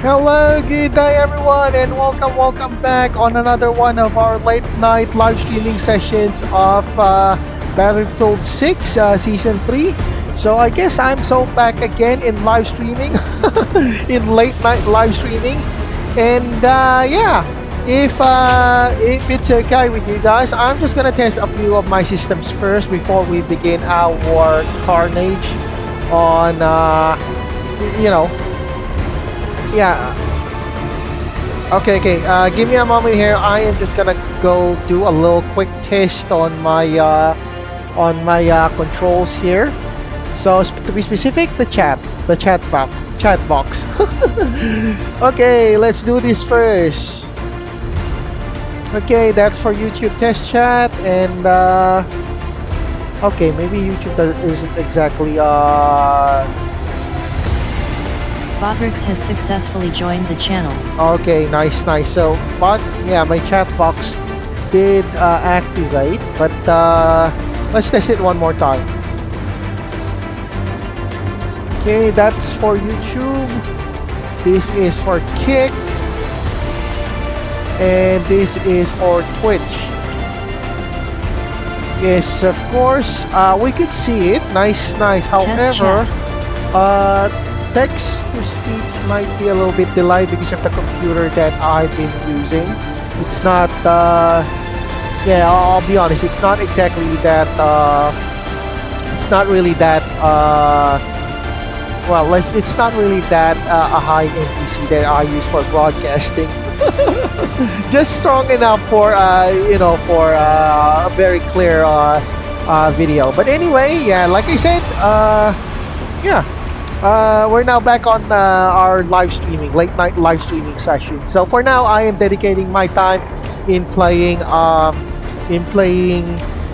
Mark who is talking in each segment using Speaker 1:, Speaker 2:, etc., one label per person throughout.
Speaker 1: Hello, good day everyone, and welcome back on another one of our late night live streaming sessions of Battlefield 6 Season 3. So I guess I'm so back again in live streaming, in late night live streaming, and yeah, if it's okay with you guys, I'm just gonna test a few of my systems first before we begin our carnage on, you know. Yeah. Okay. Give me a moment here. I am just gonna go do a little quick test on my controls here. So to be specific, the chat box. Okay, let's do this first. Okay, that's for YouTube test chat, and okay, maybe YouTube isn't exactly
Speaker 2: Botrix has successfully joined the channel.
Speaker 1: Okay, nice. So, but yeah, my chat box did activate, but let's test it one more time. Okay, that's for YouTube. This is for Kick, and this is for Twitch. Yes, of course, we could see it. Nice. However, text-to-speech might be a little bit delayed because of the computer that I've been using. It's not, yeah, I'll be honest, it's not exactly that, it's not really that, well, it's not really that a high-end PC that I use for broadcasting. Just strong enough for, you know, for a very clear video. But anyway, yeah, like I said, yeah. We're now back on our live streaming, late night live streaming session. So for now, I am dedicating my time in playing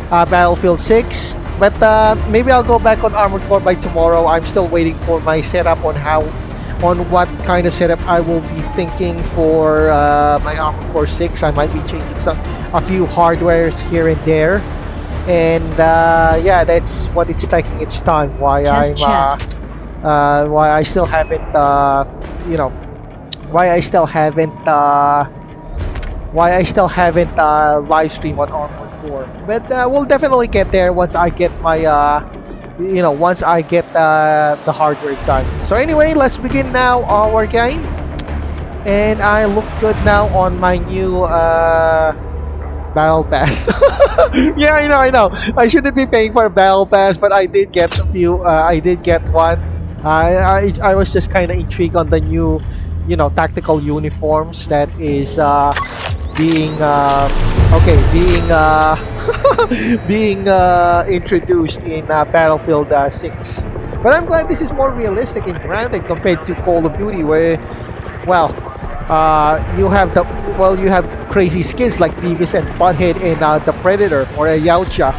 Speaker 1: Battlefield 6. But maybe I'll go back on Armored Core by tomorrow. I'm still waiting for my setup on what kind of setup I will be thinking for my Armored Core 6. I might be changing a few hardwares here and there, and yeah, that's what it's taking its time. Why I still haven't, you know, why I still haven't live stream on Armored Core. But we'll definitely get there once I get my, you know, once I get the hardware done. So anyway, let's begin now our game. And I look good now on my new Battle Pass. Yeah, I know. I shouldn't be paying for a Battle Pass, but I did get a few. I did get one. I was just kind of intrigued on the new, you know, tactical uniforms that is being being introduced in Battlefield 6. But I'm glad this is more realistic and grounded compared to Call of Duty, where, well, you have crazy skins like Beavis and Butthead and the Predator or a Yautja.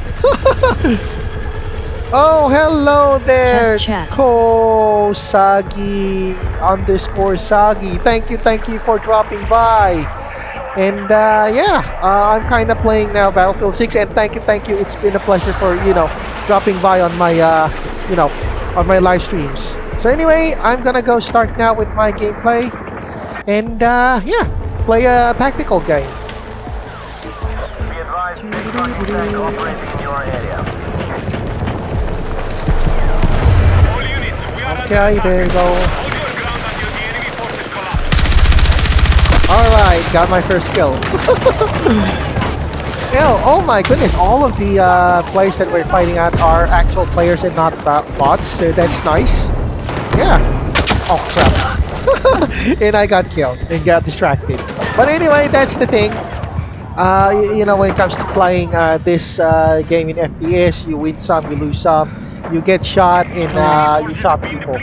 Speaker 1: Oh, hello there, Kosagi_Sagi. Thank you for dropping by. And yeah, I'm kind of playing now Battlefield 6, and thank you. It's been a pleasure for, you know, dropping by on my you know, on my live streams. So anyway, I'm gonna go start now with my gameplay, and yeah, play a tactical game.
Speaker 3: Be advised, contact operating in your area.
Speaker 1: Okay, there you go. Alright, got my first kill. Oh my goodness, all of the players that we're fighting at are actual players and not bots, so that's nice. Yeah. Oh crap. And I got killed and got distracted. But anyway, that's the thing. You know, when it comes to playing this game in FPS, you win some, you lose some. You get shot and you shot people.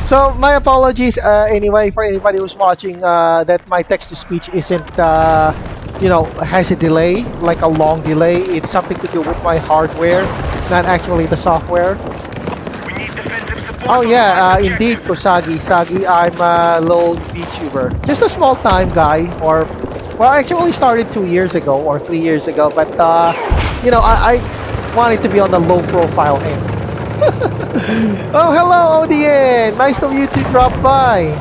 Speaker 1: So my apologies anyway for anybody who's watching that my text-to-speech isn't, you know, has a delay, like a long delay. It's something to do with my hardware, not actually the software. Oh yeah, indeed, Kosagi. I'm a little VTuber. Just a small-time guy, or, well, I actually started 2 years ago or 3 years ago, but you know, I wanted to be on the low-profile end. Oh, hello, ODN. Nice of you to drop by.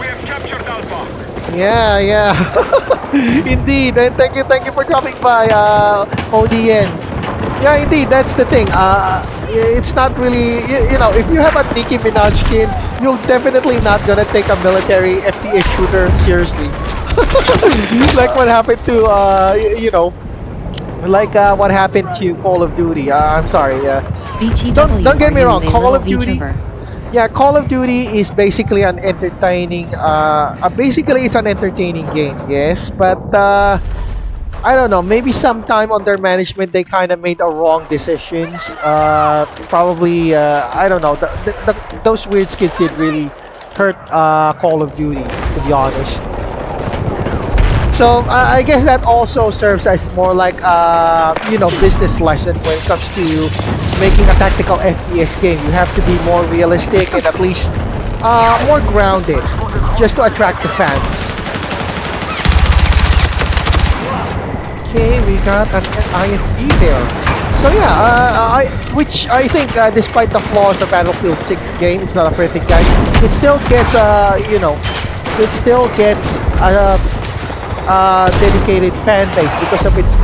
Speaker 3: We have captured Alpha.
Speaker 1: Yeah, yeah. Indeed. And thank you for dropping by, ODN. Yeah, indeed. That's the thing. It's not really, you know, if you have a Nicki Minaj skin, you're definitely not gonna take a military FPS shooter seriously. Like what happened to, you know, like what happened to Call of Duty. I'm sorry.
Speaker 2: VTW,
Speaker 1: Don't get me
Speaker 2: are you
Speaker 1: wrong.
Speaker 2: a
Speaker 1: Call
Speaker 2: little
Speaker 1: of Duty.
Speaker 2: VTuber?
Speaker 1: Yeah, Call of Duty is basically an entertaining. Basically, it's an entertaining game. Yes, but I don't know. Maybe sometime on their management, they kind of made a wrong decisions. Probably, I don't know. Those weird skins did really hurt Call of Duty, to be honest. So I guess that also serves as more like you know, business lesson when it comes to making a tactical FPS game. You have to be more realistic and at least more grounded, just to attract the fans. Okay, we got an IFB there. So yeah, which I think, despite the flaws of Battlefield 6 game, it's not a perfect game. It still gets, you know, it still gets dedicated fan base because of it's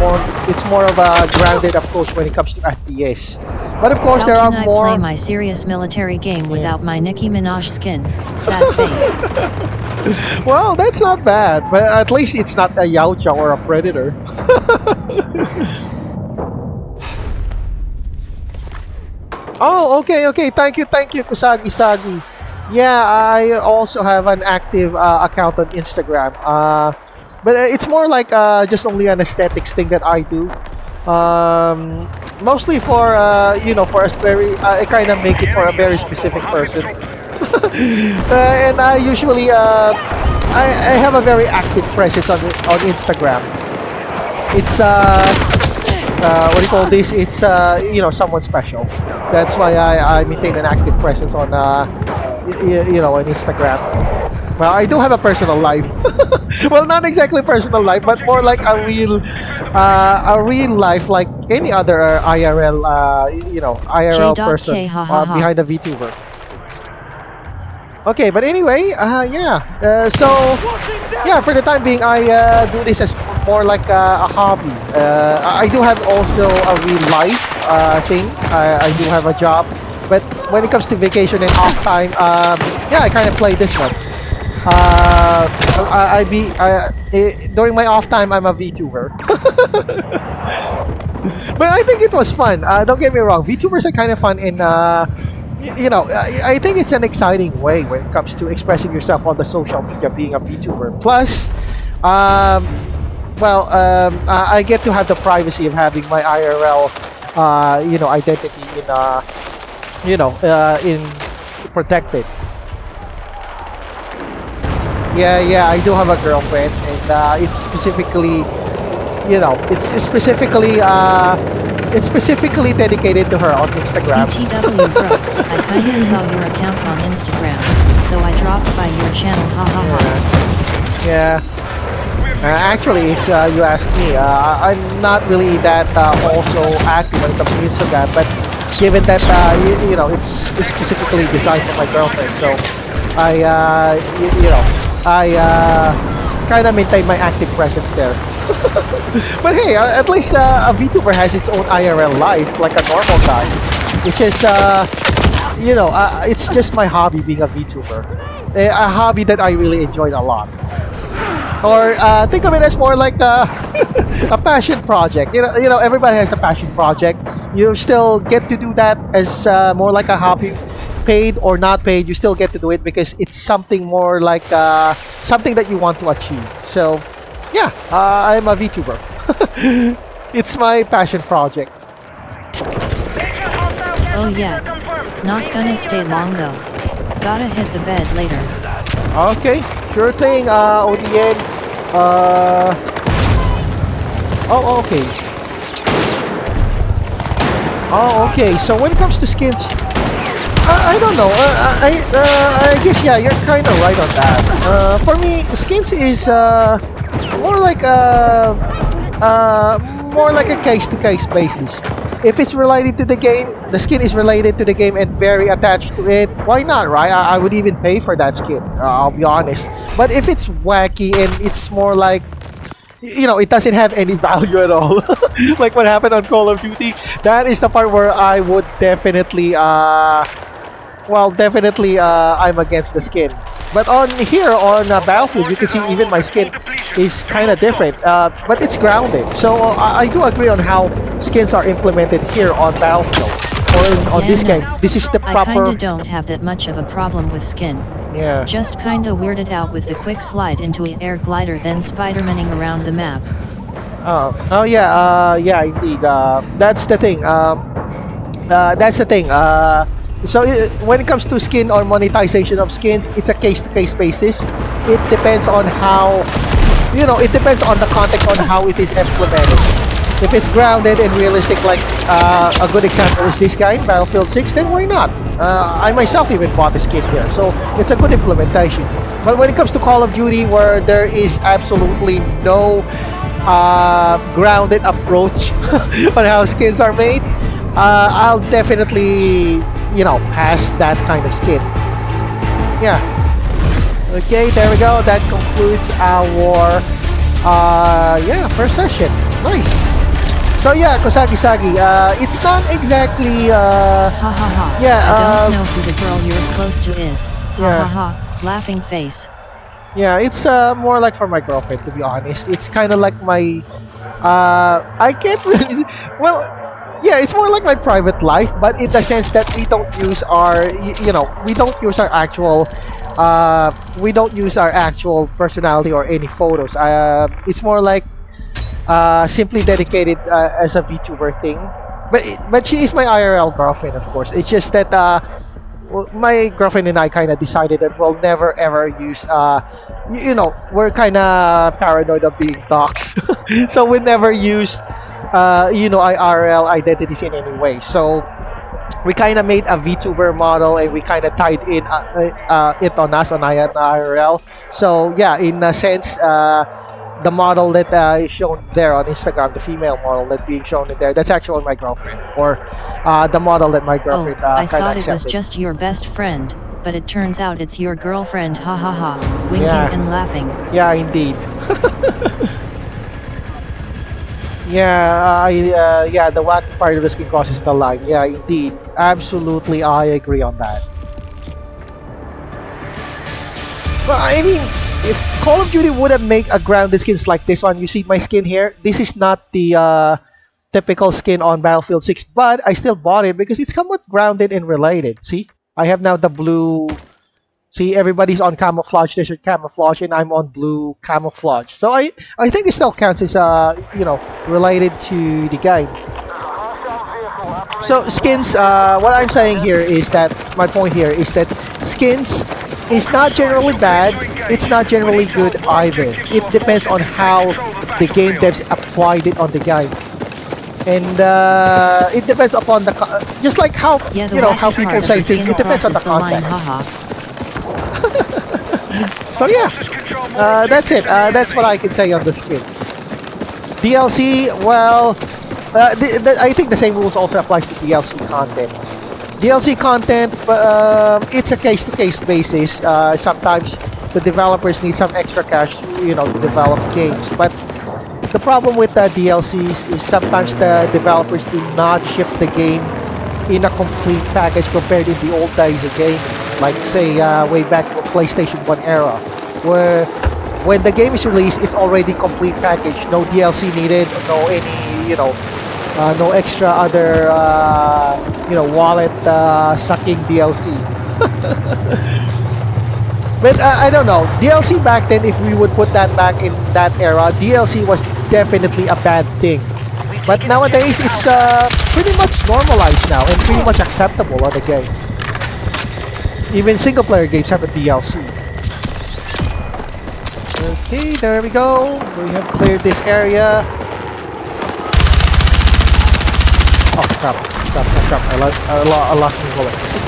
Speaker 1: more of a grounded approach when it comes to FPS. But of course,
Speaker 2: How
Speaker 1: there are
Speaker 2: can I
Speaker 1: more.
Speaker 2: play my serious military game without my Nicki Minaj skin? Sad face.
Speaker 1: Well, that's not bad, but at least it's not a Yaocha or a Predator. Oh, okay, okay. Thank you, Kusagi Sagi. Yeah, I also have an active account on Instagram. But it's more like just only an aesthetics thing that I do. Mostly for you know, for a very I kind of make it for a very specific person. And I usually I have a very active presence on Instagram. It's what do you call this? It's you know, someone special. That's why I maintain an active presence on you know, on Instagram. Well, I do have a personal life. Well, not exactly personal life, but more like a real life, like any other IRL, you know, IRL person behind a VTuber. Okay, but anyway, yeah. So, yeah, for the time being, I do this as more like a hobby. I do have also a real life thing. I do have a job, but when it comes to vacation and off time, yeah, I kind of play this one. During my off time, I'm a VTuber. But I think it was fun. Don't get me wrong, VTubers are kind of fun in you know, I think it's an exciting way when it comes to expressing yourself on the social media, being a VTuber. Plus, well, I get to have the privacy of having my IRL, you know, identity in, you know, in protected. Yeah, I do have a girlfriend, and it's specifically, you know, it's specifically dedicated to her on Instagram.
Speaker 2: BTW bro, I kinda saw your account on Instagram, so I dropped by your channel, hahaha.
Speaker 1: Yeah. Actually, if you ask me, I'm not really that also active when it comes to Instagram, but given that, you know, it's specifically designed for my girlfriend, so I, you know, I kind of maintain my active presence there. But hey, at least a VTuber has its own IRL life, like a normal guy. Which is, you know, it's just my hobby being a VTuber. A hobby that I really enjoyed a lot. Or think of it as more like a passion project. You know, everybody has a passion project. You still get to do that as more like a hobby. Paid or not paid, you still get to do it because it's something more like something that you want to achieve. So, yeah, I'm a VTuber. It's my passion project.
Speaker 2: Oh yeah, not gonna stay long though. Gotta hit the bed later.
Speaker 1: Okay, sure thing, ODN. Oh, okay. Oh, okay. So when it comes to skins, I don't know. I guess, yeah, you're kind of right on that. For me, skins is more like a case-to-case basis. if it's related to the game, the skin is related to the game and very attached to it, why not, right? I would even pay for that skin, I'll be honest. But if it's wacky and it's more like, you know, it doesn't have any value at all, like what happened on Call of Duty, that is the part where I would definitely, I'm against the skin. But on here on Battlefield, you can see even my skin is kind of different, but it's grounded. So I do agree on how skins are implemented here on Battlefield or on this game. This is the proper.
Speaker 2: I kinda don't have that much of a problem with skin.
Speaker 1: Yeah.
Speaker 2: Just kinda weirded out with the quick slide into an air glider, then Spider-Maning around the map.
Speaker 1: Oh yeah. Yeah, indeed. That's the thing. That's the thing. So when it comes to skin or monetization of skins, it's a case-to-case basis. It depends on how, you know, it depends on the context on how it is implemented. If it's grounded and realistic, like a good example is this guy in Battlefield 6, then why not? I myself even bought a skin here, so it's a good implementation. But when it comes to Call of Duty, where there is absolutely no grounded approach on how skins are made, I'll definitely, you know, pass that kind of skin. Yeah. Okay, there we go. That concludes our first session. Nice. So yeah, Kosaki-sagi, it's not exactly
Speaker 2: Ha ha ha.
Speaker 1: yeah,
Speaker 2: I don't know who the girl you're close to is. Ha
Speaker 1: yeah.
Speaker 2: ha ha. Laughing face.
Speaker 1: Yeah, it's more like for my girlfriend, to be honest. It's kind of like my I can't really, well, yeah, it's more like my private life, but in the sense that we don't use our, you know, we don't use our actual personality or any photos. It's more like simply dedicated as a VTuber thing. But she is my IRL girlfriend, of course. It's just that well, my girlfriend and I kind of decided that we'll never ever use you know, we're kind of paranoid of being doxxed, so we never use you know, IRL identities in any way. So we kind of made a VTuber model and we kind of tied in it on us on IRL. So yeah, in a sense, the model that is shown there on Instagram, the female model that being shown in there, that's actually my girlfriend, or the model that my girlfriend
Speaker 2: I
Speaker 1: kind of
Speaker 2: thought it was
Speaker 1: accepted.
Speaker 2: just your best friend, but it turns out it's your girlfriend. Ha ha ha. Winking
Speaker 1: Yeah.
Speaker 2: and laughing.
Speaker 1: Yeah, indeed. Yeah, yeah, the wacky part of the skin crosses the line. Yeah, indeed. Absolutely, I agree on that. But I mean, if Call of Duty would have made a grounded skins like this one, you see my skin here, this is not the typical skin on Battlefield 6, but I still bought it because it's somewhat grounded and related. See, I have now the blue. See, everybody's on camouflage, desert camouflage, and I'm on blue camouflage. So I think it still counts as you know, related to the game. So skins, what I'm saying here is that my point here is that skins is not generally bad. It's not generally good either. It depends on how the game devs applied it on the game. And it depends upon the just like how,
Speaker 2: Yeah,
Speaker 1: you know, how people say things. It depends on the context. So yeah, that's it. That's what I can say on the skins. DLC, well, I think the same rules also applies to DLC content. DLC content, it's a case-to-case basis. Sometimes the developers need some extra cash, you know, to develop games. But the problem with the DLCs is sometimes the developers do not ship the game in a complete package compared to the old days of gaming. Like say way back in the PlayStation 1 era, where when the game is released, it's already complete package, no DLC needed, no any, you know, no extra other, you know, wallet sucking DLC. But I don't know, DLC back then, if we would put that back in that era, DLC was definitely a bad thing. But nowadays, it's pretty much normalized now and pretty much acceptable on the game. Even single-player games have a DLC. Okay, there we go. We have cleared this area. Oh crap! I lost my bullets.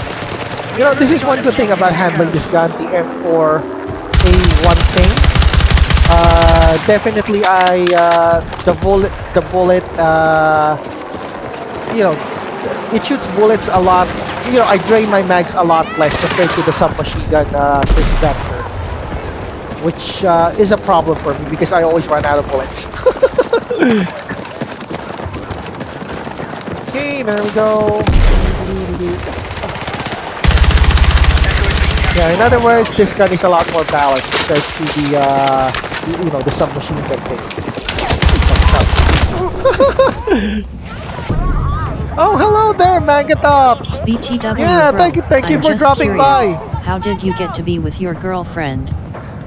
Speaker 1: You know, this is one good thing about handling this gun, the M4A1 thing. Definitely, the bullet you know, it shoots bullets a lot. You know, I drain my mags a lot less compared to the submachine gun Twin Vector, which is a problem for me because I always run out of bullets. Okay, there we go. Yeah, in other words, this gun is a lot more balanced compared to the you know, the submachine gun thing. Oh, hello there, Magatops!
Speaker 2: BTW
Speaker 1: Yeah,
Speaker 2: bro,
Speaker 1: thank you
Speaker 2: I'm
Speaker 1: for
Speaker 2: just
Speaker 1: dropping
Speaker 2: curious,
Speaker 1: by.
Speaker 2: how did you get to be with your girlfriend?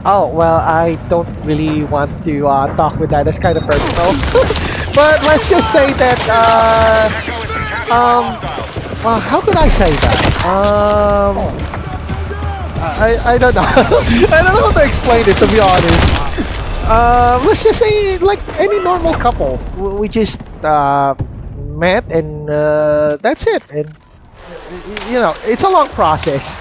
Speaker 1: Oh, well, I don't really want to talk with that. That's kind of personal. But let's just say that, well, how could I say that? I don't know. I don't know how to explain it, to be honest. Let's just say, like any normal couple, we just met, and that's it. And you know, it's a long process.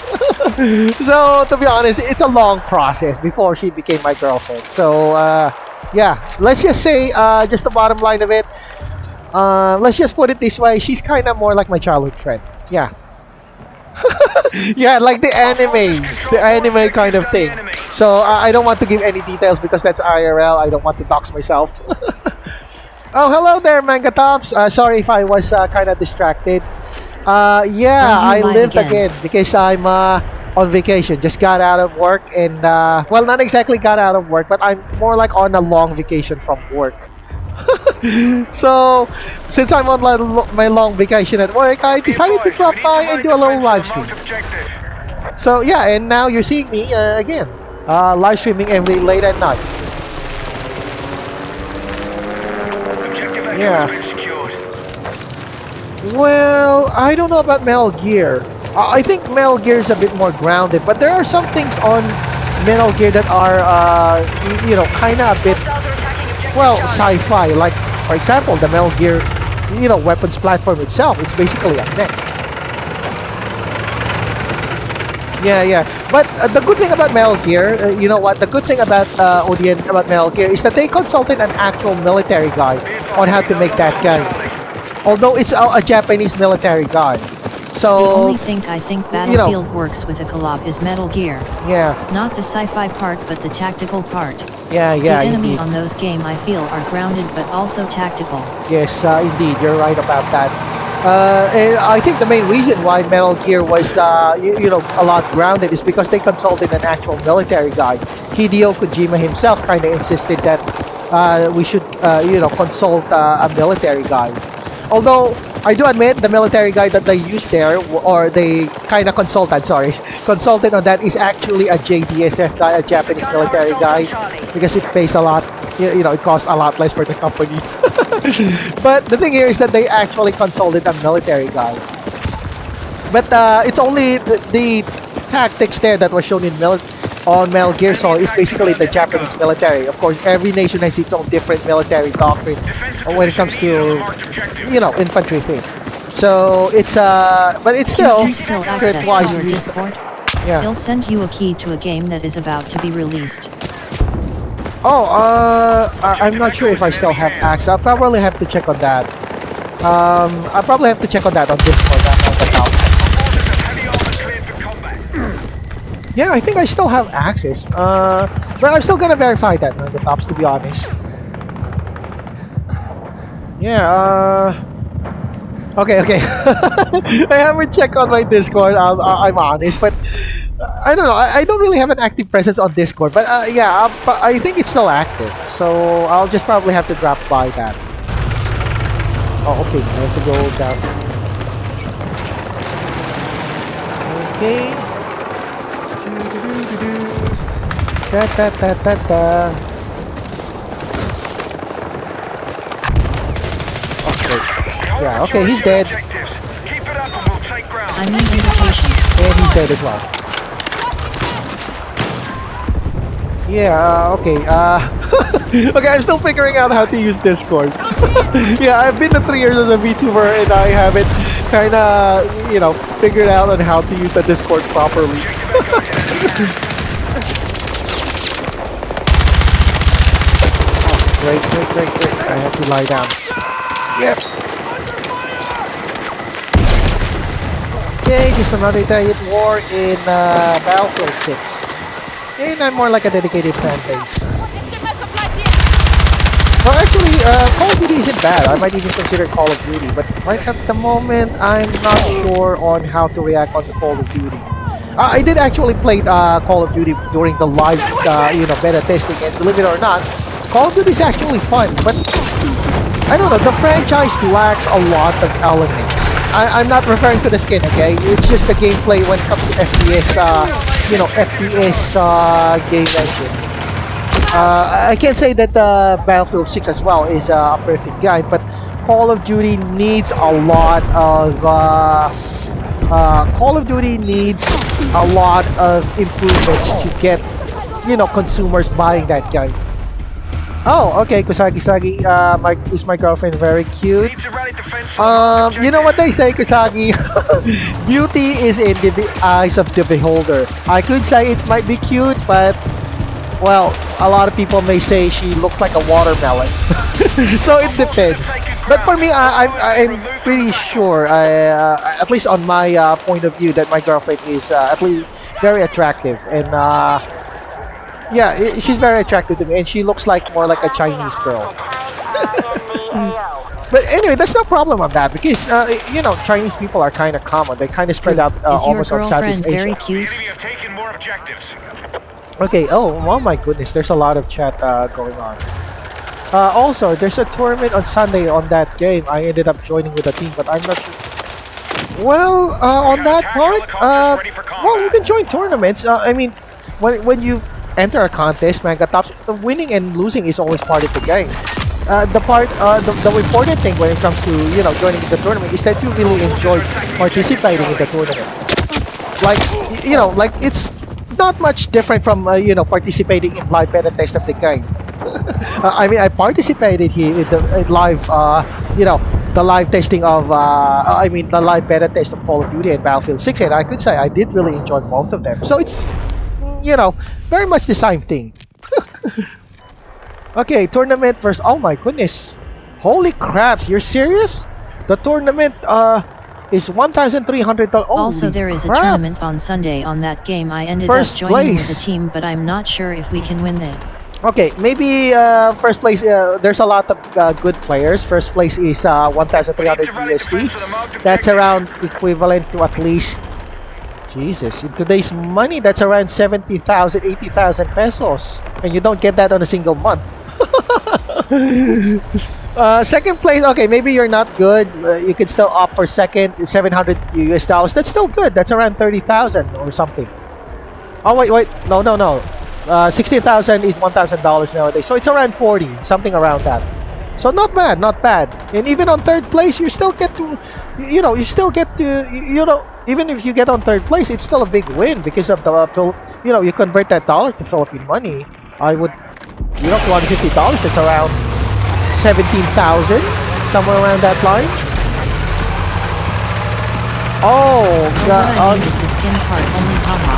Speaker 1: So to be honest, it's a long process before she became my girlfriend. So yeah, let's just say, just the bottom line of it. Let's just put it this way: she's kind of more like my childhood friend. Yeah. Yeah, like the anime kind of thing. So I don't want to give any details because that's IRL. I don't want to dox myself. Oh, hello there, Manga Tops. Sorry if I was kind of distracted. Yeah, I lived again because I'm on vacation. Just got out of work and well, not exactly got out of work, but I'm more like on a long vacation from work. So, since I'm on my long vacation at work, I decided to drop by and do a little live stream. So yeah, and now you're seeing me again, live streaming every late at night. Yeah. Well, I don't know about Metal Gear. I think Metal Gear is a bit more grounded, but there are some things on Metal Gear that are, you know, kind of a bit, well, sci-fi. Like, for example, the Metal Gear, you know, weapons platform itself. It's basically a mech. Yeah, yeah. But the good thing about Metal Gear, you know what? The good thing about ODN about Metal Gear is that they consulted an actual military guy on how to make that gun. Although it's a Japanese military guy. So
Speaker 2: the only thing I think Battlefield works with a collab is Metal Gear.
Speaker 1: Yeah.
Speaker 2: Not the sci-fi part, but the tactical part.
Speaker 1: Yeah, yeah.
Speaker 2: The enemy
Speaker 1: indeed.
Speaker 2: on those game I feel are grounded but also tactical.
Speaker 1: Yes, indeed, you're right about that. And I think the main reason why Metal Gear was, you know, a lot grounded is because they consulted an actual military guy. Hideo Kojima himself kind of insisted that we should, you know, consult a military guy. Although I do admit the military guy that they used there, or they kind of consulted on that, is actually a JDSF guy, a Japanese military guy, because it pays a lot. You know, it costs a lot less for the company. But the thing here is that they actually consulted a military guy. But it's only the tactics there that was shown in on Metal Gear Solid is basically the Japanese military. Of course, every nation has its own different military doctrine when it comes to, you know, infantry thing. So it's but it's still
Speaker 2: access our Discord.
Speaker 1: Yeah.
Speaker 2: He'll send you a key to a game that is about to be released.
Speaker 1: Oh, I'm not sure if I still have access. I'll probably have to check on that. I'll probably have to check on that on Discord. Yeah, I think I still have access. But I'm still gonna verify that on the tops, to be honest. Yeah, okay. I haven't checked on my Discord, I'm honest, but I don't know. I don't really have an active presence on Discord, but yeah, I think it's still active. So I'll just probably have to drop by that. Oh, okay. I have to go down. Okay. Da. Okay. Yeah, okay, he's dead.
Speaker 2: I need invitation.
Speaker 1: And he's dead as well. Yeah, okay. Okay, I'm still figuring out how to use Discord. Yeah, I've been to 3 years as a VTuber and I haven't kind of, you know, figured out on how to use the Discord properly. Great. I have to lie down. Yep. Okay, just another Italian war in Battlefield 6. And I'm more like a dedicated fan base. Well, actually, Call of Duty isn't bad. I might even consider Call of Duty, but right at the moment, I'm not sure on how to react on the Call of Duty. I did actually play Call of Duty during the live, beta testing, and believe it or not, Call of Duty is actually fun. But I don't know, the franchise lacks a lot of elements. I'm not referring to the skin, okay? It's just the gameplay when it comes to FPS, FPS game engine. I can't say that Battlefield 6 as well is a perfect guide, but Call of Duty needs a lot of improvements to get consumers buying that guide. Oh, okay, Kusagi-sagi, is my girlfriend very cute? You know what they say, Kusagi? Beauty is in the eyes of the beholder. I could say it might be cute, but well, a lot of people may say she looks like a watermelon. So it depends. But for me, I'm pretty sure, at least on my point of view, that my girlfriend is at least very attractive. And yeah, she's very attractive to me. And she looks like more like a Chinese girl. But anyway, that's no problem on that. Because, Chinese people are kind of common. They kind of spread out almost on Southeast Asia.
Speaker 2: Very cute?
Speaker 1: Okay, oh my goodness, there's a lot of chat going on. Also, there's a tournament on Sunday on that game. I ended up joining with a team, but I'm not sure. Well, on that part, well, you can join tournaments. I mean, when you enter a contest, Manga Tops, winning and losing is always part of the game. The important thing when it comes to, joining the tournament is that you really enjoy participating in the tournament. Like, it's not much different from participating in live beta test of the game. I mean, I participated here in the live the live testing of the live beta test of Call of Duty and Battlefield 6, and I could say I did really enjoy both of them. So it's very much the same thing. Okay, tournament versus, oh my goodness, holy crap, you're serious? The tournament is $1,300.
Speaker 2: Also, there is a tournament on Sunday on that game. I ended up joining with a team, but I'm not sure if we can win that.
Speaker 1: Okay, maybe first place, there's a lot of good players. First place is 1,300 USD. That's around equivalent to at least, Jesus, in today's money, that's around 70,000, 80,000 pesos. And you don't get that on a single month. Second place, okay, maybe you're not good. You can still opt for second, $700 US. That's still good. That's around 30,000 or something. Oh wait, no. 16,000 is $1,000 nowadays. So it's around 40, something around that. So not bad. And even on third place, you still get to, even if you get on third place, it's still a big win because of the, you convert that dollar to Philippine money. I would, $250, that's around 17,000, somewhere around that line. Oh,
Speaker 2: God. What I need is the skin part only, haha.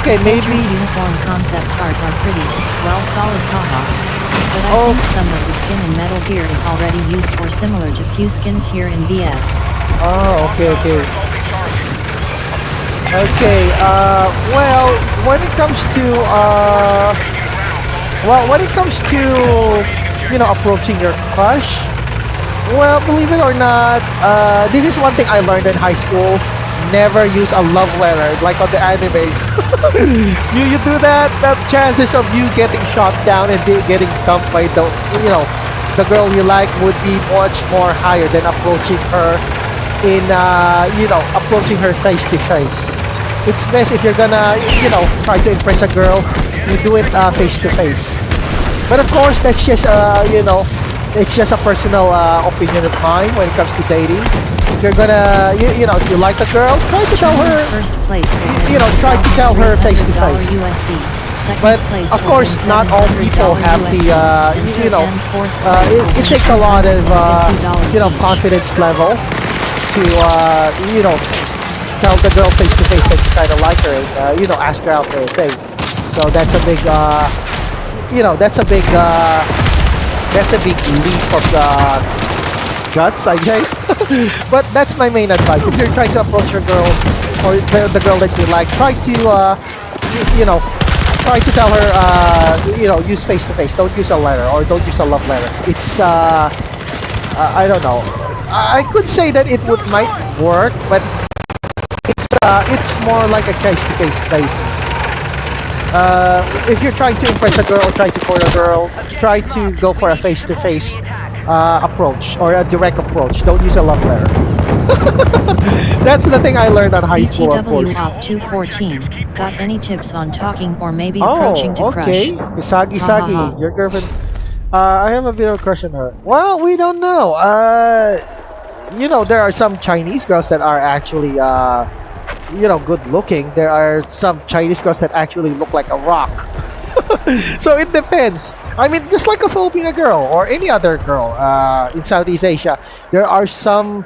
Speaker 1: Okay, maybe
Speaker 2: uniform concept art are pretty, well, solid, haha. But I think some of the skin in Metal Gear is already used or similar to few skins here in VF.
Speaker 1: Oh, okay. Okay, well, when it comes to, approaching your crush, well, believe it or not, this is one thing I learned in high school. Never use a love letter like on the anime. you do that, the chances of you getting shot down and getting dumped by the girl you like would be much more higher than approaching her in approaching her face to face. It's best if you're gonna try to impress a girl, you do it face to face. But of course, that's just it's just a personal opinion of mine when it comes to dating. If you're gonna, if you like a girl, try to tell her, try to tell her face to face. But of course, not all people have the, it takes a lot of, confidence level to, tell the girl face to face that you kind of like her and, ask her out for a date. So that's a big, that's a big leap of the, guts, I say. But that's my main advice. If you're trying to approach your girl or the girl that you like, try to try to tell her use face to face. Don't use a letter or don't use a love letter. It's I don't know. I could say that it might work, but it's more like a face to face basis. If you're trying to impress a girl, try to court a girl, try to go for a face-to-face approach or a direct approach. Don't use a love letter. That's the thing I learned on high school, of course.
Speaker 2: VTuber 214, got any tips on talking or maybe approaching to crush?
Speaker 1: Okay. Sagi, your girlfriend. I have a bit of a crush on her. Well, we don't know. There are some Chinese girls that are actually good looking. There are some Chinese girls that actually look like a rock. So it depends. I mean, just like a Filipino girl or any other girl in Southeast Asia, there are some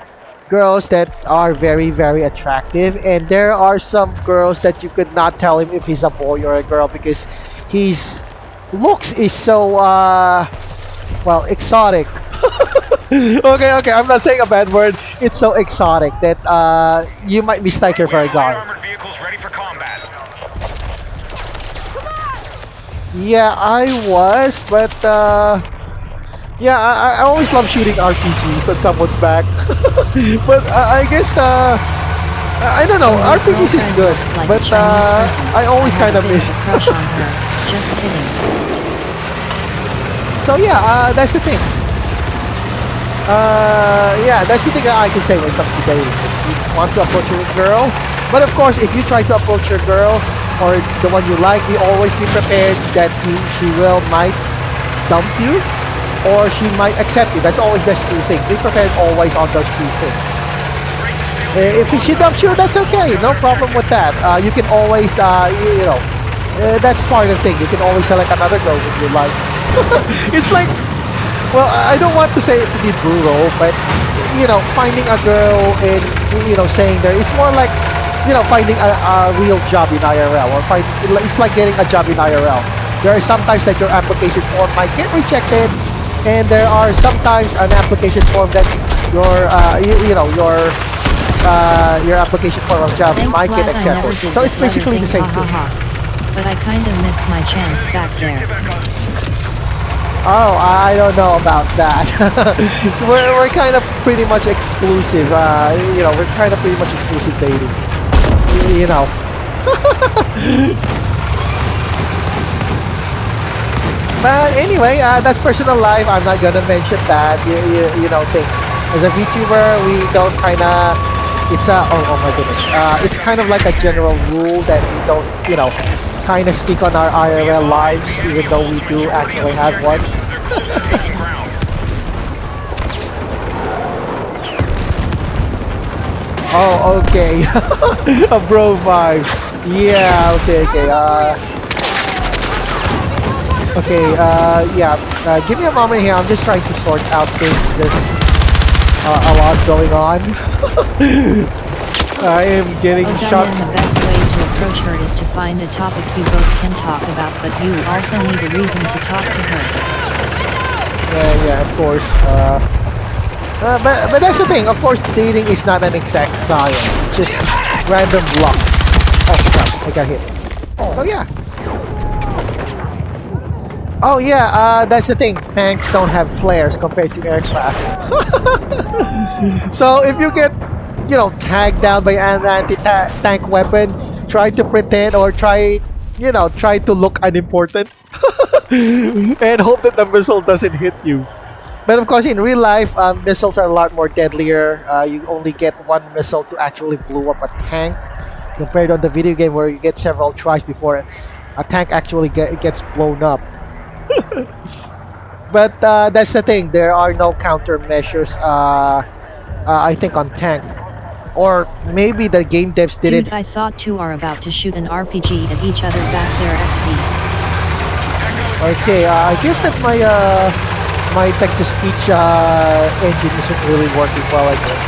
Speaker 1: girls that are very, very attractive, and there are some girls that you could not tell him if he's a boy or a girl because his looks is so exotic. Okay, I'm not saying a bad word. It's so exotic that you might mistake her for a guy. Yeah, I was, but I always love shooting RPGs at someone's back. But I guess I don't know. RPGs is good, but I always kind of missed.
Speaker 2: Just kidding.
Speaker 1: So yeah, that's the thing. That's the thing that I can say when it comes to dating. If you want to approach your girl, but of course, if you try to approach your girl or the one you like, you always be prepared that she might dump you or she might accept you. That's always the two things. Be prepared always on those two things. If she dumps you, that's okay. No problem with that. You can always, that's part of the thing. You can always select another girl if you like. It's like, well, I don't want to say it to be brutal, but finding a girl and saying there, it's more like finding a real job in IRL or it's like getting a job in IRL. There are sometimes that your application form might get rejected, and there are sometimes an application form that your application form of job might get accepted. So it's basically the same thing.
Speaker 2: But I kind of missed my chance back there.
Speaker 1: Oh, I don't know about that. we're kind of pretty much exclusive. We're kind of pretty much exclusive dating. But anyway, that's personal life. I'm not gonna mention that. Things. As a VTuber, we don't kind of. It's oh my goodness. It's kind of like a general rule that we don't, kind of speak on our IRL lives, even though we do actually have one. Oh, okay. A bro vibe. Yeah, okay. Give me a moment here. I'm just trying to sort out things. There's a lot going on. I am getting shot.
Speaker 2: The best way to approach her is to find a topic you both can talk about, but you also need a reason to talk to her.
Speaker 1: Yeah, of course. But that's the thing. Of course, dating is not an exact science. It's just random luck. Oh crap! I got hit. So yeah. Oh yeah. That's the thing. Tanks don't have flares compared to aircraft. So if you get, tagged down by an anti-tank weapon, try to pretend or try to look unimportant. And hope that the missile doesn't hit you. But of course, in real life, missiles are a lot more deadlier. You only get one missile to actually blow up a tank, compared on the video game where you get several tries before a tank actually gets blown up. But that's the thing. There are no countermeasures. I think on tank, or maybe the game devs didn't.
Speaker 2: Dude, I thought two are about to shoot an RPG at each other back there. XD.
Speaker 1: Okay, I guess that my text-to-speech engine isn't really working well again.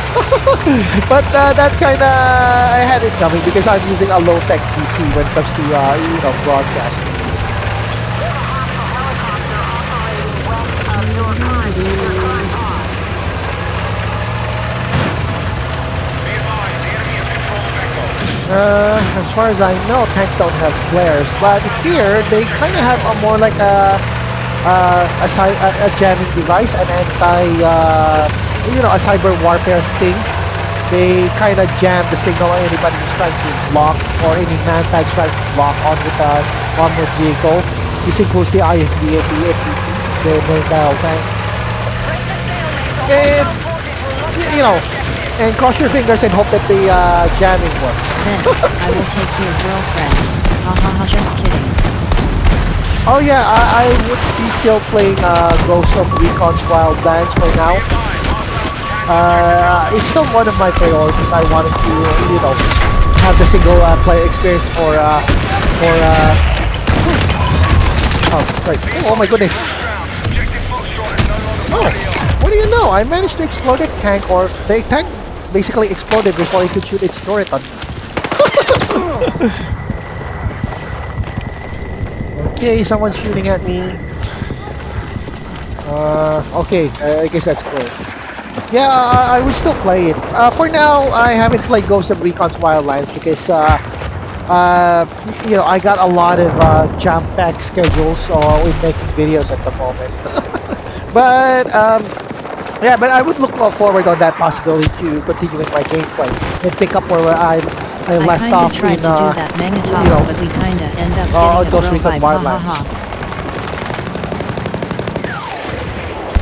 Speaker 1: But that kinda, I had it coming because I'm using a low-tech PC when it comes to broadcasting. As far as I know, tanks don't have flares, but here they kind of have a more like a jamming device, an a cyber warfare thing. They kind of jam the signal on anybody who's trying to block or any man trying to block on with a armored vehicle. This includes the IFV and the FPV, the mobile tank. And and cross your fingers and hope that the jamming works.
Speaker 2: Then, I will take your girlfriend. Ha ha ha, just kidding.
Speaker 1: Oh yeah, I would be still playing Ghost of Recon's Wildlands for now. It's still one of my priorities. I wanted to, have the single player experience for oh, right. Oh my goodness. Oh, what do you know? I managed to explode a tank, or the tank basically exploded before it could shoot its turret on me. Okay, someone's shooting at me. Okay, I guess that's cool. Yeah, I would still play it. For now, I haven't played Ghost of Recon's Wildlands because, I got a lot of jam-packed schedules with making videos at the moment. But, yeah, but I would look forward on that possibility to continuing my gameplay and pick up where I left off
Speaker 2: tried
Speaker 1: in,
Speaker 2: to do that Megatops, but we kinda end up getting
Speaker 1: Ghost
Speaker 2: a bro
Speaker 1: Recon
Speaker 2: vibe. Ha ha
Speaker 1: Wildlands.
Speaker 2: ha.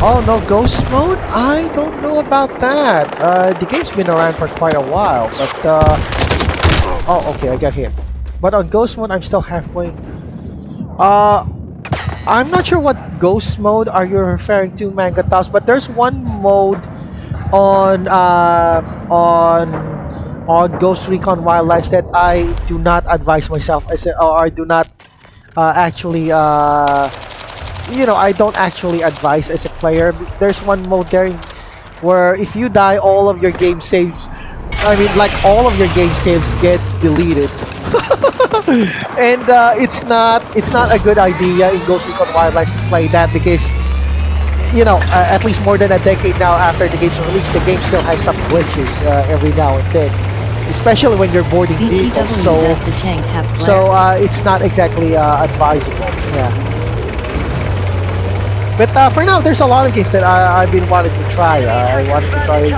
Speaker 1: Oh no, Ghost Mode? I don't know about that. The game's been around for quite a while, but oh, okay, I got hit. But on Ghost Mode, I'm still halfway. I'm not sure what Ghost Mode are you referring to, Mangatas, but there's one mode on Ghost Recon Wildlands that I do not advise myself or I do not actually I don't actually advise as a player. There's one mode there where if you die, all of your game saves, all of your game saves gets deleted. And it's not a good idea in Ghost Recon Wildlands to play that because at least more than a decade now after the game's release, the game still has some glitches every now and then, especially when you're boarding vehicles. So
Speaker 2: does the tank have flare?
Speaker 1: So it's not exactly advisable. Yeah. But for now, there's a lot of games that I've been wanting to try. I wanted to try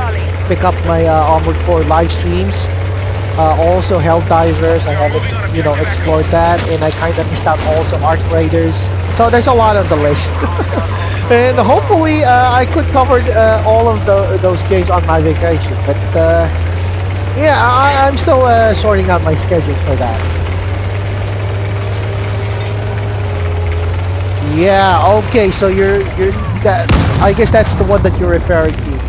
Speaker 1: pick up my Armored Core live streams. Also Helldivers, I haven't explored that, and I kind of missed out also Arc Raiders. So there's a lot on the list. And hopefully I could cover all of those games on my vacation. But yeah, I'm still sorting out my schedule for that. Yeah, okay, so you're that. I guess that's the one that you're referring to.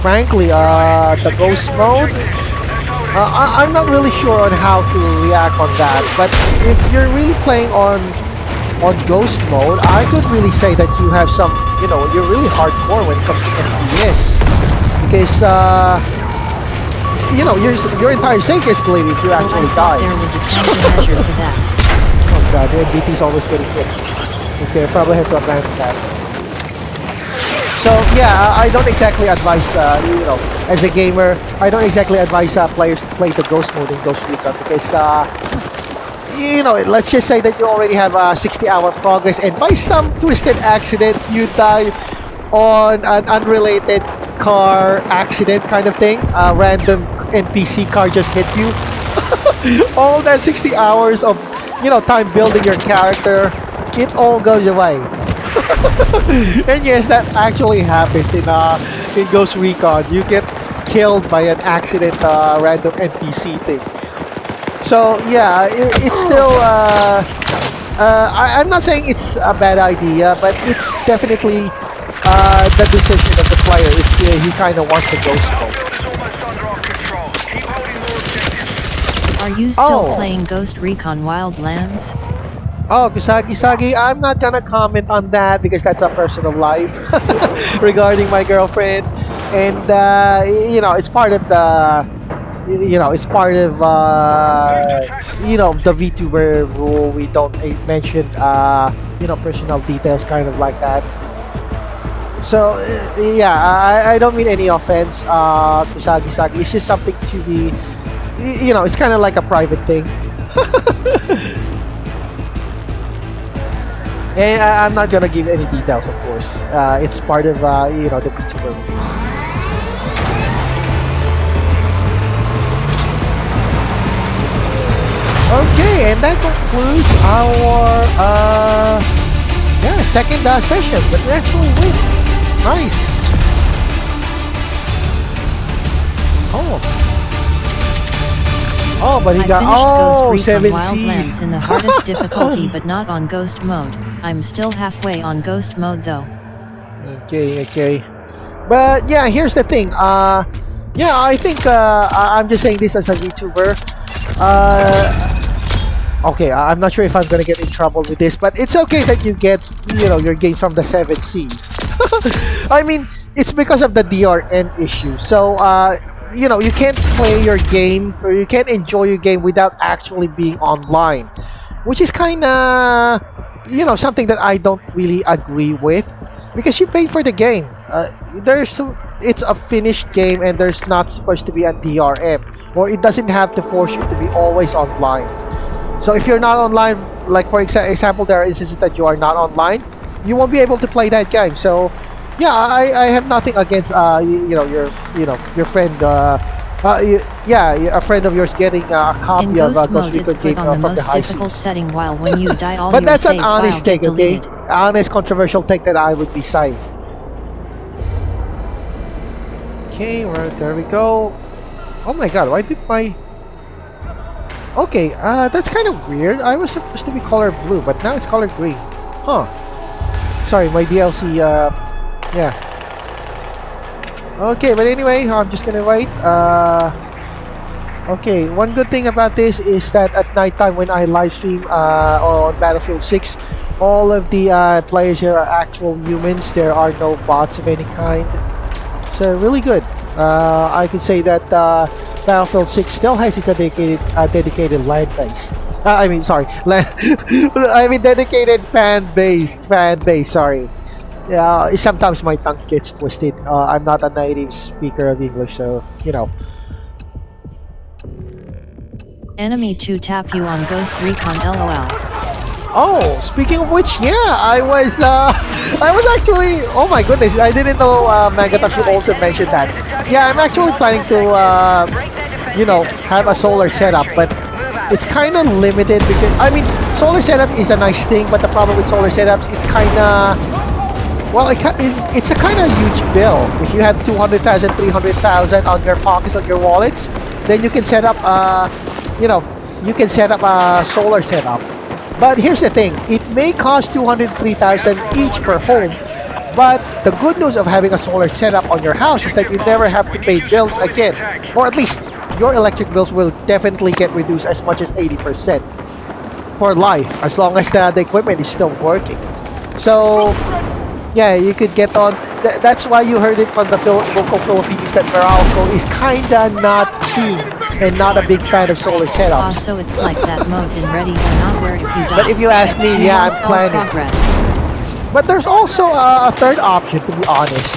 Speaker 1: Frankly, the Ghost Mode, I'm not really sure on how to react on that. But if you're really playing on Ghost Mode, I could really say that you have some, you're really hardcore when it comes to FPS, because your entire save is deleted if you actually die.
Speaker 2: There was a countermeasure for that.
Speaker 1: Oh god, the MBT's always getting hit. Okay, I probably have to abandon that. So yeah, I don't exactly advise, as a gamer, I don't exactly advise players to play the Ghost Mode in Ghost Recon because, let's just say that you already have a 60-hour progress and by some twisted accident you die on an unrelated car accident kind of thing. A random NPC car just hit you. All that 60 hours of, time building your character, it all goes away. And yes, that actually happens in Ghost Recon. You get killed by an accident, random NPC thing. So yeah, it's still. I'm not saying it's a bad idea, but it's definitely the decision of the player if he kind of wants to Ghost Mode.
Speaker 2: Are you still playing Ghost Recon Wildlands?
Speaker 1: Oh, Kusagi-sagi, I'm not gonna comment on that because that's a personal life regarding my girlfriend, and it's part of the, it's part of the VTuber rule. We don't mention personal details, kind of like that. So yeah, I don't mean any offense, Kusagi-sagi. It's just something to be, you know, it's kind of like a private thing. And I'm not gonna give any details, of course. It's part of you know, the VTuber rules. Okay, and that concludes our yeah, second session. But we actually win. Nice. Oh, but he got
Speaker 2: Ghost
Speaker 1: 7
Speaker 2: Recon Wildlands
Speaker 1: C's.
Speaker 2: in the hardest difficulty, but not on Ghost mode. I'm still halfway on Ghost mode though.
Speaker 1: Okay. But yeah, here's the thing. Yeah, I think I'm just saying this as a YouTuber. Okay, I'm not sure if I'm gonna get in trouble with this, but it's okay that you get, you know, your game from the 7 Cs. I mean, it's because of the DRM issue. So, you know, you can't play your game or you can't enjoy your game without actually being online, which is kind of, you know, something that I don't really agree with, because you paid for the game. It's a finished game, and there's not supposed to be a DRM, or it doesn't have to force you to be always online. So if you're not online, like for example, there are instances that you are not online, you won't be able to play that game. So yeah, I have nothing against you know, your friend yeah, a friend of yours getting a copy
Speaker 2: In
Speaker 1: of
Speaker 2: Ghost
Speaker 1: Ghost
Speaker 2: mode, it's
Speaker 1: Recon
Speaker 2: put
Speaker 1: game
Speaker 2: on the
Speaker 1: from the
Speaker 2: most
Speaker 1: high
Speaker 2: difficult
Speaker 1: seas.
Speaker 2: setting, while when you die all
Speaker 1: But
Speaker 2: your
Speaker 1: that's an
Speaker 2: save
Speaker 1: honest
Speaker 2: file get
Speaker 1: take, okay?
Speaker 2: deleted.
Speaker 1: Honest, controversial take that I would be saying. Okay, well, there we go. Oh my god, why did my... Okay, that's kind of weird. I was supposed to be color blue, but now it's color green. Huh. Sorry, my DLC, yeah. Okay, but anyway, I'm just gonna wait. Okay, one good thing about this is that at nighttime when I live stream on Battlefield 6, all of the players here are actual humans. There are no bots of any kind. So really good. I could say that Battlefield 6 still has its dedicated land base. I mean, sorry, I mean dedicated fan base. Sorry. Yeah, sometimes my tongue gets twisted. I'm not a native speaker of English, so you know.
Speaker 2: Enemy to tap you on Ghost Recon LOL.
Speaker 1: Oh, speaking of which, yeah, I was actually, oh my goodness, I didn't know Magata should also mention that. Yeah, I'm actually planning to, you know, have a solar setup, but it's kind of limited because, I mean, solar setup is a nice thing, but the problem with solar setups, it's kind of, well, it's a kind of huge bill. If you have 200,000, 300,000 on your pockets, on your wallets, then you can set up, you know, you can set up a solar setup. But here's the thing, it may cost 203,000 each per home, but the good news of having a solar setup on your house is that you never have to pay bills again, or at least your electric bills will definitely get reduced as much as 80% for life, as long as the equipment is still working. So yeah, you could get on. That's why you heard it from the local Filipinos that Meralco is kinda not keen and not a big fan of solar setups.
Speaker 2: Also, it's like that mode in Ready or Not, where if you die,
Speaker 1: But if you ask me,
Speaker 2: you
Speaker 1: yeah,
Speaker 2: lost
Speaker 1: I'm
Speaker 2: all
Speaker 1: planning.
Speaker 2: progress.
Speaker 1: But there's also a third option, to be honest.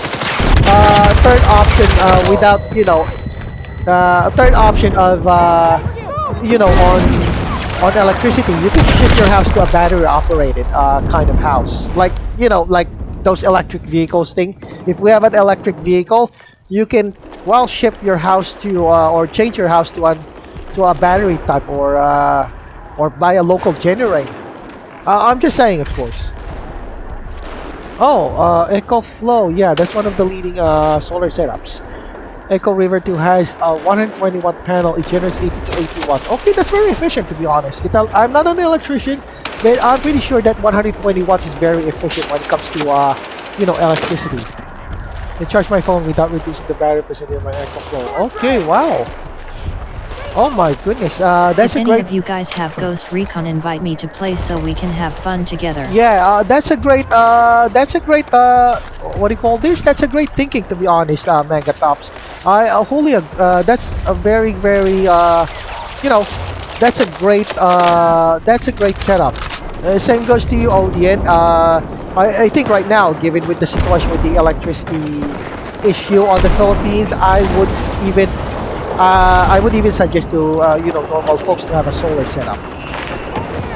Speaker 1: Third option without, you know, a third option of, you know, on electricity. You can shift your house to a battery-operated kind of house, like, you know, like those electric vehicles thing. If we have an electric vehicle, you can, well, ship your house to or change your house to a battery type, or buy a local generator. I'm just saying, of course. Oh, Echo Flow, yeah, that's one of the leading solar setups. Echo River 2 has a 120 watt panel. It generates 80 to 80 watts. Okay, that's very efficient, to be honest. I'm not an electrician, but I'm pretty sure that 120 watts is very efficient when it comes to you know, electricity. I charge my phone without reducing the battery percentage of my Echo Flow. Okay, wow. Oh my goodness, that's
Speaker 2: if
Speaker 1: a great...
Speaker 2: any of you guys have Ghost Recon, invite me to play so we can have fun together.
Speaker 1: Yeah, that's a great, what do you call this? That's a great thinking, to be honest, Mega Tops. I wholly, that's a very, very, you know, that's a great setup. Same goes to you, Odien. I think right now, given with the situation with the electricity issue on the Philippines, I would even I would even suggest to normal folks to have a solar setup.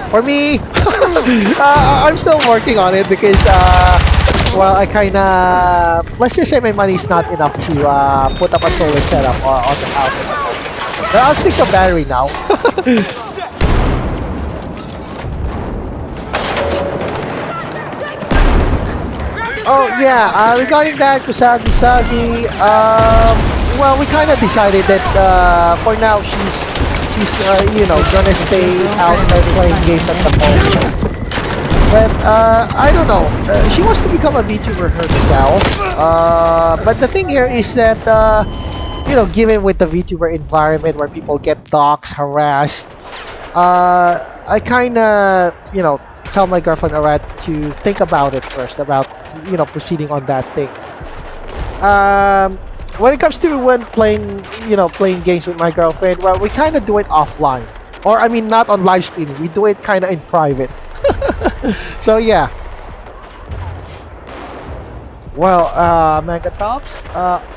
Speaker 1: For me, I'm still working on it because well, I kinda, let's just say my money's not enough to put up a solar setup on the house at the moment. But I'll stick to battery now. Oh yeah, regarding that Kusagi, well, we kind of decided that for now she's gonna stay out and playing games at the moment. But I don't know. She wants to become a VTuber herself. But the thing here is that given with the VTuber environment where people get doxxed, harassed, I kind of tell my girlfriend Arad to think about it first about proceeding on that thing. When it comes to when playing games with my girlfriend, well, we kind of do it offline, or I mean not on live streaming. We do it kind of in private. So yeah. Well, Mega Tops,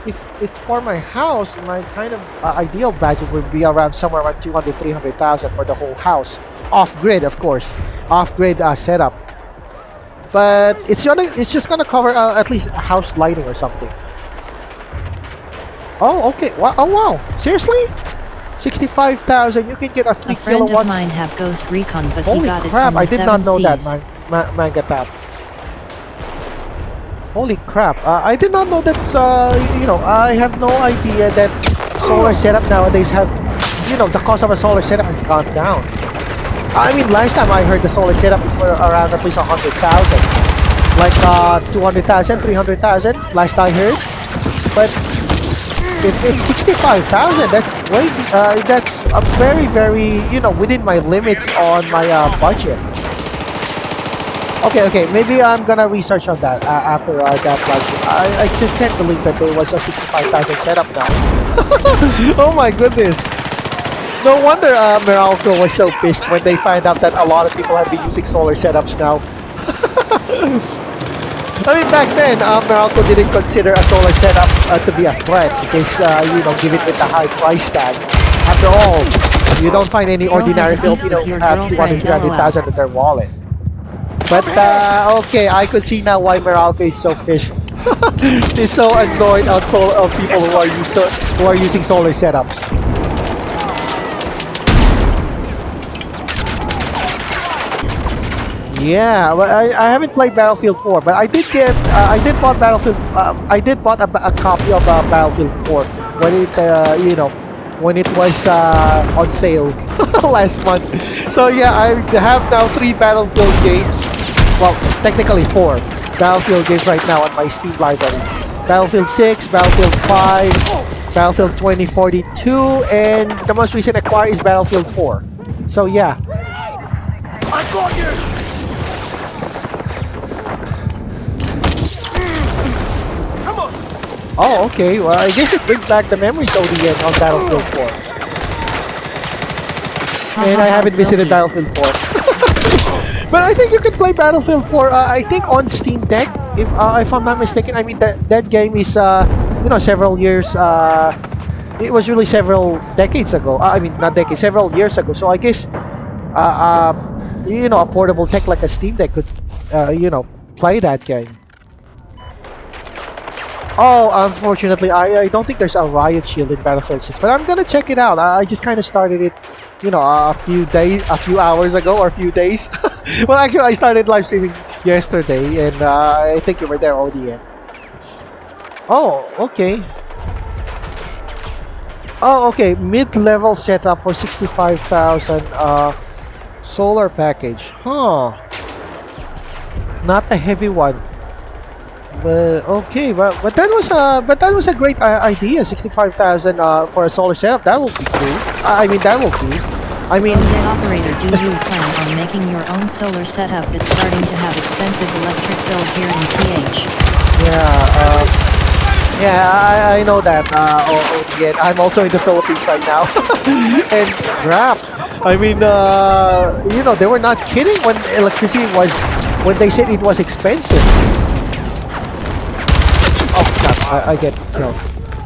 Speaker 1: if it's for my house, my kind of ideal budget would be around somewhere around 200-300,000 for the whole house, off grid, of course, off grid setup. But it's just gonna cover at least house lighting or something. Oh, okay. Wow. Oh, wow. Seriously? 65,000. You can get a 3
Speaker 2: A friend
Speaker 1: kilowatts.
Speaker 2: of mine have Ghost Recon, but
Speaker 1: Holy
Speaker 2: he got
Speaker 1: crap!
Speaker 2: it from
Speaker 1: I
Speaker 2: the
Speaker 1: did not
Speaker 2: 7
Speaker 1: know that,
Speaker 2: Seas.
Speaker 1: Manga Tap. Holy crap! I did not know that. I have no idea that solar setup nowadays have. The cost of a solar setup has gone down. I mean, last time I heard the solar setup is for around at least 100,000, like 200,000, 300,000. Last I heard, but if it's 65,000, that's way. That's a very, very within my limits on my budget. Okay, maybe I'm gonna research on that after that budget. I just can't believe that there was a 65,000 setup now. Oh my goodness. No wonder Meralco was so pissed when they find out that a lot of people have been using solar setups now. I mean, back then, Meralco didn't consider a solar setup to be a threat because, given with the high price tag. After all, you don't find any ordinary Filipino who have 200,000 in their wallet. But, okay, I could see now why Meralco is so pissed. He's so annoyed on people who are using solar setups. Yeah, well, I haven't played Battlefield 4, but I did bought Battlefield. I did bought a copy of Battlefield 4 when when it was on sale last month. So yeah, I have now 3 Battlefield games. Well, technically 4 Battlefield games right now on my Steam library. Battlefield 6, Battlefield 5, Battlefield 2042, and the most recent acquired is Battlefield 4. So yeah.
Speaker 3: I got you!
Speaker 1: Oh, okay. Well, I guess it brings back the memories ODN on Battlefield 4. And I haven't visited Battlefield 4. But I think you can play Battlefield 4, I think on Steam Deck, if I'm not mistaken. I mean, that game is, several years, it was really several decades ago. I mean, not decades, several years ago. So I guess, a portable tech like a Steam Deck could, play that game. Oh, unfortunately, I don't think there's a riot shield in Battlefield 6, but I'm gonna check it out. I just kind of started it, a few hours ago, or a few days. Well, actually, I started live streaming yesterday, and I think you were there, ODN. Oh, okay. Oh, okay. Mid-level setup for 65,000. Solar package. Huh. Not a heavy one. But okay, but that was a great idea. 65,000 for a solar setup. That will be cool. I mean, that will do. I mean,
Speaker 2: Okay, operator, do you plan on making your own solar setup? It's starting to have expensive electric bill here in PH.
Speaker 1: Yeah, I know that. Again, I'm also in the Philippines right now, and crap. I mean, they were not kidding when electricity when they said it was expensive. Oh crap! I get killed.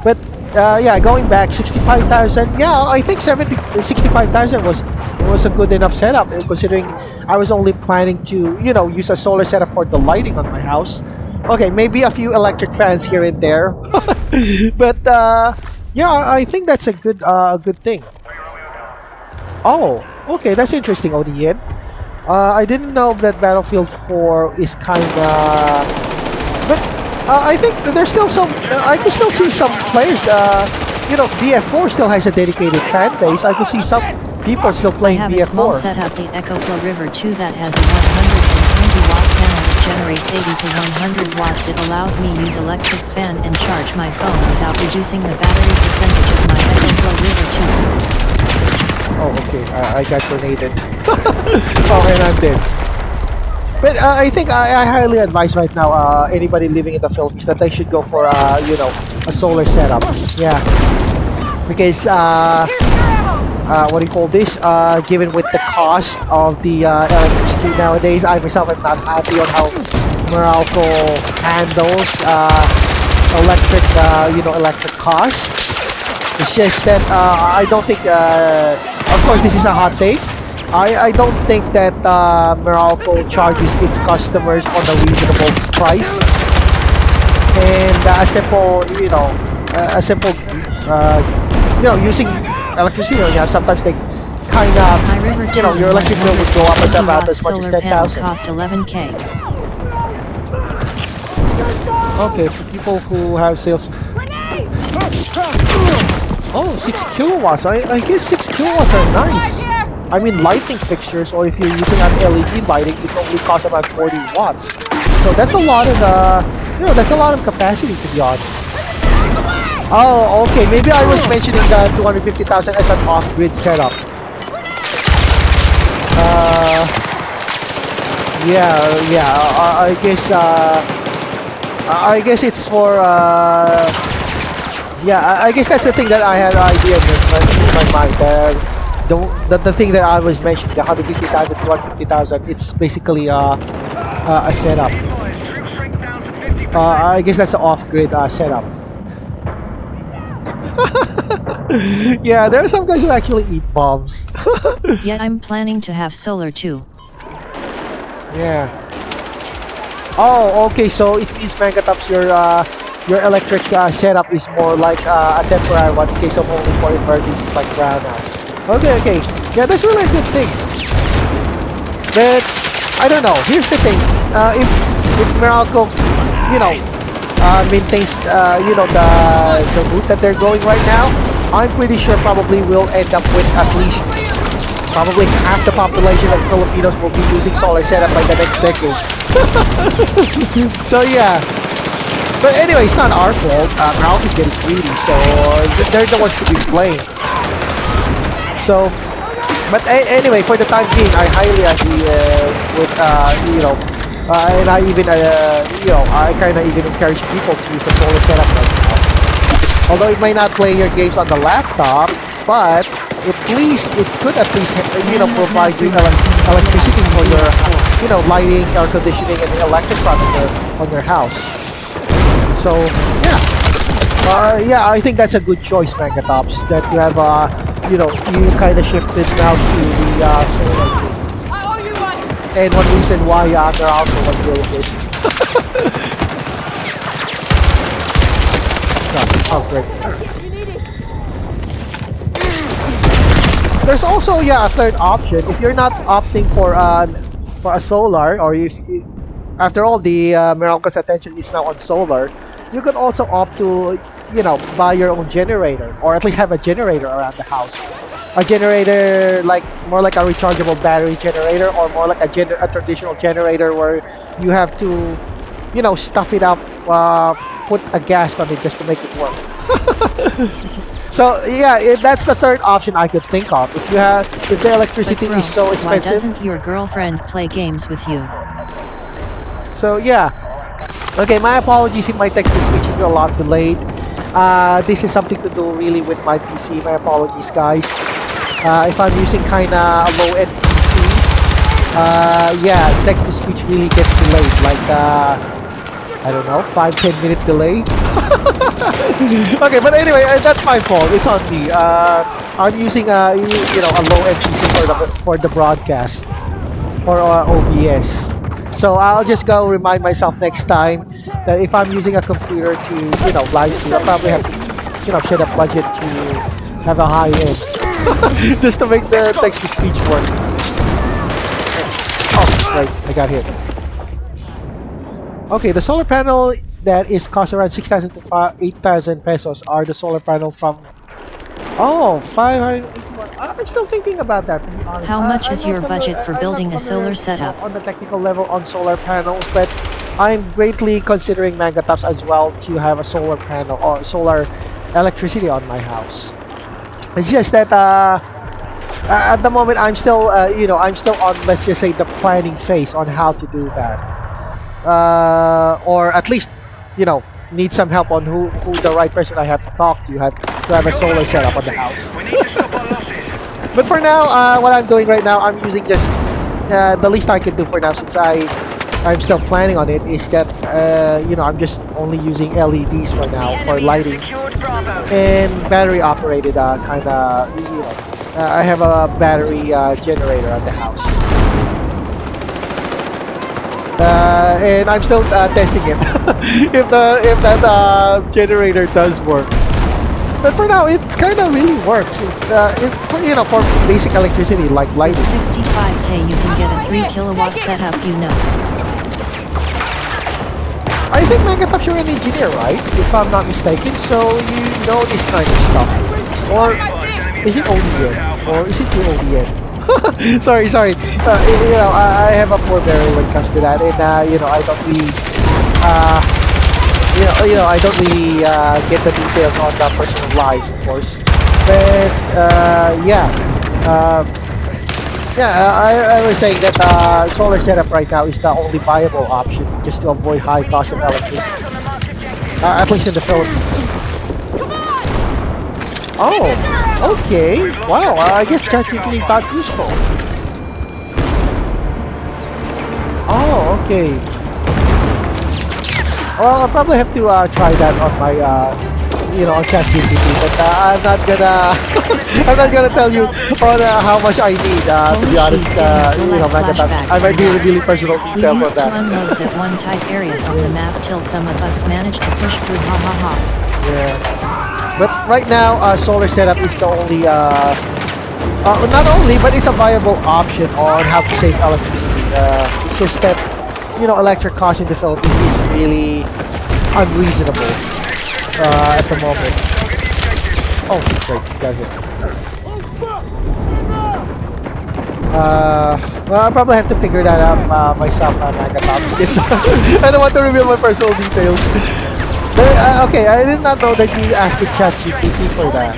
Speaker 1: But yeah, going back 65,000. Yeah, I think 65,000 was a good enough setup, considering I was only planning to, you know, use a solar setup for the lighting on my house. Okay, maybe a few electric fans here and there, but yeah, I think that's a good thing. Oh, okay, that's interesting, Odian. I didn't know that Battlefield 4 is kinda, but I think that there's still some. I could still see some players. You know, BF4 still has a dedicated fan base. I could see some people still
Speaker 2: I
Speaker 1: playing
Speaker 2: have a
Speaker 1: BF4.
Speaker 2: small setup, the EcoFlow River 2, that has a 120 watt panel that generates 80 to 100 watts. It allows me use electric fan and charge my phone without reducing the battery percentage of my EcoFlow River 2.
Speaker 1: Oh, okay. I got grenaded. Oh, and I'm dead. But I think I highly advise right now anybody living in the Philippines that they should go for you know, a solar setup. Yeah, because what do you call this? Given with the cost of the electricity nowadays, I myself am not happy on how Meralco handles electric you know, electric costs. It's just that I don't think. Of course, this is a hot take. I don't think that Meralco charges its customers on a reasonable price, and a simple, you know, you know, using electricity. You know, sometimes they kind of, you know, your electric bill would go up as about as much as 10,000.
Speaker 2: Cost 11K.
Speaker 1: Okay, for people who have sales. Oh, 6 kilowatts. I guess 6 kilowatts are nice. I mean, lighting fixtures, or if you're using an LED lighting, it only costs about 40 watts. So that's a lot of, you know, that's a lot of capacity, to be honest. Oh, okay. Maybe I was mentioning the 250,000 as an off-grid setup. Yeah. I guess it's for, yeah, I guess that's the thing that I had an idea in my mind. The thing that I was mentioning, the 150,000, 250,000, it's basically a setup. I guess that's an off-grid setup. Yeah, there are some guys who actually eat bombs.
Speaker 2: Yeah, I'm planning to have solar too.
Speaker 1: Yeah. Oh, okay. So it means Megatops, your electric setup is more like a temporary one in case of only for emergencies like brownout. Okay. Yeah, that's really a good thing. But I don't know. Here's the thing. If Meralco, you know, maintains, you know, the route that they're going right now, I'm pretty sure probably we'll end up with at least probably half the population of Filipinos will be using solar setup by the next decade. So yeah. But anyway, it's not our fault. Meralco's getting greedy, so they're the ones to be blamed. So, but anyway, for the time being, I highly agree with, you know, and I even, you know, I kind of even encourage people to use a solar setup right now. Although it might not play your games on the laptop, but at least it could at least, you know, provide you electricity for your, you know, lighting, air conditioning, and electric run on your house. So yeah, yeah, I think that's a good choice, Megatops, that you have, you know, you kind of shifted now to the solar. And one reason why they're also on the list. Oh, great. There's also, yeah, a third option. If you're not opting for a solar, or if after all the Meralco's attention is now on solar, you could also opt to, you know, buy your own generator, or at least have a generator around the house. A generator, like more like a rechargeable battery generator, or more like a traditional generator where you have to, you know, stuff it up, put a gas on it just to make it work. So yeah, that's the third option I could think of. If you have, if the electricity is so expensive.
Speaker 2: Why doesn't your girlfriend play games with you?
Speaker 1: So yeah. Okay, my apologies if my text is switching a lot delayed. This is something to do really with my PC. My apologies, guys. If I'm using kinda a low-end PC, yeah, text to speech really gets delayed. Like I don't know, 5-10 minute delay. Okay, but anyway, that's my fault. It's on me. I'm using a low end PC for the broadcast or OBS. So I'll just go remind myself next time that if I'm using a computer to live stream, I probably have to set up budget to have a high end just to make the text to speech work. Oh, right, I got hit. Okay, the solar panel that is cost around 6,000 to 8,000 pesos are the solar panel from 581. I'm still thinking about that, to be honest.
Speaker 2: How much is
Speaker 1: I'm
Speaker 2: your
Speaker 1: not
Speaker 2: budget for
Speaker 1: I'm
Speaker 2: building
Speaker 1: not
Speaker 2: a solar
Speaker 1: familiar,
Speaker 2: setup?
Speaker 1: on the technical level on solar panels, but I'm greatly considering manga tops as well to have a solar panel or solar electricity on my house. It's just that at the moment I'm still I'm still on, let's just say, the planning phase on how to do that, or at least need some help on who the right person I have to talk to have a solar setup on the house. But for now, what I'm doing right now, I'm using just the least I can do for now, since I'm still planning on it, is that I'm just only using LEDs for now for lighting and battery operated kind of I have a battery generator at the house. And I'm still testing it if that generator does work. But for now, it kind of really works. For basic electricity like
Speaker 2: With
Speaker 1: lighting.
Speaker 2: 65k you can get a 3 kilowatt setup,
Speaker 1: I think Megatop's you're an engineer, right? If I'm not mistaken, so you know this kind of stuff. Or is it ODM? Or is it the ODM? sorry. I have a poor memory when it comes to that, and I don't really, I don't really get the details on the personal lives, of course. But I was saying that solar setup right now is the only viable option, just to avoid high cost of electricity, at least in the Philippines. Oh, okay. Wow, I guess ChatGPT got useful. Oh, okay. Well, I'll probably have to try that on my, on ChatGPT, but I'm not gonna, I'm not gonna tell you on how much I need. To be honest, I might be revealing personal
Speaker 2: We
Speaker 1: details on
Speaker 2: used to
Speaker 1: that.
Speaker 2: unload that one tight area from the map till some of us managed to push through, ha ha ha.
Speaker 1: Yeah. But right now, solar setup is the only, not only, but it's a viable option on how to save electricity. It's just that, electric cost in the Philippines is really unreasonable at the moment. Oh, great, got it. Well, I'll probably have to figure that out myself, because I don't want to reveal my personal details. But, okay, I did not know that you asked ChatGPT for that.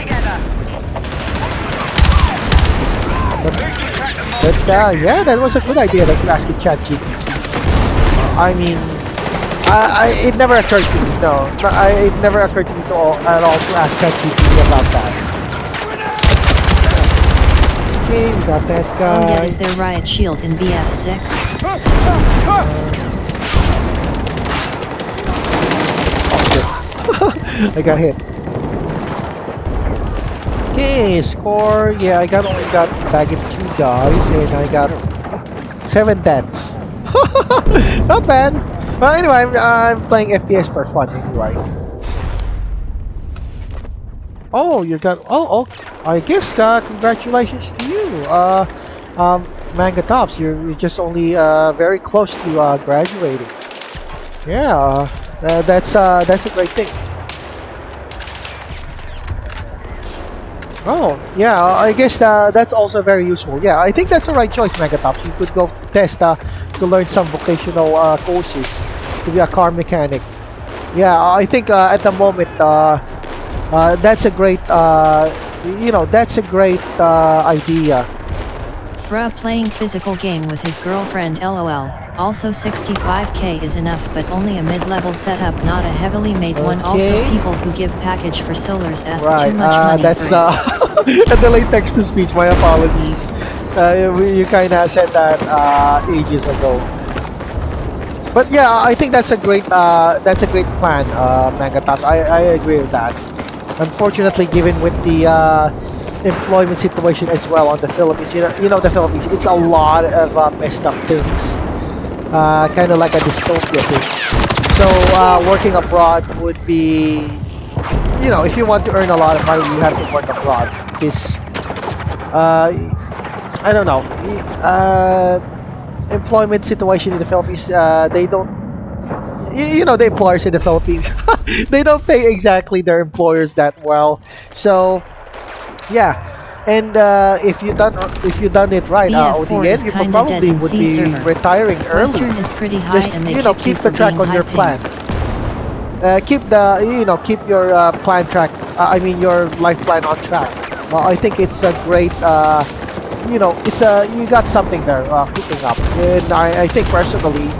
Speaker 1: But yeah, that was a good idea that you asked ChatGPT. I mean, it never occurred to me. No, it never occurred to me at all to ask ChatGPT about that. Okay, we got that guy.
Speaker 2: Oh yeah, is there riot shield in BF6?
Speaker 1: I got hit. Okay, score. Yeah, I only got bagged 2 guys, and I got 7 deaths. Not bad. Well, anyway, I'm playing FPS for fun anyway. Oh, you got. Oh, I guess congratulations to you, Manga Tops. You're just only very close to graduating. Yeah, that's a great thing. Oh, yeah, I guess that's also very useful. Yeah, I think that's the right choice, Megatops. You could go to test to learn some vocational courses to be a car mechanic. Yeah, I think at the moment that's a great, that's a great idea.
Speaker 2: Bruh playing physical game with his girlfriend, lol. Also 65k is enough, but only a mid-level setup, not a heavily made one. Also people who give package for solars ask too much money
Speaker 1: that's
Speaker 2: for it.
Speaker 1: a delayed text-to-speech, my apologies. You kinda said that ages ago. But yeah, I think that's a great plan, Manga Tops. I agree with that. Unfortunately, given with the employment situation as well on the Philippines, you know the Philippines, it's a lot of messed up things, kind of like a dystopia thing. So working abroad would be, if you want to earn a lot of money, you have to work abroad. Because I don't know, employment situation in the Philippines, they don't. The employers in the Philippines, they don't pay exactly their employers that well. So yeah, and if you done it right,
Speaker 2: BF4 is
Speaker 1: ODN, you
Speaker 2: kinda dead
Speaker 1: probably
Speaker 2: in
Speaker 1: would
Speaker 2: C
Speaker 1: be
Speaker 2: server.
Speaker 1: retiring early.
Speaker 2: Western is pretty high
Speaker 1: Just
Speaker 2: and they kick you
Speaker 1: keep
Speaker 2: for
Speaker 1: the track
Speaker 2: being
Speaker 1: on your
Speaker 2: high
Speaker 1: plan.
Speaker 2: ping.
Speaker 1: Keep your plan track. I mean your life plan on track. Well, I think it's a great. It's you got something there cooking up, and I think personally,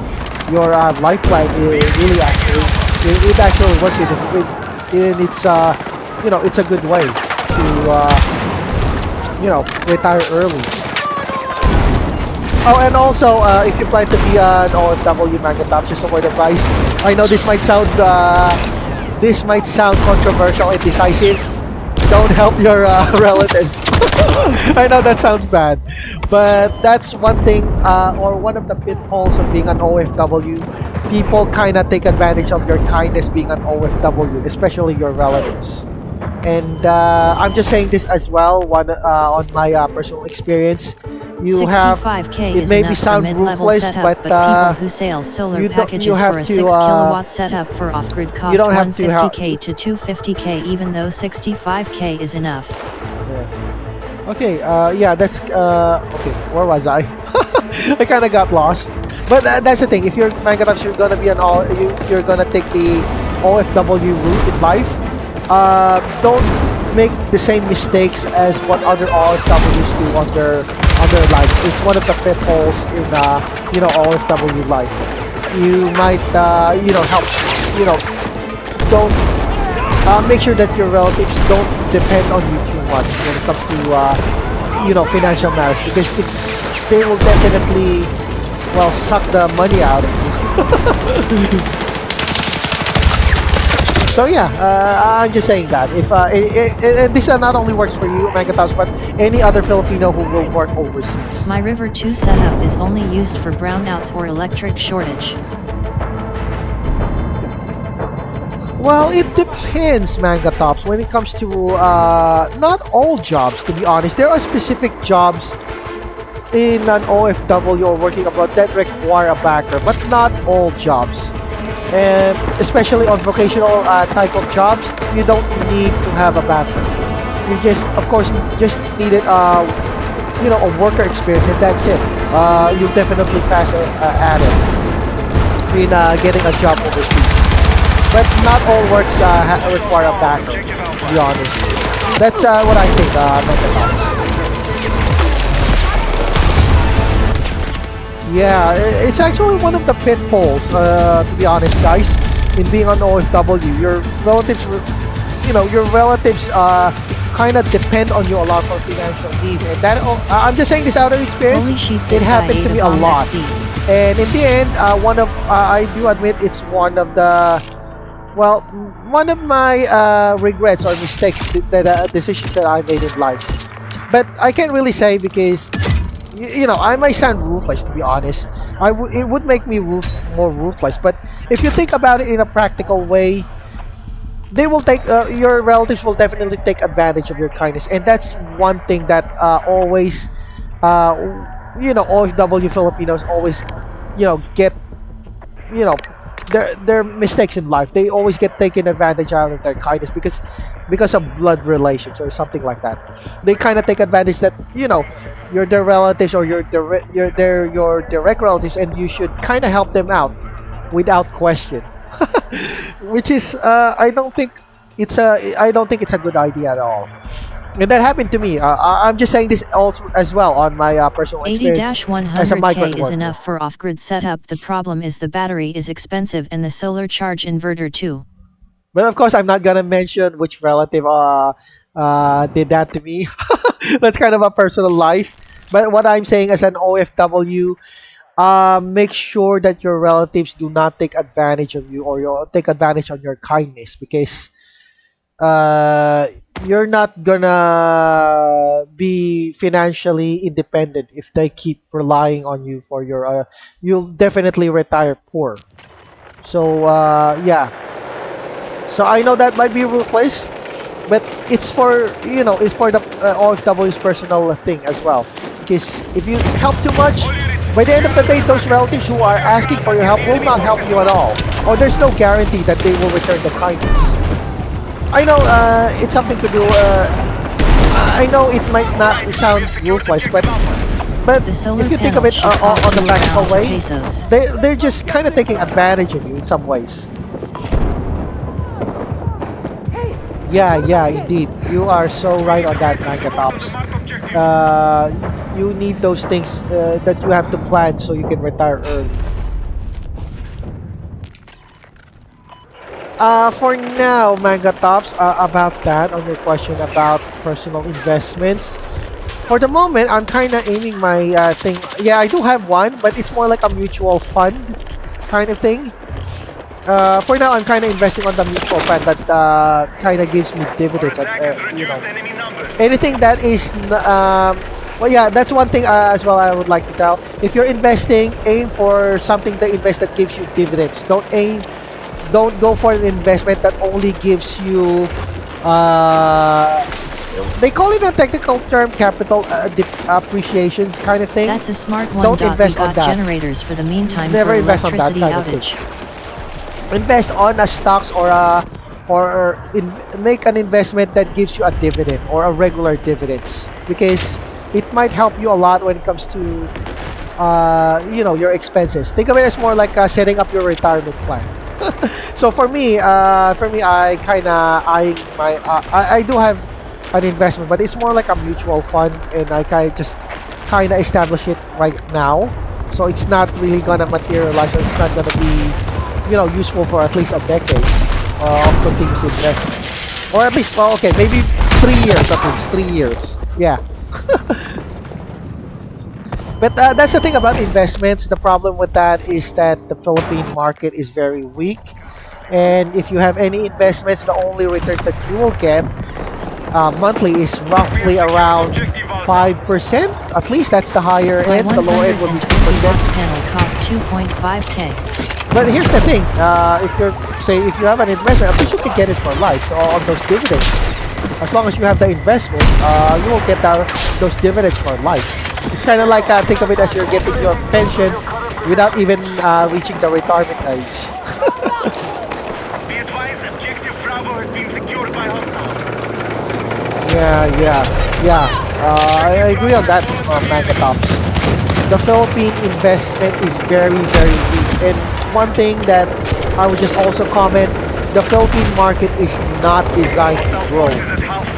Speaker 1: your life plan is really actually it actually works. And it's it's a good way to retire early. Oh, and also, if you plan to be an OFW Manga Top, just a word of advice. I know this might sound controversial and decisive. Don't help your relatives. I know that sounds bad, but that's one thing, or one of the pitfalls of being an OFW. People kind of take advantage of your kindness being an OFW, especially your relatives. And I'm just saying this as well, on my personal experience. You have
Speaker 2: 65k
Speaker 1: it
Speaker 2: is
Speaker 1: maybe
Speaker 2: enough for
Speaker 1: sound
Speaker 2: mid-level
Speaker 1: ruthless,
Speaker 2: setup,
Speaker 1: but
Speaker 2: people who sell solar
Speaker 1: you
Speaker 2: packages
Speaker 1: have
Speaker 2: for a
Speaker 1: to
Speaker 2: 6 kilowatt setup for off-grid cost
Speaker 1: don't have to
Speaker 2: 150k to 250k, even though 65k is enough.
Speaker 1: yeah. Okay, yeah, that's okay. Where was I? I kind of got lost. But that's the thing. If you're Manga Tops, you're gonna be you're gonna take the OFW route in life. Don't make the same mistakes as what other OFWs do on their life. It's one of the pitfalls in OFW life. You might help don't make sure that your relatives don't depend on you too much when it comes to financial matters, because they will definitely suck the money out of you. So yeah, I'm just saying that if this not only works for you, Megatops, but any other Filipino who will work overseas.
Speaker 2: My River 2 setup is only used for brownouts or electric shortage.
Speaker 1: Well, it depends, Manga Tops. When it comes to not all jobs, to be honest, there are specific jobs in an OFW or working abroad that require a backer, but not all jobs. And especially on vocational type of jobs, you don't need to have a backer. You just, of course, just needed a worker experience, and that's it. You'll definitely pass at it in getting a job overseas. But not all works require a backer, to be honest. That's what I think, Mega. Yeah, it's actually one of the pitfalls, to be honest, guys, in being on OFW. Your relatives kind of depend on you a lot for financial needs, and that I'm just saying this out of experience.
Speaker 2: Holy sheep,
Speaker 1: It happened to me a lot,
Speaker 2: XD.
Speaker 1: and in the end, I do admit it's one of my regrets or mistakes, decisions that I made in life. But I can't really say, because I might sound ruthless, to be honest. It would make me more ruthless. But if you think about it in a practical way, they will take your relatives will definitely take advantage of your kindness, and that's one thing that always, OFW Filipinos always, get, their mistakes in life. They always get taken advantage out of their kindness because of blood relations or something like that. They kind of take advantage that you're their relatives, or your direct relatives, and you should kind of help them out without question. Which is I don't think it's a good idea at all. And that happened to me. I'm just saying this also as well on my personal experience as a
Speaker 2: 80-100k
Speaker 1: migrant
Speaker 2: is
Speaker 1: worker.
Speaker 2: enough for off-grid setup. The problem is the battery is expensive and the solar charge inverter too.
Speaker 1: But of course, I'm not gonna mention which relative did that to me. That's kind of a personal life. But what I'm saying as an OFW, make sure that your relatives do not take advantage of you or take advantage of your kindness, because uh, you're not gonna be financially independent if they keep relying on you for your you'll definitely retire poor. So yeah, so I know that might be ruthless, but it's for, it's for the OFW's personal thing as well, because if you help too much, by the end of the day those relatives who are asking for your help will not help you at all, or there's no guarantee that they will return the kindness. I know it's something to do. I know it might not sound ruthless, but
Speaker 2: The solar
Speaker 1: if you think of
Speaker 2: panels
Speaker 1: it
Speaker 2: should cost
Speaker 1: on the
Speaker 2: you
Speaker 1: practical
Speaker 2: around
Speaker 1: way,
Speaker 2: 2 pesos.
Speaker 1: they're just kind of taking advantage of you in some ways. Yeah, yeah, indeed. You are so right on that, Manga Tops. You need those things that you have to plan so you can retire early. For now, Manga Tops, about that, on your question about personal investments. For the moment, I'm kind of aiming my thing. Yeah, I do have one, but it's more like a mutual fund kind of thing. For now, I'm kind of investing on the mutual fund that kind of gives me dividends. Anything that is, well, yeah, that's one thing as well I would like to tell. If you're investing, aim for something that invest that gives you dividends. Don't go for an investment that only gives you, they call it a technical term, capital appreciation kind of thing.
Speaker 2: That's a smart one.
Speaker 1: Don't
Speaker 2: We
Speaker 1: invest on
Speaker 2: got
Speaker 1: that.
Speaker 2: generators for the meantime
Speaker 1: Never
Speaker 2: for
Speaker 1: invest on that
Speaker 2: electricity
Speaker 1: kind of thing.
Speaker 2: outage.
Speaker 1: Invest on a stocks or make an investment that gives you a dividend or a regular dividends, because it might help you a lot when it comes to your expenses. Think of it as more like setting up your retirement plan. So for me, I kind of I do have an investment, but it's more like a mutual fund, and I kind of establish it right now. So it's not really gonna materialize, or it's not gonna be useful for at least a decade of continuous investment, or at least, well, okay, maybe 3 years, at least 3 years. Yeah. But that's the thing about investments. The problem with that is that the Philippine market is very weak. And if you have any investments, the only returns that you will get monthly is roughly around 5%. At least that's the higher
Speaker 2: My
Speaker 1: end. The lower end will be
Speaker 2: 120 watts
Speaker 1: 2%.
Speaker 2: panel cost 2.5k.
Speaker 1: But here's the thing. If you have an investment, at least you can get it for life on those dividends. As long as you have the investment, you will get those dividends for life. It's kind of like, think of it as you're getting your pension without even reaching the retirement age.
Speaker 3: Be advised, objective Bravo has been secured by hostiles.
Speaker 1: Yeah. I agree on that, Manga Tops. The Philippine investment is very, very weak. And one thing that I would just also comment, the Philippine market is not designed to grow.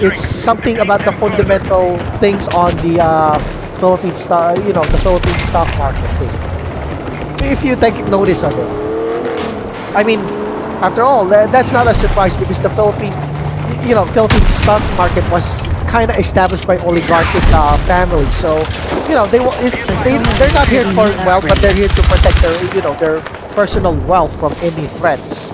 Speaker 1: It's something about the fundamental things on the Philippine stock, the Philippine stock market thing. If you take notice of it, I mean, after all, that's not a surprise, because the Philippine stock market was kind of established by oligarchic families. So, they're not here for wealth, but they're here to protect their personal wealth from any threats.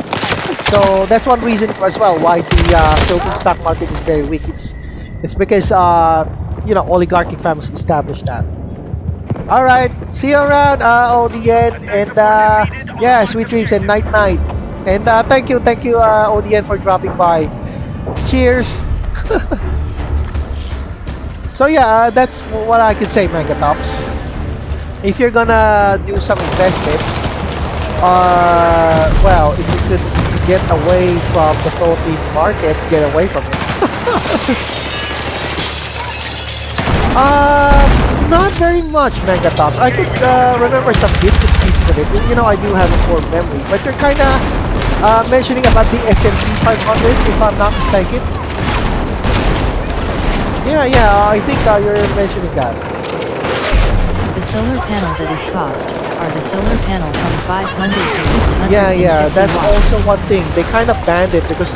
Speaker 1: So that's one reason as well why the Philippine stock market is very weak. It's because oligarchic families established that. All right, see you around, ODN, and yeah, sweet dreams and night. And thank you, ODN, for dropping by. Cheers. So yeah, that's what I can say, Manga Tops. If you're gonna do some investments, well, if you could get away from the Philippine markets, get away from it. Not very much, Manga Tops. I could remember some bits and pieces of it. I do have a poor memory, but you're kind of mentioning about the S&P 500, if I'm not mistaken. Yeah, I think you're mentioning that.
Speaker 2: The solar panel that is cost are the solar panel from 500 to 650
Speaker 1: Yeah, that's
Speaker 2: watts.
Speaker 1: also one thing. They kind of banned it because,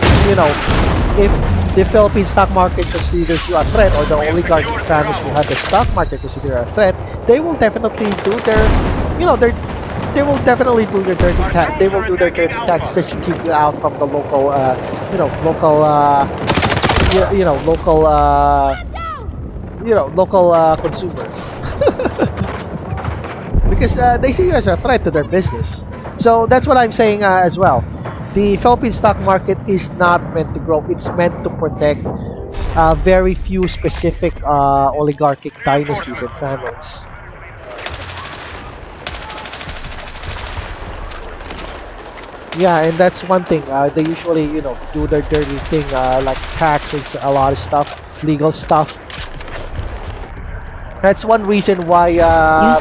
Speaker 1: if the Philippine stock market considers you a threat, or the oligarchic families who have the stock market consider a threat, they will definitely do their, they will definitely do their dirty tax. They will do their dirty tax just to keep you out from the local, local consumers, because they see you as a threat to their business. So that's what I'm saying as well. The Philippine stock market is not meant to grow. It's meant to protect very few specific oligarchic dynasties and families. Yeah, and that's one thing. They usually, do their dirty thing, like taxes, a lot of stuff, legal stuff. That's one reason why
Speaker 2: Use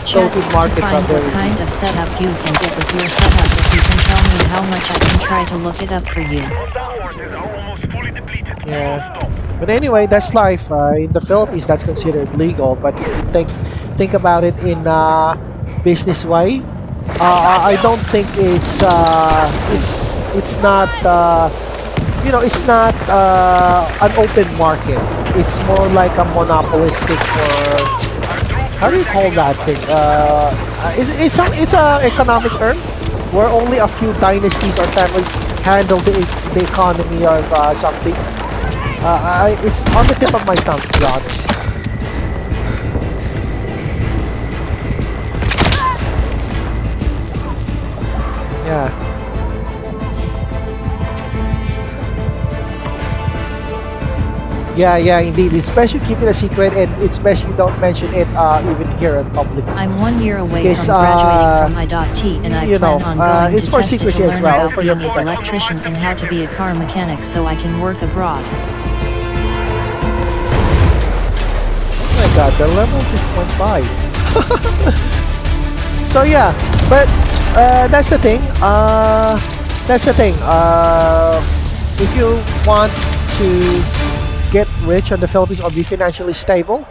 Speaker 2: chat
Speaker 1: Philippine
Speaker 2: to
Speaker 1: markets are
Speaker 2: find
Speaker 1: very.
Speaker 2: what kind of setup you can get with your setup. If you can tell me how much, I can try to look it up for you.
Speaker 3: Hostile forces are almost fully depleted.
Speaker 1: Yeah.
Speaker 3: Don't stop.
Speaker 1: But anyway, that's life. In the Philippines, that's considered legal. But if you think about it in business way, I don't think it's not it's not an open market. It's more like a monopolistic, or how do you call that thing? It's a economic term where only a few dynasties or families handle the economy of something. It's on the tip of my tongue, to be honest. Yeah. Yeah, indeed. It's best you keep it a secret, and it's best you don't mention it even here in public.
Speaker 2: I'm 1 year away
Speaker 1: Because,
Speaker 2: from graduating from my .T, and I plan on going
Speaker 1: it's
Speaker 2: to
Speaker 1: for
Speaker 2: test it
Speaker 1: secrecy
Speaker 2: to
Speaker 1: as
Speaker 2: learn
Speaker 1: well,
Speaker 2: about
Speaker 1: for your
Speaker 2: being an
Speaker 1: protection.
Speaker 2: electrician and how to be a car mechanic so I can work abroad.
Speaker 1: Oh my god, the level just went by. So yeah, but that's the thing. If you want to get rich on the Philippines or be financially stable,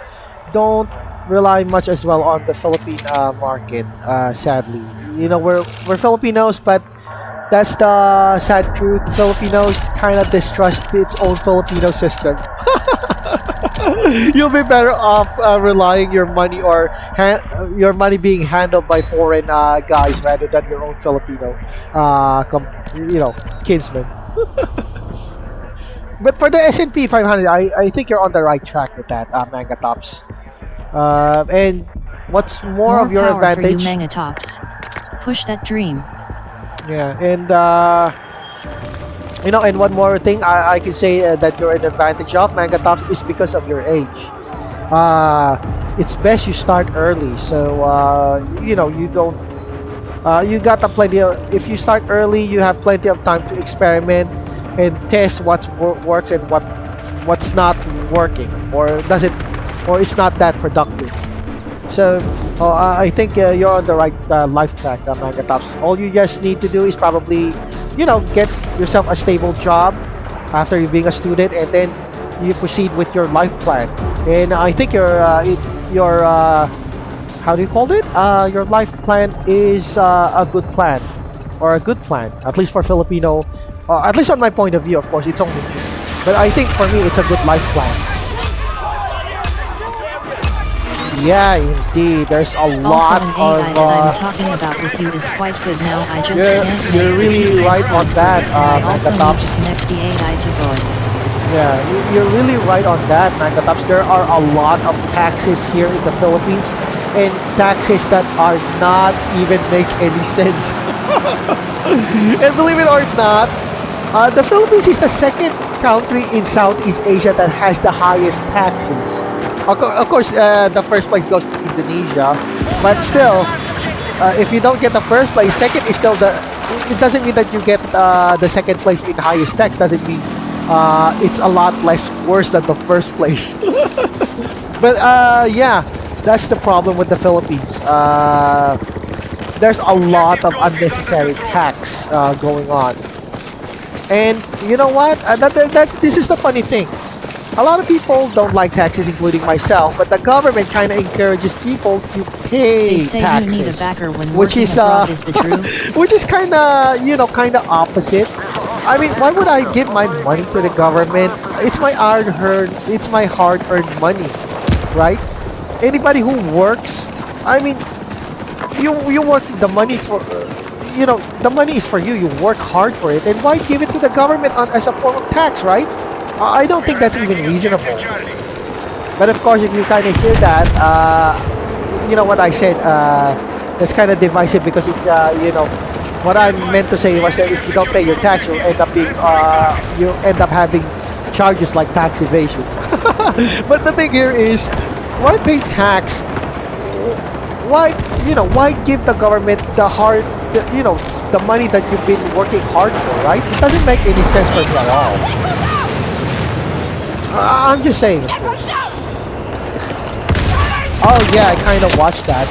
Speaker 1: don't rely much as well on the Philippine market. Sadly, we're Filipinos, but that's the sad truth. Filipinos kind of distrust its own Filipino system. You'll be better off relying your money, or your money being handled by foreign guys rather than your own Filipino, kinsmen. But for the S&P 500, I think you're on the right track with that, Manga Tops. And what's more of your
Speaker 2: power
Speaker 1: advantage?
Speaker 2: for you, Manga Tops. Push that dream.
Speaker 1: Yeah, and and one more thing I could say that you're an advantage of, Manga Tops, is because of your age. It's best you start early, so you don't. You got a plenty of. If you start early, you have plenty of time to experiment and test what works and what's not working, or doesn't, or it's not that productive. So I think you're on the right life track, Manga Tops. All you just need to do is probably, get yourself a stable job after you being a student, and then you proceed with your life plan. And I think your how do you call it? Your life plan is a good plan, or a good plan, at least for Filipino. At least on my point of view, of course, it's only me. But I think for me, it's a good life plan. Yeah, indeed. There's a lot
Speaker 2: also, an AI
Speaker 1: of.
Speaker 2: that I'm talking about with you is quite good now. I just can't
Speaker 1: You're
Speaker 2: make the
Speaker 1: really
Speaker 2: two
Speaker 1: right on that,
Speaker 2: and I also
Speaker 1: Manga
Speaker 2: need
Speaker 1: Tops.
Speaker 2: to connect the AI to Void.
Speaker 1: Yeah, you're really right on that, Manga Tops. There are a lot of taxes here in the Philippines, and taxes that are not even make any sense. And believe it or not, the Philippines is the second country in Southeast Asia that has the highest taxes. Of course, the first place goes to Indonesia, but still, if you don't get the first place, second is still the. It doesn't mean that you get the second place in highest tax. Doesn't mean it's a lot less worse than the first place. But yeah, that's the problem with the Philippines. There's a lot of unnecessary tax going on. And you know what? This is the funny thing. A lot of people don't like taxes, including myself, but the government kind of encourages people to pay
Speaker 2: They say
Speaker 1: taxes,
Speaker 2: you need a backer when
Speaker 1: which
Speaker 2: working
Speaker 1: is
Speaker 2: abroad is the truth.
Speaker 1: which is kind of opposite. I mean, why would I give my money to the government? It's my hard-earned money, right? Anybody who works, I mean, you work the money for, the money is for you. You work hard for it, and why give it to the government as a form of tax, right? I don't think that's even reasonable. But of course, if you kind of hear that, you know what I said, that's kind of divisive because what I meant to say was that if you don't pay your tax, you end up having charges like tax evasion. But the thing here is, why pay tax? Why give the government the money that you've been working hard for, right? It doesn't make any sense for me at all. I'm just saying. Oh yeah, I kind of watched that.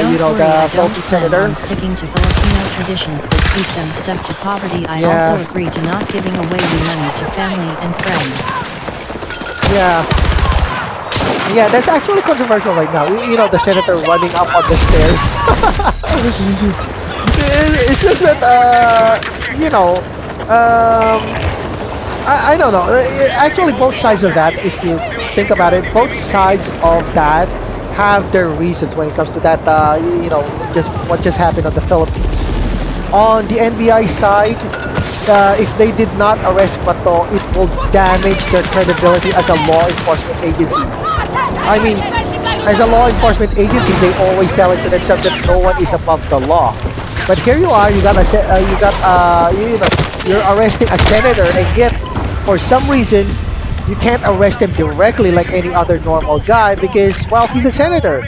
Speaker 1: The Philippine senator.
Speaker 2: Sticking to Filipino traditions that keep them stuck to poverty. I also agree to not giving away the money to family and friends.
Speaker 1: Yeah, that's actually controversial right now. The senator running up on the stairs. It's just that, I don't know. Actually, both sides of that, if you think about it, both sides of that have their reasons when it comes to that, just what just happened on the Philippines. On the NBI side, if they did not arrest Bato, it will damage their credibility as a law enforcement agency. I mean, as a law enforcement agency, they always tell it to themselves that no one is above the law. But here you are, you're arresting a senator, and yet for some reason you can't arrest him directly like any other normal guy because, well, he's a senator.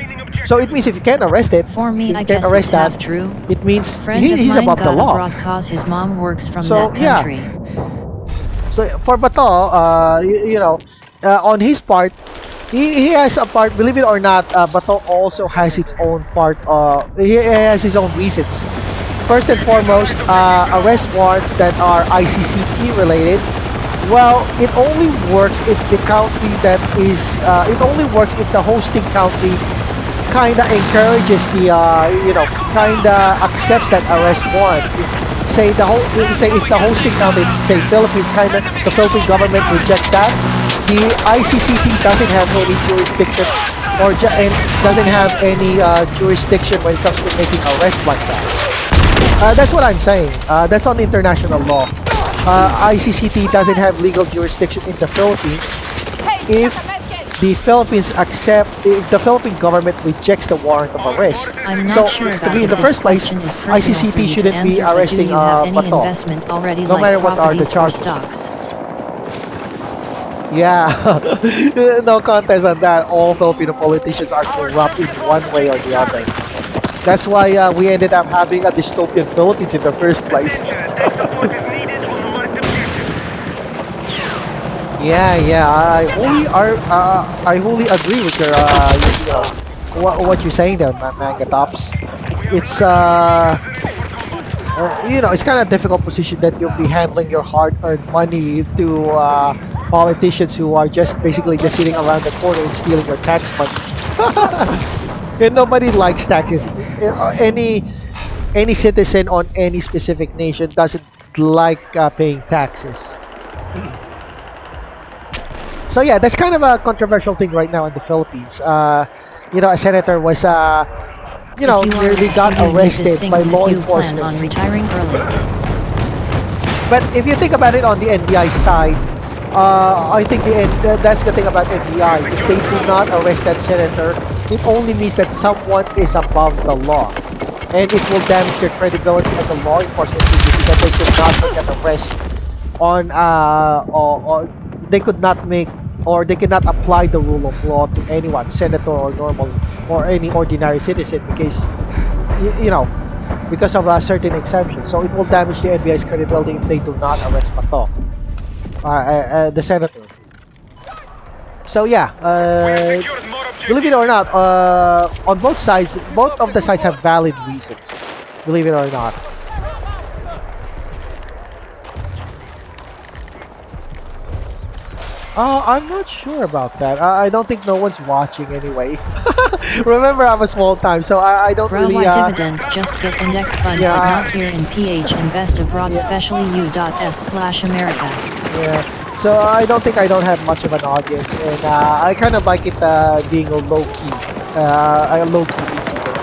Speaker 1: So it means if you can't arrest it,
Speaker 2: for me, I
Speaker 1: can't
Speaker 2: guess
Speaker 1: arrest
Speaker 2: it's half true.
Speaker 1: It means
Speaker 2: he's
Speaker 1: above the law.
Speaker 2: Abroad cause his mom works from that country.
Speaker 1: Yeah. So for Bato, on his part, he has a part. Believe it or not, Bato also has its own part. He has his own reasons. First and foremost, arrest warrants that are ICCT related. Well, it only works if the county that is. It only works if the hosting county kinda encourages kinda accepts that arrest warrant. Say if the hosting county, say Philippines, the Philippine government rejects that, the ICCT doesn't have any jurisdiction and doesn't have any jurisdiction when it comes to making arrests like that. That's what I'm saying. That's on international law. ICCT doesn't have legal jurisdiction in the Philippines if the Philippine government rejects the warrant of arrest.
Speaker 2: I'm not sure
Speaker 1: to be in the first place, ICCT shouldn't be arresting Bato, no matter what are the charges. Yeah, no contest on that. All Filipino politicians are corrupt in one way or the other. That's why we ended up having a dystopian Philippines in the first place. Yeah. I wholly agree with your what you're saying there, Manga Tops. It's it's kind of difficult position that you'll be handling your hard-earned money to politicians who are basically just sitting around the corner and stealing your tax money. And nobody likes taxes. Any citizen on any specific nation doesn't like paying taxes. So yeah, that's kind of a controversial thing right now in the Philippines. A senator was, nearly got arrested by law enforcement.
Speaker 2: On retiring early.
Speaker 1: But if you think about it on the NBI side, I think that's the thing about NBI. If they do not arrest that senator, it only means that someone is above the law, and it will damage their credibility as a law enforcement agency that they could not make an arrest on, they could not make, or they cannot apply the rule of law to anyone, senator or normal or any ordinary citizen, because because of a certain exemption. So it will damage the NBI's credibility if they do not arrest Bato, the senator. So yeah, believe it or not, on both of the sides have valid reasons. Believe it or not. I'm not sure about that. I don't think no one's watching anyway. Remember, I'm a small time, so I don't
Speaker 2: Bro,
Speaker 1: really.
Speaker 2: why dividends just get index fund
Speaker 1: Yeah,
Speaker 2: but not here in PH invest abroad, especially u.s/America.
Speaker 1: Yeah. So I don't think I don't have much of an audience, and I kind of like it being a low key, a low key YouTuber.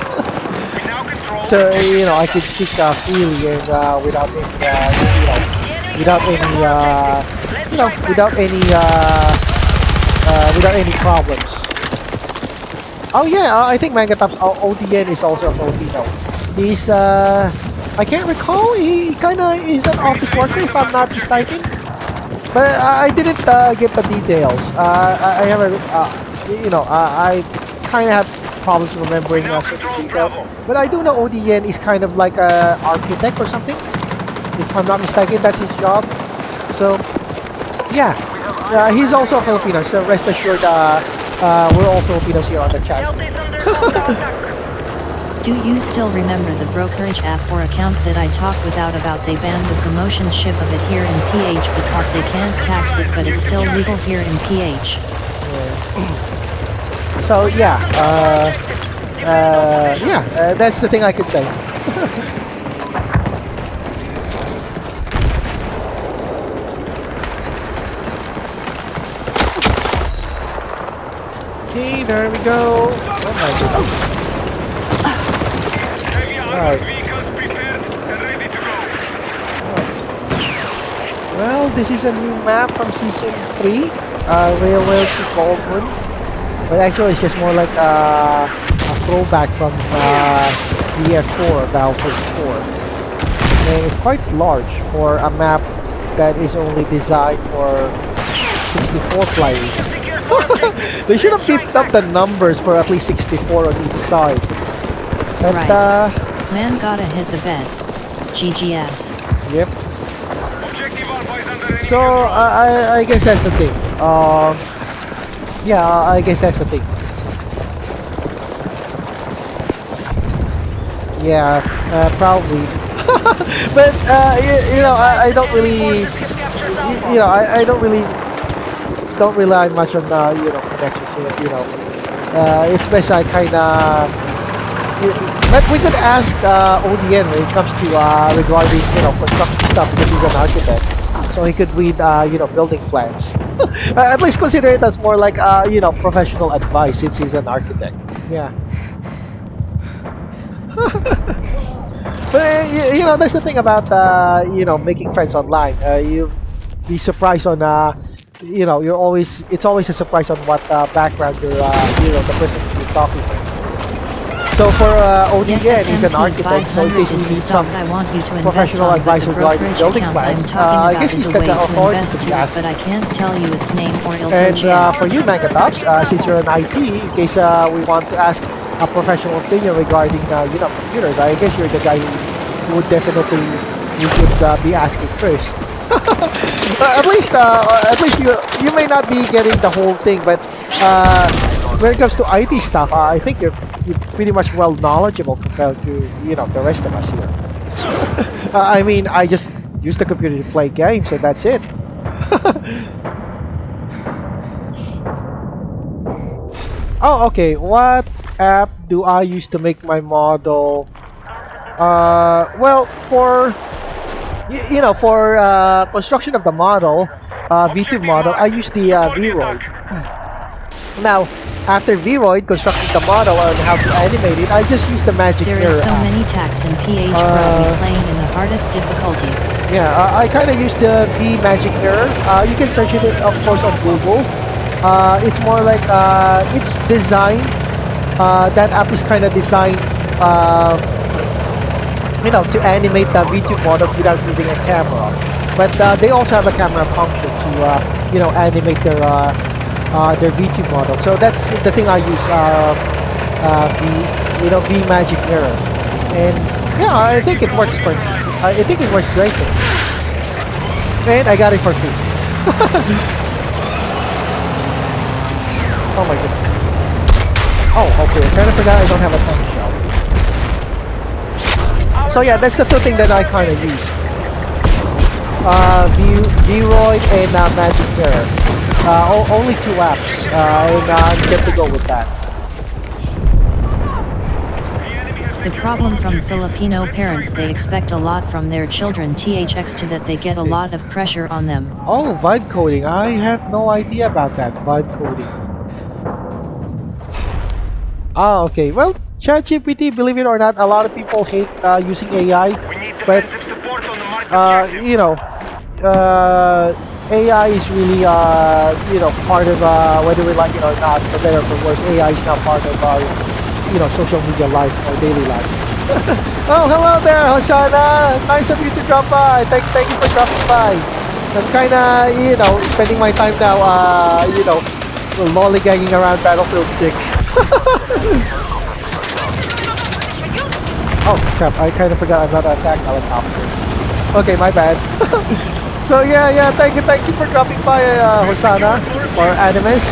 Speaker 1: So I could speak freely and without any, without any, without any problems. Oh yeah, I think Mangatop's ODN is also a Filipino. He's I can't recall. He kind of is an office worker, if I'm not mistaken. But I didn't get the details. I have a, I kind of have problems remembering certain details. But I do know ODN is kind of like a architect or something. If I'm not mistaken, that's his job. So, yeah, he's also a Filipino. So rest assured, we're all Filipinos here on the chat.
Speaker 2: Do you still remember the brokerage app or account that I talked about they banned the promotion ship of it here in PH because they can't tax it, but it's still legal here in PH.
Speaker 1: So yeah, that's the thing I could say. Okay, there we go. Oh my goodness. Right. Well, this is a new map from Season 3, Railway to Baldwin. But actually it's just more like a throwback from BF4, Battlefield 4. And it's quite large for a map that is only designed for 64 players. They should have beefed up the numbers for at least 64 on each side. But,
Speaker 2: right. Man gotta hit the bed. GGS.
Speaker 1: Yep. So I guess that's the thing. Yeah, I guess that's the thing. Yeah, probably. But I don't really, I don't rely much on connections. It's best I kind of. But we could ask ODN when it comes to regarding construction stuff because he's an architect, so he could read building plans. At least consider it as more like professional advice since he's an architect. Yeah. But that's the thing about making friends online. You be surprised on it's always a surprise on what background you're the person you're talking to. So for ODN, he's an architect, so in case we need some professional advice regarding building plans, I guess he's got the authority to be asked.
Speaker 2: But I can't tell you its name or it'll
Speaker 1: And for you, Megatops, since you're an IT, in case we want to ask a professional opinion regarding computers, I guess you're the guy who would definitely you should be asking first. At least you may not be getting the whole thing, but when it comes to IT stuff, I think you're pretty much well knowledgeable compared to the rest of us here. I mean, I just use the computer to play games, and that's it. Oh, okay. What app do I use to make my model? Well, for construction of the model, VTuber model, I use the Vroid. Now, after Vroid constructing the model and how to animate it, I just use the Magic
Speaker 2: There
Speaker 1: Mirror
Speaker 2: is so
Speaker 1: app.
Speaker 2: many tags in PH Pro playing in the hardest difficulty.
Speaker 1: Yeah, I kind of use the V Magic Mirror. You can search it, of course, on Google. It's more like it's designed. That app is kind of designed, to animate the VTuber models without using a camera. But they also have a camera function to, animate their VTuber model. So that's the thing I use. V Magic Mirror, and yeah, I think it works for. I think it works great. And I got it for free. Oh my goodness. Oh, okay. I kind of forgot I don't have a tank shell. So yeah, that's the two things that I kind of use. Vroid and Magic Mirror. Only two apps, and I'm good to go with that.
Speaker 2: The problem from Filipino parents, they expect a lot from their children THX to that they get a lot of pressure on them.
Speaker 1: Oh, vibe coding. I have no idea about that. Vibe coding. Ah, okay. Well, ChatGPT, believe it or not, a lot of people hate using AI,
Speaker 3: We need
Speaker 1: but
Speaker 3: defensive support on the mark objective.
Speaker 1: you know, AI is really part of whether we like it or not, for better or for worse, AI is now part of our social media life or daily lives. Oh, hello there, Hosanna. Nice of you to drop by. Thank you for dropping by. I'm kind of spending my time now lollygagging around Battlefield 6. Oh crap! I kind of forgot I'm not an attack helicopter. Okay, my bad. So yeah, thank you for dropping by, Hosanna or Animus.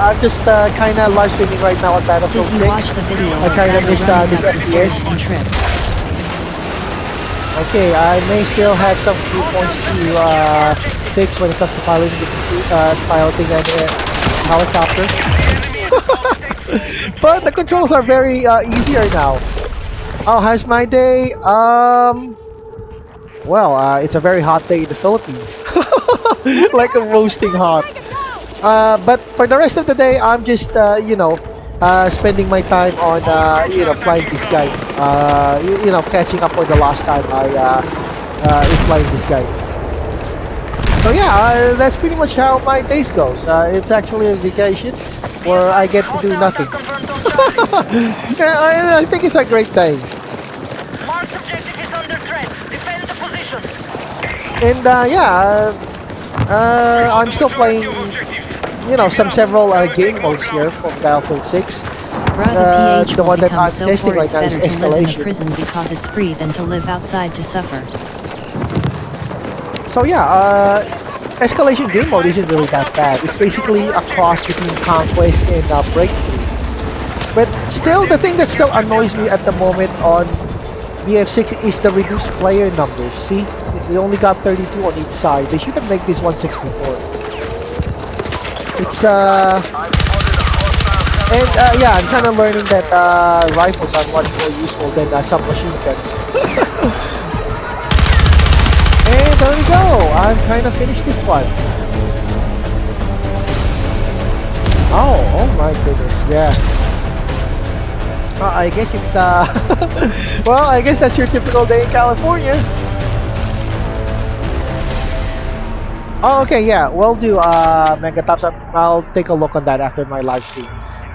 Speaker 1: I'm just kind of live streaming right now on Battlefield
Speaker 2: Did
Speaker 1: 6.
Speaker 2: you watch the video
Speaker 1: I
Speaker 2: of
Speaker 1: kind of
Speaker 2: Battle
Speaker 1: missed
Speaker 2: running
Speaker 1: this
Speaker 2: up the
Speaker 1: FPS.
Speaker 2: stairs and trip?
Speaker 1: Okay, I may still have some few points to fix when it comes to piloting an helicopter. But the controls are very easier now. Oh, how's my day? Well, it's a very hot day in the Philippines. Like a roasting hot. But for the rest of the day, I'm just, spending my time on, flying this guy. Catching up for the last time in flying this guy. So yeah, that's pretty much how my days goes. It's actually a vacation where I get to do nothing. Yeah, I think it's a great day.
Speaker 3: Mark objective is under threat. Defend the position.
Speaker 1: And I'm still playing, several game modes here from Battlefield 6.
Speaker 2: Bruh, the PH
Speaker 1: The
Speaker 2: will
Speaker 1: one that
Speaker 2: become
Speaker 1: I'm
Speaker 2: so
Speaker 1: testing
Speaker 2: poor
Speaker 1: right
Speaker 2: it's
Speaker 1: now is
Speaker 2: better to live in a
Speaker 1: Escalation.
Speaker 2: prison because it's free than to live outside to suffer.
Speaker 1: So yeah, Escalation game mode isn't really that bad. It's basically a cross between Conquest and Breakthrough. But still, the thing that still annoys me at the moment on BF6 is the reduced player numbers. See, we only got 32 on each side. They should have made this 164. It's I'm kind of learning that rifles are much more useful than submachine guns. And there we go. I'm kind of finished this one. Oh my goodness, yeah. I guess it's well, I guess that's your typical day in California. Oh, okay, yeah, we'll do Megatops. I'll take a look on that after my live stream.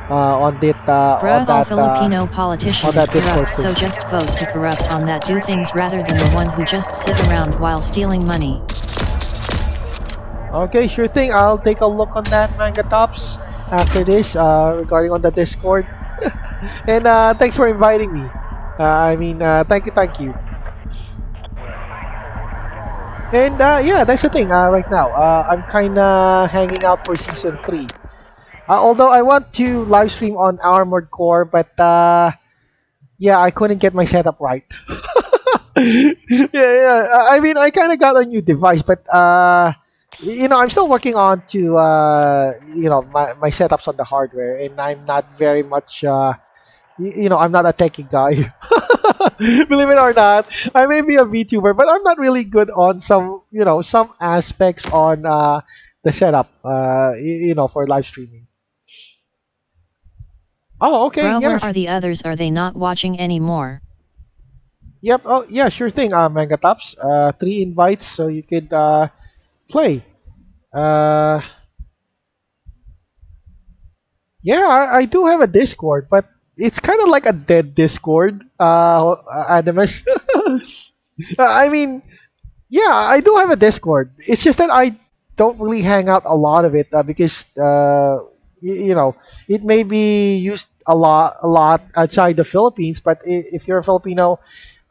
Speaker 2: Bruh, all Filipino politicians
Speaker 1: that Discord
Speaker 2: corrupt, so
Speaker 1: thing.
Speaker 2: just vote to corrupt on that do things rather than the one who just sit around while stealing money.
Speaker 1: Okay, sure thing. I'll take a look on that, Megatops, after this, regarding on the Discord. And thanks for inviting me. Thank you. And yeah, that's the thing. Right now, I'm kind of hanging out for season 3. Although I want to live stream on Armored Core, but yeah, I couldn't get my setup right. Yeah. I kind of got a new device, but I'm still working on to my setups on the hardware, and I'm not very much I'm not a techie guy. Believe it or not, I may be a VTuber, but I'm not really good on some aspects on the setup, for live streaming. Oh, okay,
Speaker 2: Bruh,
Speaker 1: yeah.
Speaker 2: where are the others? Are they not watching anymore?
Speaker 1: Yep. Oh, yeah, sure thing. Megatops. 3 invites, so you could play. Uh, yeah, I do have a Discord, but it's kind of like a dead Discord. Adamus. I mean, yeah, I do have a Discord. It's just that I don't really hang out a lot of it because it may be used a lot outside the Philippines. But if you're a Filipino,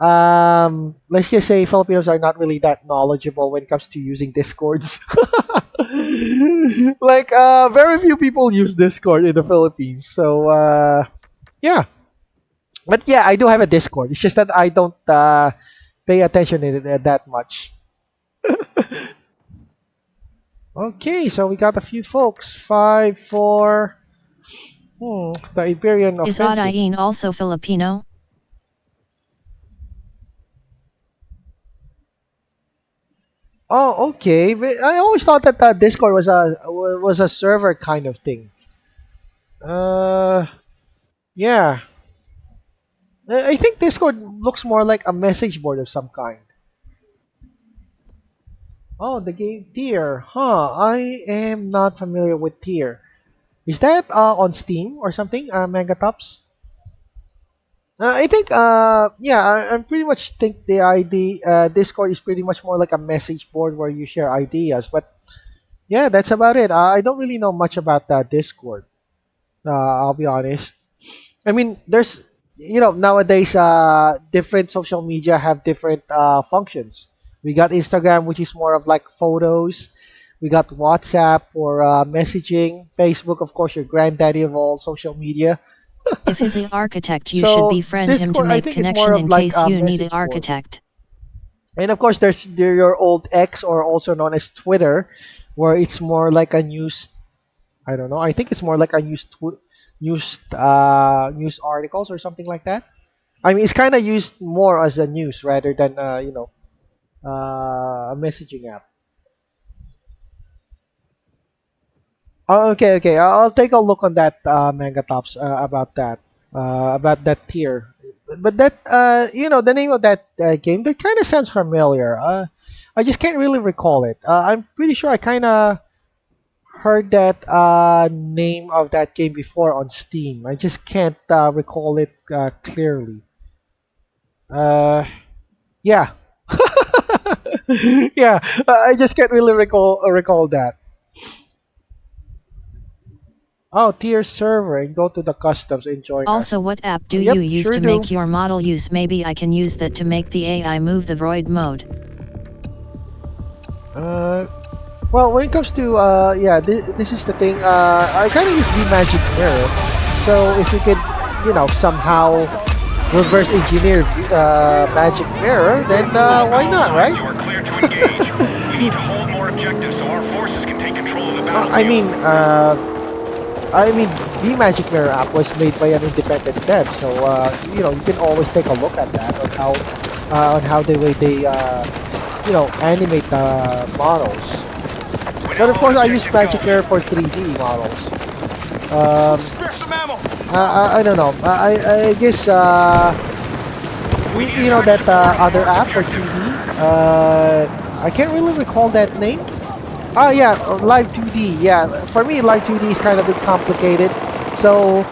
Speaker 1: let's just say Filipinos are not really that knowledgeable when it comes to using Discords. Like very few people use Discord in the Philippines. So yeah, but yeah, I do have a Discord. It's just that I don't pay attention to it that much. Okay, so we got a few folks. 5, 4. The Iberian
Speaker 2: Is
Speaker 1: Offensive.
Speaker 2: Adain also Filipino?
Speaker 1: Oh, okay. But I always thought that Discord was a server kind of thing. Uh, yeah. I think Discord looks more like a message board of some kind. Oh, the game Tier. Huh. I am not familiar with Tier. Is that on Steam or something? Megatops? I think yeah, I pretty much think the ID Discord is pretty much more like a message board where you share ideas. But yeah, that's about it. I don't really know much about Discord. I'll be honest. I mean, there's nowadays different social media have different functions. We got Instagram, which is more of like photos. We got WhatsApp for messaging. Facebook, of course, your granddaddy of all social media.
Speaker 2: If he's a architect, you should
Speaker 1: So
Speaker 2: befriend him to
Speaker 1: Discord, I
Speaker 2: make
Speaker 1: think, is more
Speaker 2: connection
Speaker 1: of
Speaker 2: in
Speaker 1: like
Speaker 2: case
Speaker 1: a
Speaker 2: you need an
Speaker 1: message board.
Speaker 2: architect.
Speaker 1: And of course, there your old X, or also known as Twitter, where it's more like a news. I don't know. I think it's more like a news articles or something like that. I mean, it's kind of used more as a news rather than a messaging app. Oh, okay, okay. I'll take a look on that manga tops about that tier. But that the name of that game, that kind of sounds familiar. I just can't really recall it. I'm pretty sure I kind of heard that name of that game before on Steam. I just can't recall it clearly. Uh, yeah, yeah. I just can't really recall that. Oh, tier server, and go to the customs and join us.
Speaker 2: Also, what app do you
Speaker 1: Yep,
Speaker 2: use
Speaker 1: sure
Speaker 2: to
Speaker 1: do.
Speaker 2: make your model use? Maybe I can use that to make the AI move the void mode.
Speaker 1: Uh, well, when it comes to yeah, this is the thing. I kind of use V Magic Mirror, so if you could, somehow reverse engineer Magic Mirror, then why not, right?
Speaker 3: You are clear to engage. We need to hold more objectives so our forces can take control of the
Speaker 1: I
Speaker 3: battlefield.
Speaker 1: mean, V Magic Mirror app was made by an independent dev, so you can always take a look at that on how the way they animate the models. But of course, I use Magic Mirror for 3D models.
Speaker 3: Spare some ammo.
Speaker 1: I don't know. I guess that other app for 2D. I can't really recall that name. Oh yeah, Live 2D. Yeah, for me, Live 2D is kind of a bit complicated. So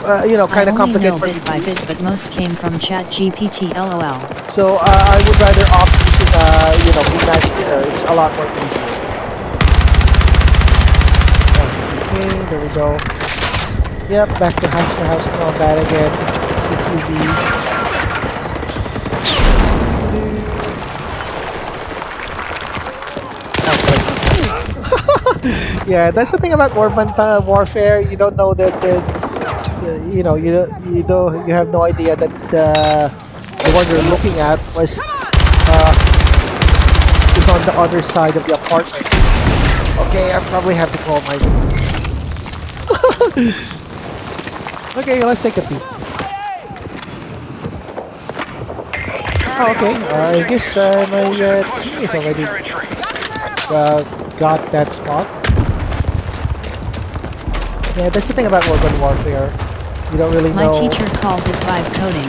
Speaker 2: I
Speaker 1: kind of
Speaker 2: only know
Speaker 1: complicated for me.
Speaker 2: bit by bit, but most came from ChatGPT. LOL.
Speaker 1: So I would rather opt using Magic Mirror. It's a lot more easier. Okay, there we go. Yep, back to house combat again. CQB. Yeah, that's the thing about urban warfare. You don't know that you have no idea that the one you're looking at is on the other side of the apartment. Okay, I probably have to call my. Okay, let's take a peek. Oh, okay. I guess my team is already got that spot. Yeah, that's the thing about urban warfare. You don't really
Speaker 2: My
Speaker 1: know.
Speaker 2: teacher calls it vibe coding.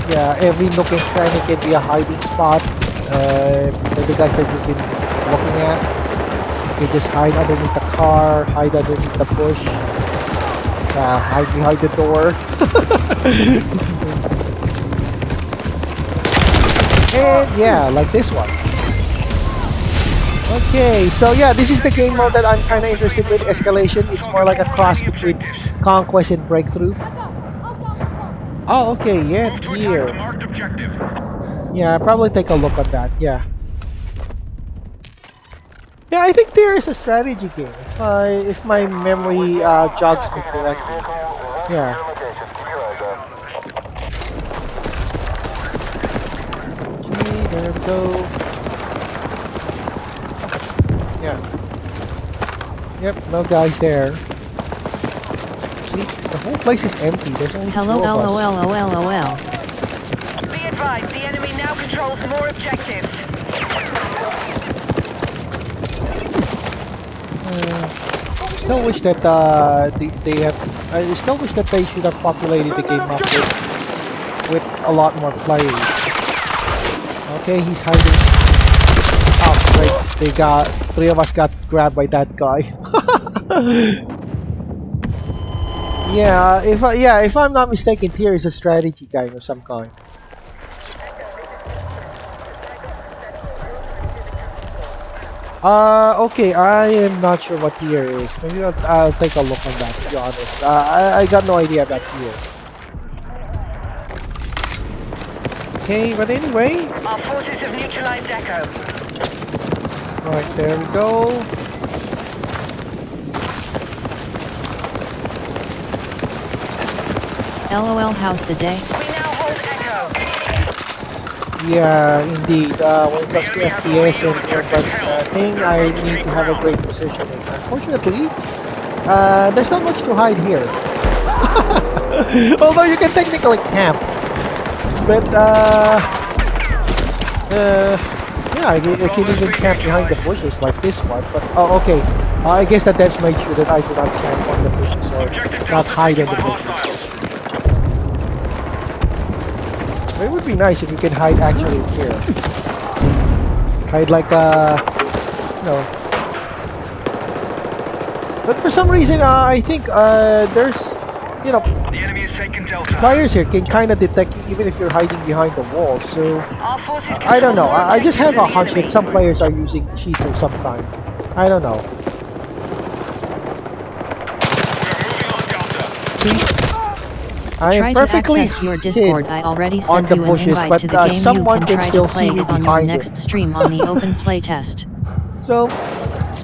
Speaker 1: Yeah, every nook and cranny can be a hiding spot for the guys that you've been looking at. You can just hide underneath the car, hide underneath the bush, hide behind the door. And yeah, like this one. Okay, so yeah, this is the game mode that I'm kind of interested with, Escalation. It's more like a cross between Conquest and Breakthrough. Oh, okay, yeah,
Speaker 3: Move to attack the
Speaker 1: here.
Speaker 3: marked objective.
Speaker 1: Yeah, probably take a look at that, yeah. Yeah, I think there is a strategy game, if my memory jogs me correctly. Yeah. Okay, there we go. Yeah. Yep, no guys there. Sweet. The whole place is empty. There's only
Speaker 2: Hello,
Speaker 1: two of us.
Speaker 2: LOL.
Speaker 3: Be advised, the enemy now controls more objectives.
Speaker 1: Still wish that they have. I still wish that they should have populated the game up with a lot more players. Okay, he's hiding. Oh, great! Three of us got grabbed by that guy. Yeah, if I'm not mistaken, tier is a strategy game of some kind. Okay, I am not sure what tier is. Maybe I'll take a look on that, to be honest. I got no idea about tier. Okay, but anyway.
Speaker 3: Our forces have neutralized Echo.
Speaker 1: Alright, there we go.
Speaker 2: LOL, how's the day?
Speaker 3: We now hold Echo.
Speaker 1: Yeah, indeed. When it comes to FPS and thing, I need to have a great position. Unfortunately, there's not much to hide here. Although you can technically camp. But, yeah, I can even camp behind the bushes like this one. But, oh, okay. I guess that devs made sure that I do not camp on the bushes or not hide in the bushes. It would be nice if you can hide actually here. Hide like you know. But for some reason, I think there's, you know,
Speaker 3: The enemy has taken Delta.
Speaker 1: players here can kind of detect you even if you're hiding behind the wall. So
Speaker 3: Our forces
Speaker 1: I don't know.
Speaker 3: control more
Speaker 1: I just have a
Speaker 3: objectives
Speaker 1: hunch
Speaker 3: than the
Speaker 1: that some players are using cheats of some kind. I don't know. I
Speaker 2: Try
Speaker 1: am
Speaker 2: to
Speaker 1: perfectly
Speaker 2: access your Discord. I already
Speaker 1: on
Speaker 2: sent
Speaker 1: the
Speaker 2: you an
Speaker 1: bushes,
Speaker 2: invite
Speaker 1: but
Speaker 2: to the game. You
Speaker 1: someone
Speaker 2: can
Speaker 1: can
Speaker 2: try
Speaker 1: still
Speaker 2: to play
Speaker 1: see me
Speaker 2: it on your
Speaker 1: behind
Speaker 2: next
Speaker 1: it.
Speaker 2: stream on the open play test.
Speaker 1: So,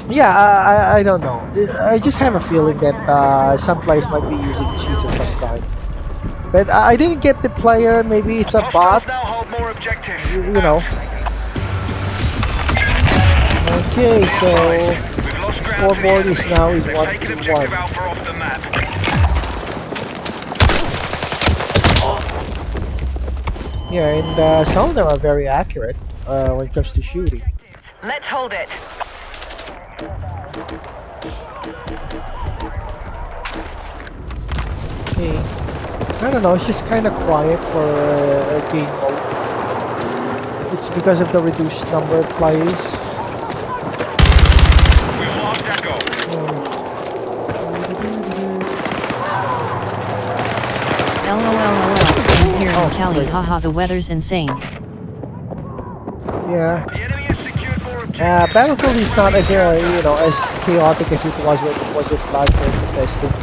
Speaker 1: yeah, I don't know. I just have a feeling that some players might be using cheats of some kind. But I didn't get the player. Maybe it's a bot.
Speaker 3: Hostiles now hold more objectives.
Speaker 1: You know. Okay, so
Speaker 3: We've lost ground to the
Speaker 1: scoreboard is
Speaker 3: enemy.
Speaker 1: now is
Speaker 3: They've
Speaker 1: 1
Speaker 3: taken
Speaker 1: to
Speaker 3: objective
Speaker 1: 1.
Speaker 3: Alpha off the map.
Speaker 1: Yeah, and some of them are very accurate when it comes to shooting.
Speaker 3: Let's hold it.
Speaker 1: Okay. I don't know, it's just kind of quiet for game mode. It's because of the reduced number of players.
Speaker 3: We've lost Echo.
Speaker 2: LOL, same here in
Speaker 1: Oh,
Speaker 2: Cali.
Speaker 1: great.
Speaker 2: Haha, the weather's insane.
Speaker 1: Yeah.
Speaker 3: The enemy has secured more objectives.
Speaker 1: Battlefield is not as you know, as chaotic as it was when it was in live testing.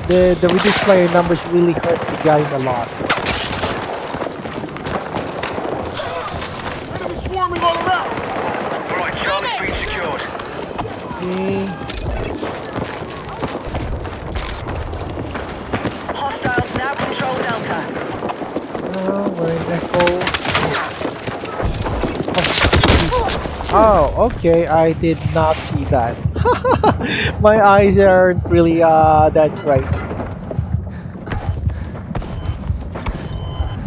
Speaker 1: The reduced player numbers really hurt the game a lot.
Speaker 4: Enemy swarming all around!
Speaker 3: Alright, Charlie's been secured.
Speaker 1: Okay.
Speaker 3: Hostiles now control Delta.
Speaker 1: We're in Echo. Oh, okay. I did not see that. My eyes aren't really that bright.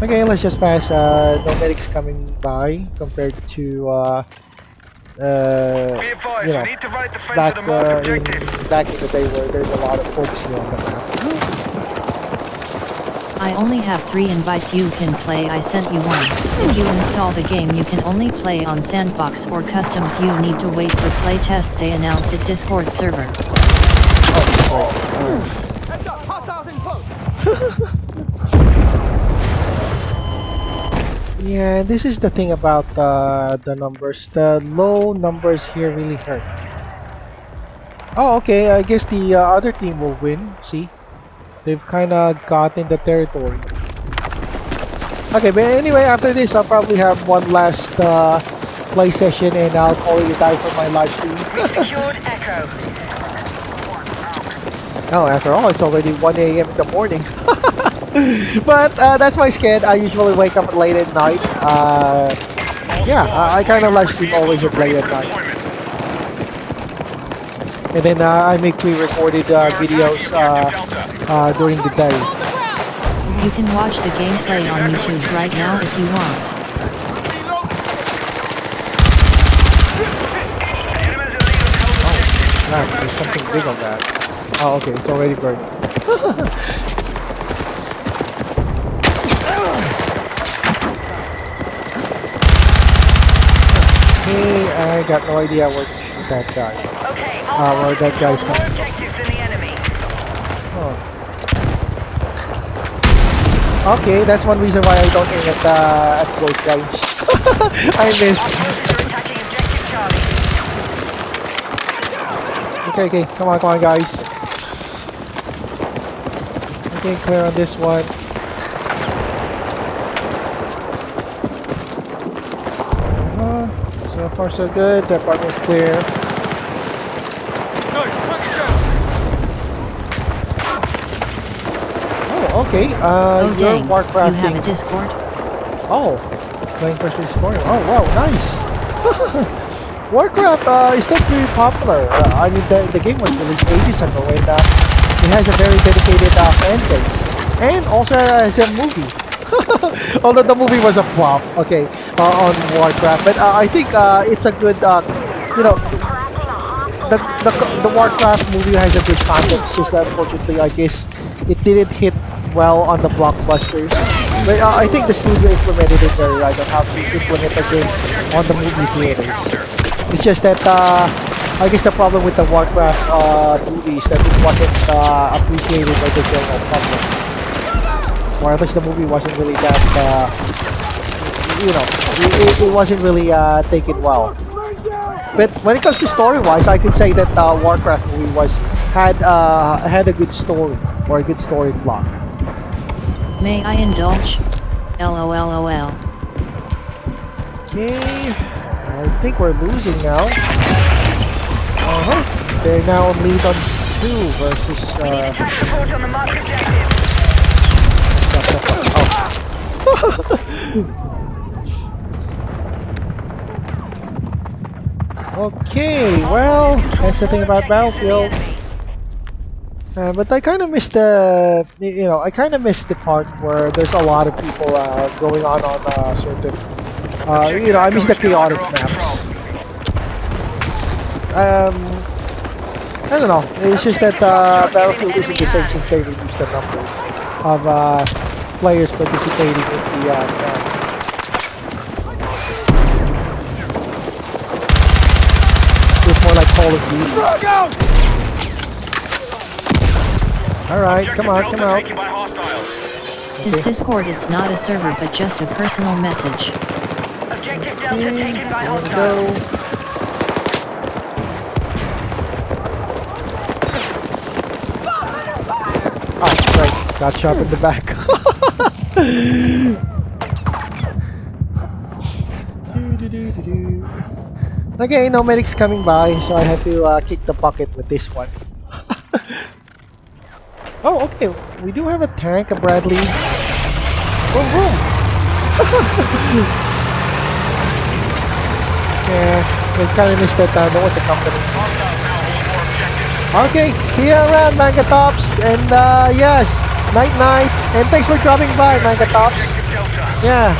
Speaker 1: Okay, let's just pass. No medics coming by compared to
Speaker 3: Be advised,
Speaker 1: you know,
Speaker 3: we need to raid the fence
Speaker 1: back
Speaker 3: of the marked objective.
Speaker 1: back in the day where there's a lot of folks here on the map.
Speaker 2: I only have 3 invites you can play. I sent you one. If you install the game, you can only play on Sandbox or Customs. You need to wait for play test. They announce it Discord server.
Speaker 4: Heads up, hostiles in close!
Speaker 1: Yeah, this is the thing about the numbers. The low numbers here really hurt. Oh, okay. I guess the other team will win. See? They've kind of gotten the territory. Okay, but anyway, after this, I'll probably have one last play session and I'll call it a die for my live stream.
Speaker 3: We secured Echo.
Speaker 1: Oh, after all, it's already 1 a.m. in the morning. But that's my sked. I usually wake up late at night. Yeah, I kind of live stream always at late at night. and then I make pre-recorded videos during the day.
Speaker 2: You can watch the gameplay on YouTube right now if you want.
Speaker 1: Crap, there's something big on that. Oh, okay, it's already burning. Okay, I got no idea where to shoot that guy. Where that guy's coming from. Oh. Okay, that's one reason why I don't aim at close range. I miss. Okay, come on, guys. Okay, clear on this one. So far so good, that part was clear. Oh, okay,
Speaker 2: Oh
Speaker 1: you're
Speaker 2: dang,
Speaker 1: Warcrafting.
Speaker 2: you have a Discord?
Speaker 1: Oh, playing first person story. Oh wow, nice! Warcraft is not very popular. I mean, the game was released ages ago, and it has a very dedicated fan base, and also has a movie. Although the movie was a flop, okay, on Warcraft, but I think it's a good, you know, the Warcraft movie has a good concept. It's just that unfortunately, I guess it didn't hit well on the blockbusters. But I think the studio implemented it very right on how to implement the game on the movie theaters. It's just that I guess the problem with the Warcraft movie is that it wasn't appreciated by the general public. Or at least the movie wasn't really that, you know, it wasn't really taken well. But when it comes to story-wise, I could say that Warcraft movie had a good story, or a good story plot.
Speaker 2: May I indulge? LOLOL.
Speaker 1: Okay, I think we're losing now. They're now on lead on 2 versus.
Speaker 3: Support on the marked objective.
Speaker 1: Okay, well, that's the thing about Battlefield. But I kind of missed the, I kind of missed the part where there's a lot of people going on certain, I miss the chaotic maps. I don't know, it's just that Battlefield isn't the same since they reduced the numbers of players participating in the map. It's more like Call of Duty. Alright, come on, come out.
Speaker 2: His Discord, it's not a server but just a personal message.
Speaker 3: Objective Delta taken by
Speaker 1: There we
Speaker 3: hostiles.
Speaker 1: go. Oh, right. Got shot in the back. Okay, no medics coming by, so I have to kick the bucket with this one. Oh, okay. We do have a tank, a Bradley. Boom, boom. Yeah, we kind of missed that. No one's a company. Okay, see you around, Manga Tops. And yes, night night. And thanks for dropping by, Manga Tops. Yeah,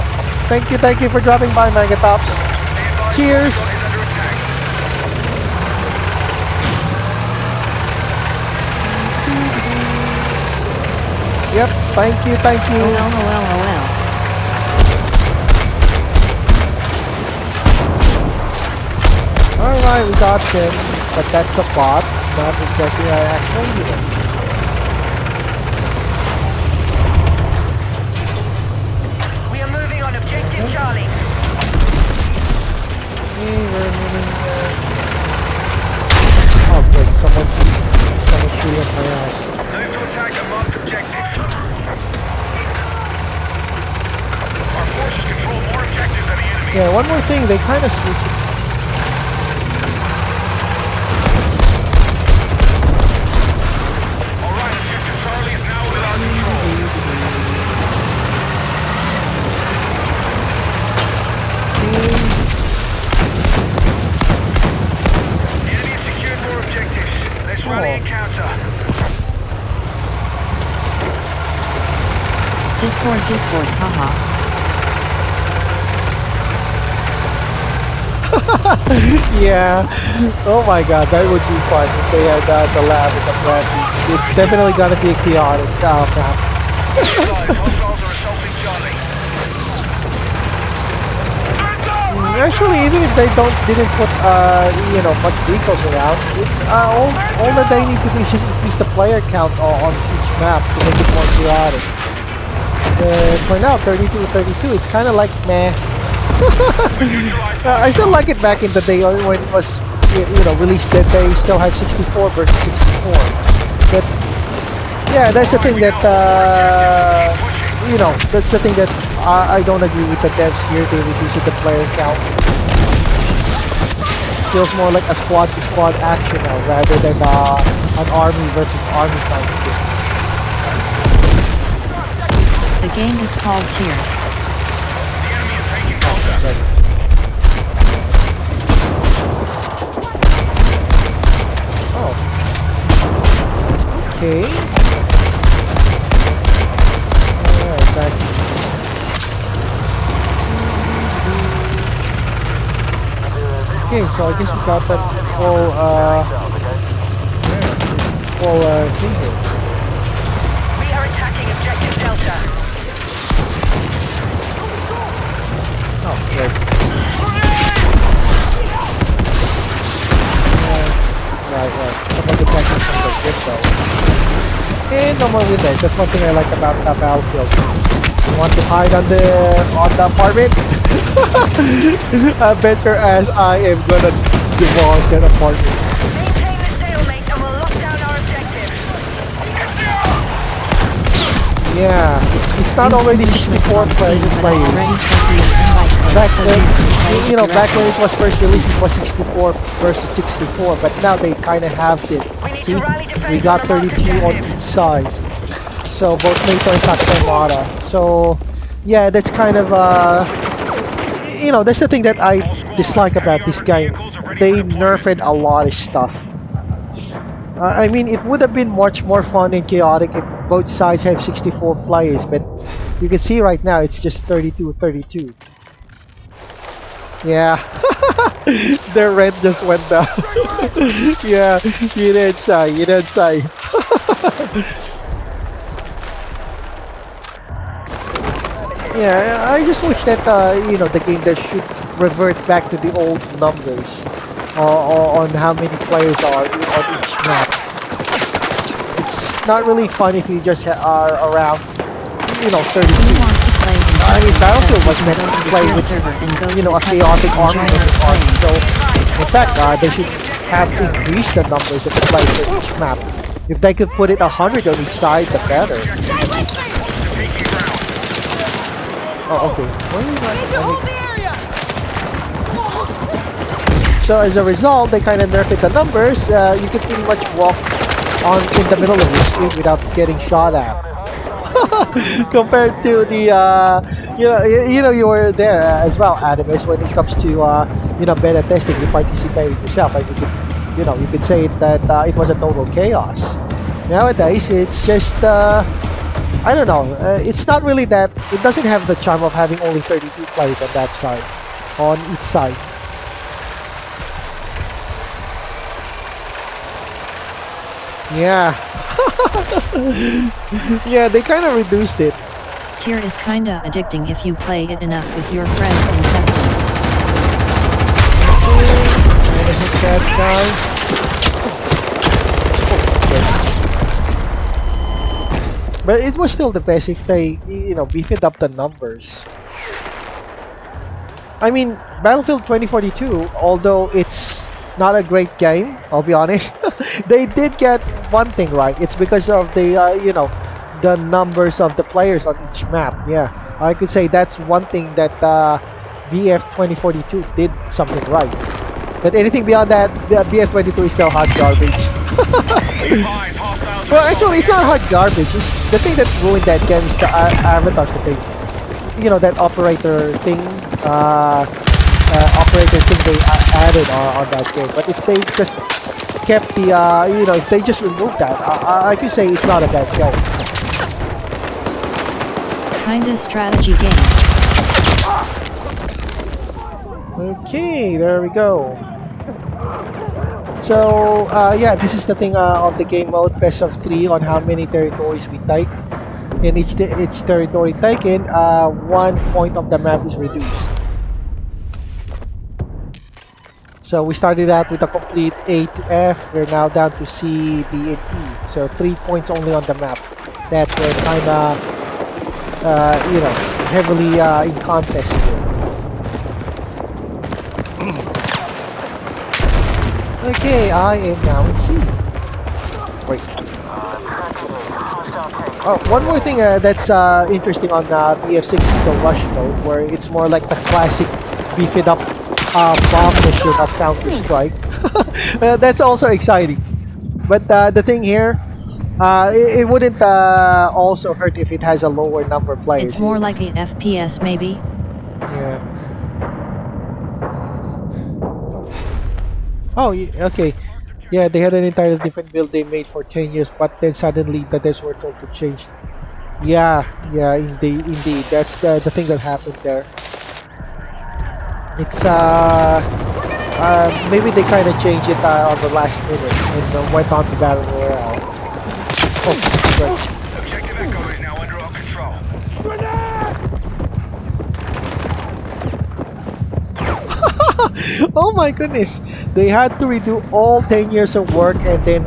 Speaker 1: thank you for dropping by, Manga Tops. Cheers. Yep, thank you.
Speaker 2: LOLOL.
Speaker 1: Alright, we got him, but that's a bot, not exactly an actual unit.
Speaker 3: We are moving on objective Charlie.
Speaker 1: Okay, we're moving Oh great, someone shooting at my ass.
Speaker 3: Move to attack the marked objective. Our forces control more objectives than the enemy.
Speaker 1: Yeah, one more thing, they kind of switched.
Speaker 3: Alright, objective Charlie is now within our control. The enemy has secured more objectives.
Speaker 2: Discourse, haha.
Speaker 1: Yeah. Oh my god, that would be fun if they had the lab with the brandy. It's definitely gonna be a chaotic map. Actually, even if they didn't put much vehicles around, all that they need to do is just increase the player count on each map to make it more chaotic. And for now, 32, it's kind of like meh. I still like it back in the day when it was released that they still have 64 versus 64. But yeah, that's the thing that I don't agree with the devs here. They reduce the player count. Feels more like a squad to squad action now rather than an army versus army kind of thing.
Speaker 2: The game is called Tier.
Speaker 1: Oh. Okay. Alright, back. Okay, so I guess we got that full thing here.
Speaker 3: We are attacking objective Delta.
Speaker 1: Oh, right. Right. Some of the techniques from the grip though. And no more windows. That's one thing I like about the Battlefield. You want to hide on the apartment? I bet your ass I am gonna demolish that apartment.
Speaker 3: Maintain the stalemate and we'll lock down our objective.
Speaker 1: Yeah, it's not already 64 players. Back when it was first released, it was 64 versus 64, but now they kind of halved it. See, we got 32 on each side. So both NATO and Captain Mara. So yeah, that's kind of that's the thing that I dislike about this game. They nerfed a lot of stuff. I mean, it would have been much more fun and chaotic if both sides have 64 players, but you can see right now it's just 32. Yeah, their rent just went down. Yeah, you didn't say. Yeah, I just wish that the game that should revert back to the old numbers on how many players are on each map. It's not really fun if you just are around 32. I mean, Battlefield was meant to play with a chaotic army versus army. So in fact, they should have increased the numbers of the players for each map. If they could put it 100 on each side, the better. Oh, okay. So as a result, they kind of nerfed the numbers. You can pretty much walk in the middle of the street without getting shot at. Compared to the, you were there as well, Animus, when it comes to, beta testing. You participated yourself, and you could say that it was a total chaos. Nowadays, it's just. I don't know, it's not really that, it doesn't have the charm of having only 32 players on that side, on each side. Yeah. Yeah, they kind of reduced it.
Speaker 2: Tier is kinda addicting if you play it enough with your friends and customers.
Speaker 1: Trying to hit that guy. But it was still the best if they, beefed up the numbers. I mean, Battlefield 2042, although it's not a great game, I'll be honest, they did get one thing right. It's because of the, the numbers of the players on each map. Yeah, I could say that's one thing that BF 2042 did something right. But anything beyond that, BF 22 is still hot garbage. Well, actually, it's not hot garbage. It's the thing that ruined that game is the avatar thing. That operator thing. Operator thing they added on that game. But if they just kept the, if they just removed that, I could say it's not a bad game.
Speaker 2: Kinda strategy game.
Speaker 1: Okay, there we go. So, yeah, this is the thing of the game mode, best of 3 on how many territories we take. In each territory taken, 1 point of the map is reduced. So we started out with a complete A to F. We're now down to C, D, and E. So 3 points only on the map. That we're kind of, heavily in contest with. Okay, I am now in C. Wait. Oh, one more thing that's interesting on BF6 is the rush mode, where it's more like the classic beef it up bomb mission of Counter-Strike. That's also exciting. But the thing here, it wouldn't also hurt if it has a lower number of players.
Speaker 2: It's more like a FPS maybe?
Speaker 1: Yeah. Oh, okay. Yeah, they had an entirely different build they made for 10 years, but then suddenly the devs were told to change. Yeah, indeed. That's the thing that happened there. It's maybe they kind of changed it on the last minute and went on to Battle Royale. Oh, great.
Speaker 3: Objective Echo is now under our control.
Speaker 1: Oh my goodness, they had to redo all 10 years of work and then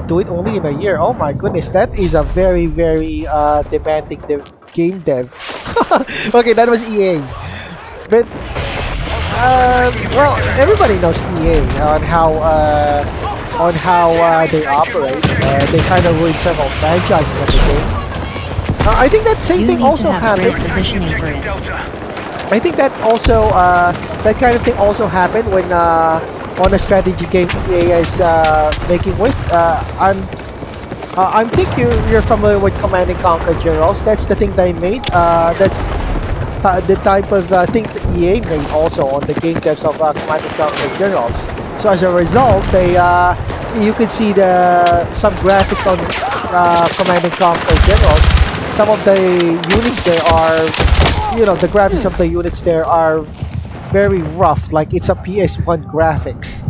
Speaker 1: do it only in a year. Oh my goodness, that is a very demanding game dev. Okay, that was EA, but well, everybody knows EA on how they operate. They kind of ruined several franchises of the game. I think that same
Speaker 2: You
Speaker 1: thing
Speaker 2: need
Speaker 1: also
Speaker 2: to have
Speaker 1: happened.
Speaker 2: great positioning for it.
Speaker 1: I think that also that kind of thing also happened when on a strategy game EA is making with. I'm think you're familiar with Command and Conquer Generals. That's the thing they made. That's the type of thing that EA made also on the game devs of Command and Conquer Generals. So as a result, they you can see some graphics on Command and Conquer Generals. Some of the units there are, the graphics of the units there are very rough, like it's a PS1 graphics.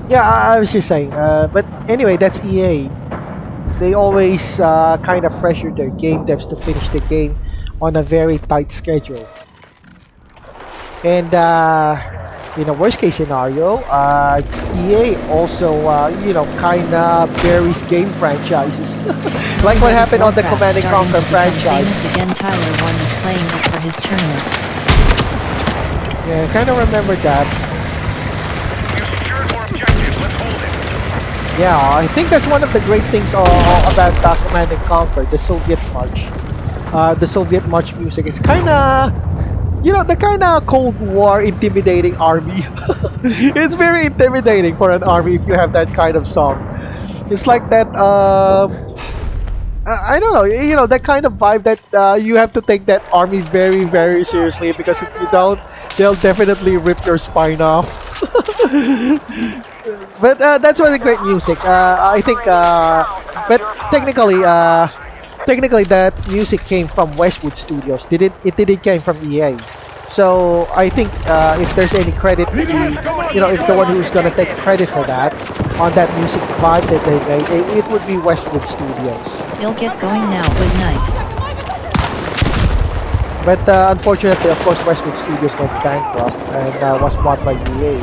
Speaker 1: Yeah, I was just saying, but anyway, that's EA. They always kind of pressure their game devs to finish the game on a very tight schedule. And in a worst case scenario, EA also, kind of buries game franchises. Like what happened on the Command and Conquer franchise.
Speaker 2: Again, Tyler 1 is playing it for his tournament.
Speaker 1: Yeah, I kind of remember that.
Speaker 3: You secured more objectives. Let's hold it.
Speaker 1: Yeah, I think that's one of the great things about Command and Conquer, the Soviet March. The Soviet March music is kind of, the kind of Cold War intimidating army. It's very intimidating for an army if you have that kind of song. It's like that, I don't know, that kind of vibe that you have to take that army very seriously, because if you don't, they'll definitely rip your spine off. But that's really great music. I think, but technically that music came from Westwood Studios. It didn't came from EA. So I think if there's any credit to if the one who's gonna take credit for that on that music vibe that they made, it would be Westwood Studios.
Speaker 2: You'll get going now. Good night.
Speaker 1: But unfortunately, of course, Westwood Studios went bankrupt and was bought by EA,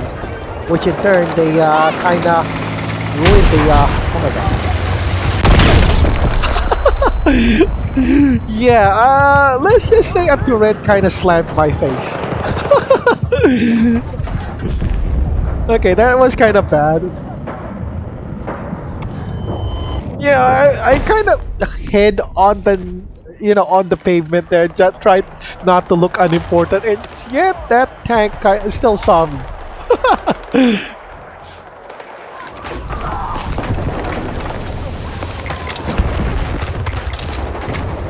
Speaker 1: which in turn they kind of ruined the. Oh my god. Yeah, let's just say a turret kind of slammed my face. Okay, that was kind of bad. Yeah, I kind of head on the, on the pavement there, just tried not to look unimportant, and yet that tank still saw me.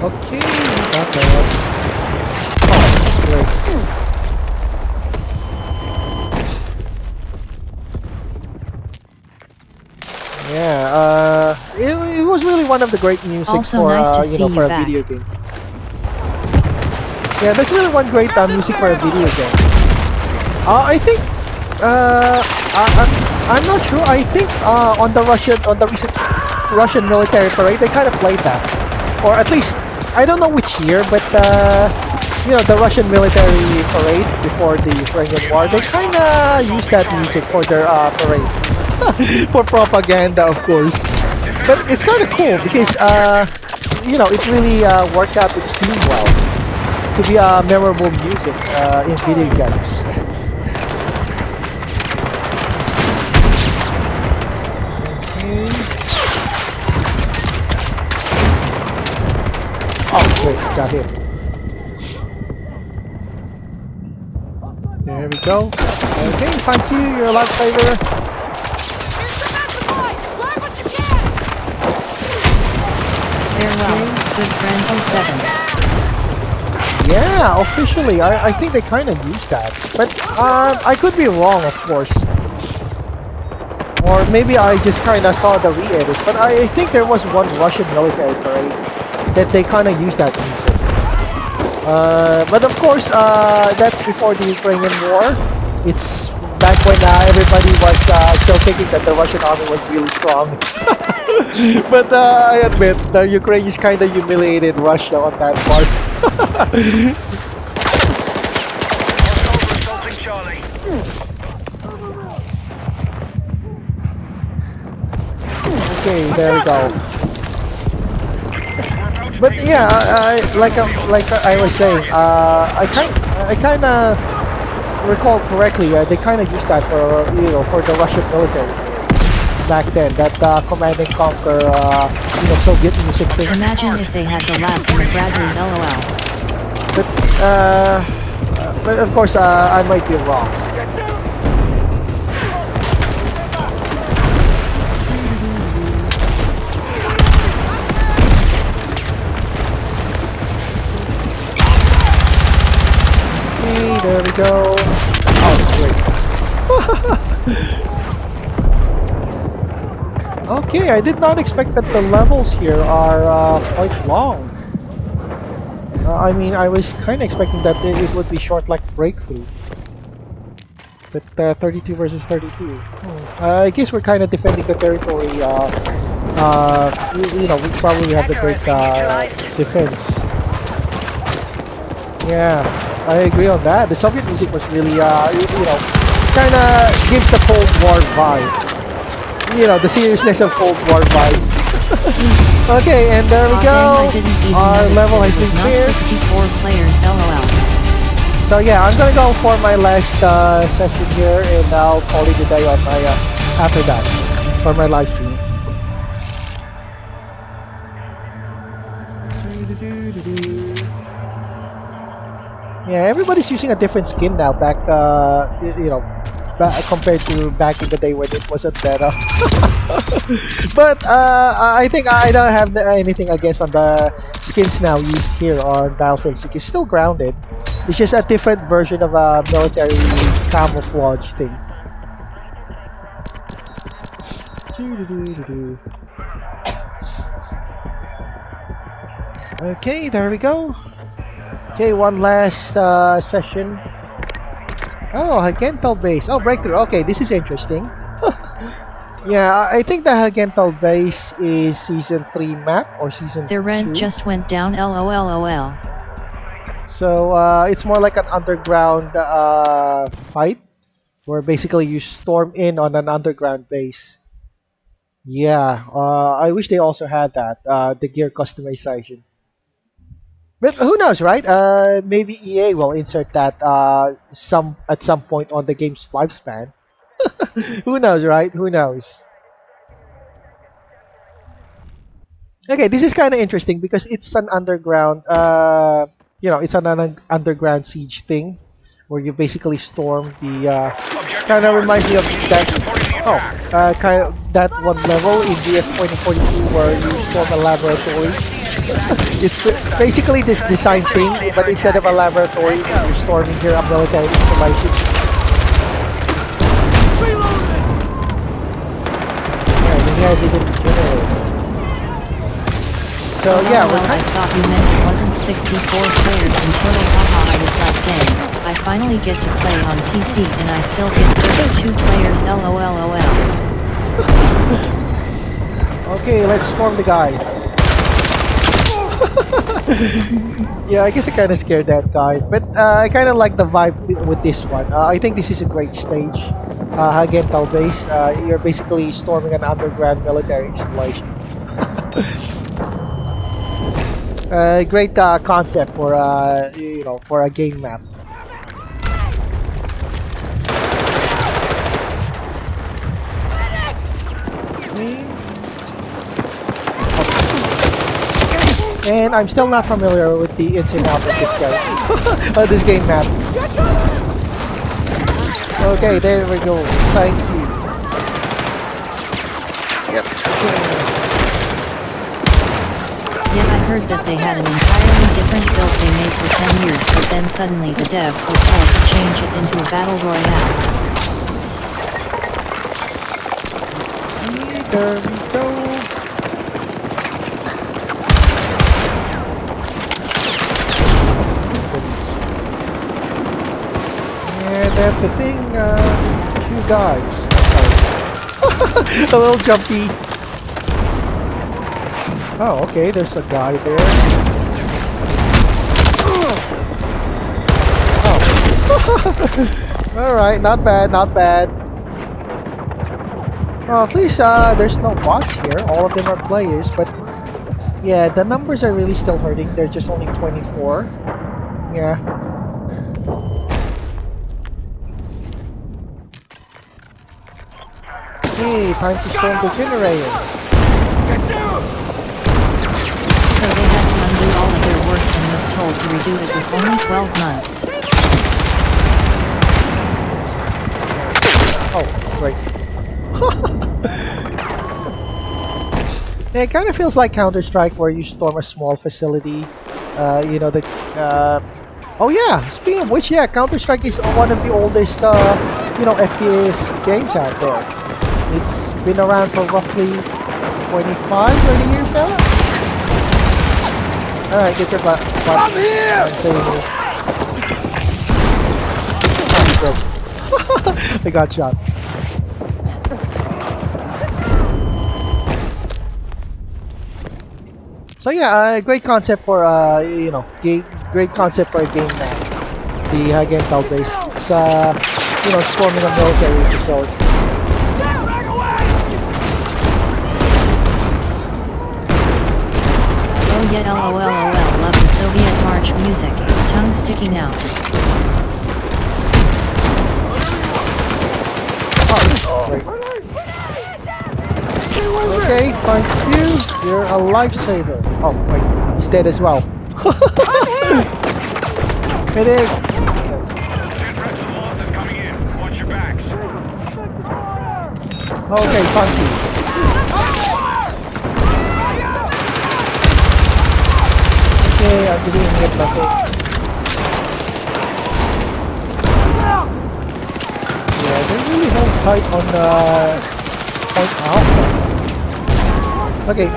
Speaker 1: Okay, not bad. Oh, great. Yeah, it was really one of the great music
Speaker 2: Also
Speaker 1: for
Speaker 2: nice to
Speaker 1: you
Speaker 2: see
Speaker 1: know, for
Speaker 2: you
Speaker 1: a
Speaker 2: back.
Speaker 1: video game. Yeah, there's really one great music for a video game. I think I'm not sure. I think on the recent Russian military parade, they kind of played that, or at least I don't know which year, but you know, the Russian military parade before the Ukrainian war, they kind of used that music for their parade for propaganda, of course. But it's kind of cool because you know, it really worked out its theme well to be memorable music in video games. Oh, wait, got him. There we go. Okay, thank you, you're a lifesaver.
Speaker 2: Farewell, good friend 07.
Speaker 1: Yeah, officially, I think they kind of used that. But I could be wrong, of course. Or maybe I just kind of saw the re-edits. But I think there was one Russian military parade that they kind of used that music. But of course, that's before the Ukrainian war. It's back when everybody was still thinking that the Russian army was really strong. But I admit, the Ukrainians kind of humiliated Russia on that part.
Speaker 3: Assaulting Charlie.
Speaker 1: Okay, there we go. But yeah, like I was saying, I kind of recall correctly. They kind of used that for, you know, for the Russian military back then. That command and conquer, you know, Soviet music thing.
Speaker 2: Imagine if they had the laugh from the Bradley LOL.
Speaker 1: But of course, I might be wrong. There we go. Oh, great. Okay, I did not expect that the levels here are quite long. I mean, I was kind of expecting that it would be short like Breakthrough. But 32 versus 32. I guess we're kind of defending the territory. You know, we probably have the great defense. Yeah. I agree on that. The Soviet music was really, you know, kind of gives the Cold War vibe. You know, the seriousness of Cold War vibe. Okay, and there we go. Our level has been cleared.
Speaker 2: 64 players, LOL.
Speaker 1: So yeah, I'm gonna go for my last session here, and I'll call it a day on my after that for my live stream. Yeah, everybody's using a different skin now. Back, you know, compared to back in the day when it wasn't better. But I think I don't have anything against on the skins now used here on Battlefield 6. It's still grounded. It's just a different version of a military camouflage thing. Okay, there we go. Okay, one last session. Oh, Hagental base. Oh, Breakthrough. Okay, this is interesting. Yeah, I think the Hagental base is season 3 map or season 2.
Speaker 2: Their rent just went down, LOLOL.
Speaker 1: So it's more like an underground fight where basically you storm in on an underground base. Yeah, I wish they also had that, the gear customization. But who knows, right? Maybe EA will insert that at some point on the game's lifespan. Who knows, right? Who knows? Okay, this is kind of interesting because it's an underground, you know, it's an underground siege thing where you basically storm the. Kind of reminds me of that. Oh, kind of that one level in GF 2042 where you storm a laboratory. It's basically this design thing, but instead of a laboratory, you're storming here a military installation. Yeah, and he has even generated. So yeah, we're
Speaker 2: I thought you meant it wasn't 64 players in total. Haha, I was like, dang. I finally get to play on PC and I still get 32 players. LOLOL.
Speaker 1: Okay, let's storm the guy. Yeah, I guess I kind of scared that guy, but I kind of like the vibe with this one. I think this is a great stage. Hagental base. You're basically storming an underground military installation. Great concept for for a game map. And I'm still not familiar with the ins and outs of this game. This game map. Okay, there we go. Thank you. Yep.
Speaker 2: Yeah, I heard that they had an entirely different build they made for 10 years, but then suddenly the devs were told to change it into a battle royale.
Speaker 1: There we go. And that's the thing, you guys. A little jumpy. Oh, okay, there's a guy there. Oh. Alright, not bad, not bad. Well, at least there's no bots here. All of them are players, but yeah, the numbers are really still hurting. They're just only 24. Yeah. Hey, time to storm the generator.
Speaker 2: So they had to undo all of their work and was told to redo it with only 12 months.
Speaker 1: Oh, great. Yeah, it kind of feels like Counter-Strike where you storm a small facility. Oh yeah, speaking of which, yeah, Counter-Strike is one of the oldest, FPS games out there. It's been around for roughly 25, 30 years now. Alright, get your butt.
Speaker 4: I'm here!
Speaker 1: I'm saying here. Oh, I got shot. So yeah, great concept for great concept for a game now. The Hagental base. It's storming a military facility.
Speaker 2: Oh yeah, LOLOL, love the Soviet march music, tongue sticking out.
Speaker 1: Oh, great. Okay, thank you. You're a lifesaver. Oh, wait, he's dead as well. Medic! Okay, thank you. Okay, I'm getting hit nothing. Yeah, they really hold tight on point alpha. Okay,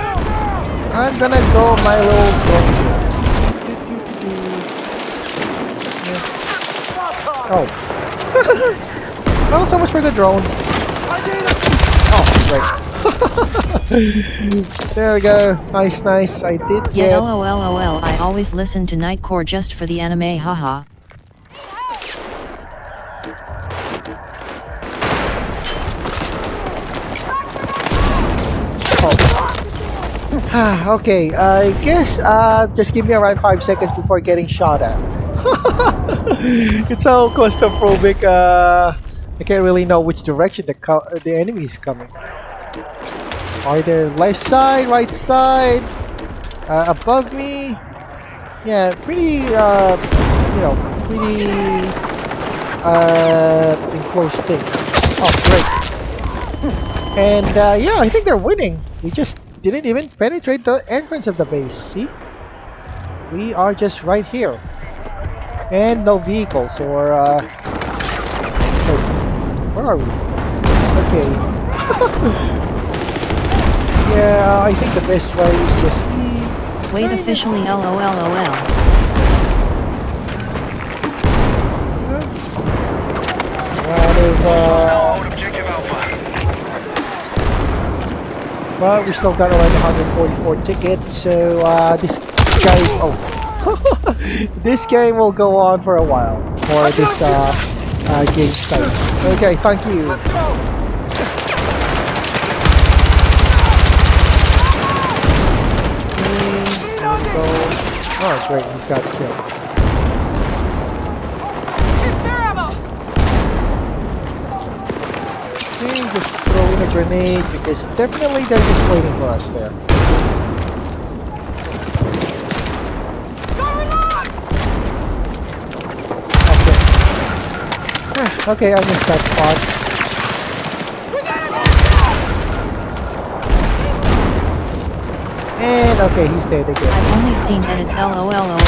Speaker 1: I'm gonna go my little drone here. Oh. Oh, so much for the drone. Oh, great. There we go. Nice, nice. I did get...
Speaker 2: Yeah, LOLOL, I always listen to Nightcore just for the anime, haha.
Speaker 1: Okay, I guess just give me around 5 seconds before getting shot at. It's so claustrophobic. I can't really know which direction the enemy is coming. Are they left side, right side, above me? Yeah, pretty pretty enclosed thing. Oh, great! And yeah, I think they're winning. We just didn't even penetrate the entrance of the base. See? We are just right here. And no vehicles or wait, where are we? Okay. Yeah, I think the best way is just me.
Speaker 2: Wait officially LOLOL.
Speaker 3: Now hold objective Alpha.
Speaker 1: But we still got around 144 tickets, so this game, this game will go on for a while for this game state. Okay, thank you.
Speaker 4: Let's go.
Speaker 1: Oh, great, he's got killed.
Speaker 4: It's their ammo.
Speaker 1: Okay, just throw in a grenade because definitely they're just waiting for us there. Okay, I missed that spot. And okay, he's dead again.
Speaker 2: I've only seen edits LOLOL.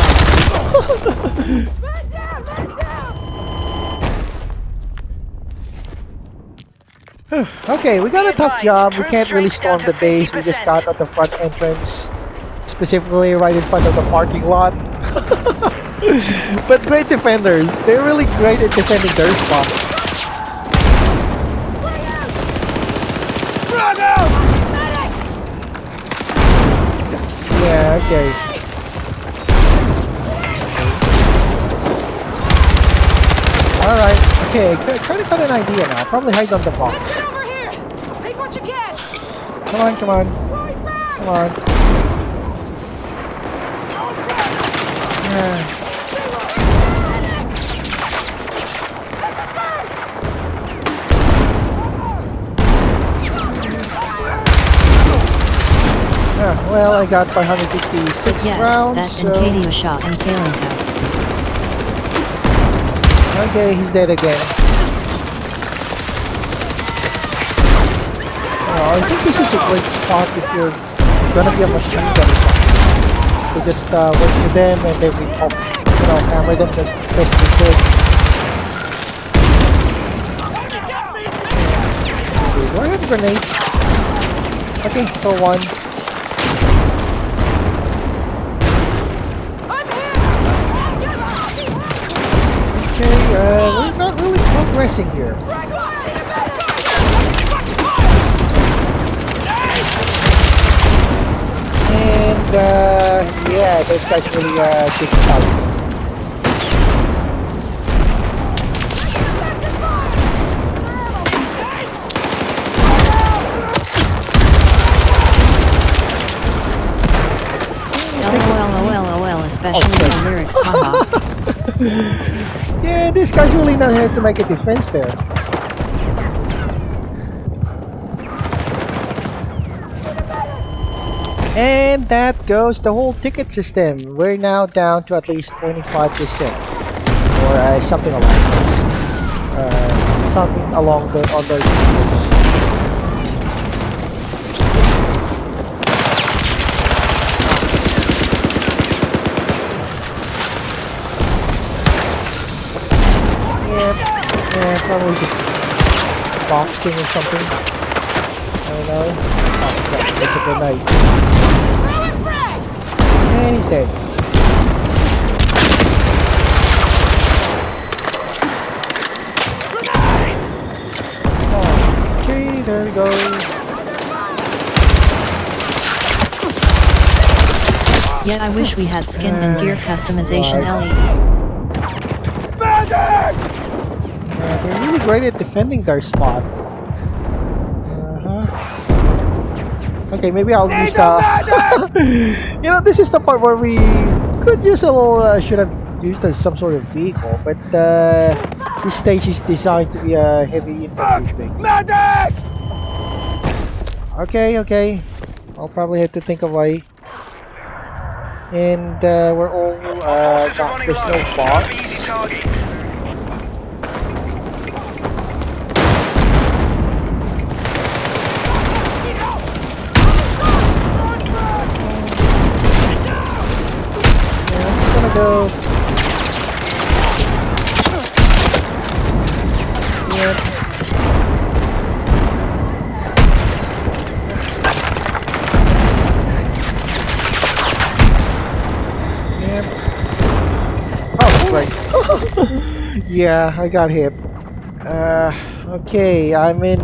Speaker 1: Okay, we got a tough job. We can't really storm the base. We just got at the front entrance, specifically right in front of the parking lot. But great defenders. They're really great at defending their spot. Yeah, okay. Alright, okay, try to got an idea now. Probably hide on the box.
Speaker 4: Get over here. Take what you can.
Speaker 1: Come on, come on. Come on. Yeah. Well, I got 556
Speaker 2: Yeah,
Speaker 1: rounds.
Speaker 2: that
Speaker 1: So...
Speaker 2: and Katie shot and Kalinka.
Speaker 1: Okay, he's dead again. Oh, I think this is a great spot if you're gonna be a machine gun. So just wait for them and then we hammer them the best we could. Okay, do I have a grenade? Okay, for one. Okay, we're not really progressing here. And, yeah, those guys really, dig it out.
Speaker 2: LOLOLOL, especially the lyrics, haha.
Speaker 1: Yeah, this guy's really not here to make a defense there. And that goes the whole ticket system. We're now down to at least 25%. Or something along those. Something along those numbers. Yeah, probably just boxing or something. I don't know. Oh, that's a good night. And he's dead. Okay, there we go.
Speaker 2: Yeah, I wish we had skin and gear customization, Ellie.
Speaker 1: They're really great at defending their spot. Okay, maybe I'll use you know, this is the part where we could use a little, should have used some sort of vehicle, but this stage is designed to be a heavy infantry thing. Okay. I'll probably have to think of a way. And we're all
Speaker 3: Forces are
Speaker 1: got
Speaker 3: running
Speaker 1: there's
Speaker 3: low.
Speaker 1: no box.
Speaker 3: Easy targets.
Speaker 1: Go. Yep. right. Yeah, I got hit. Okay, I'm in.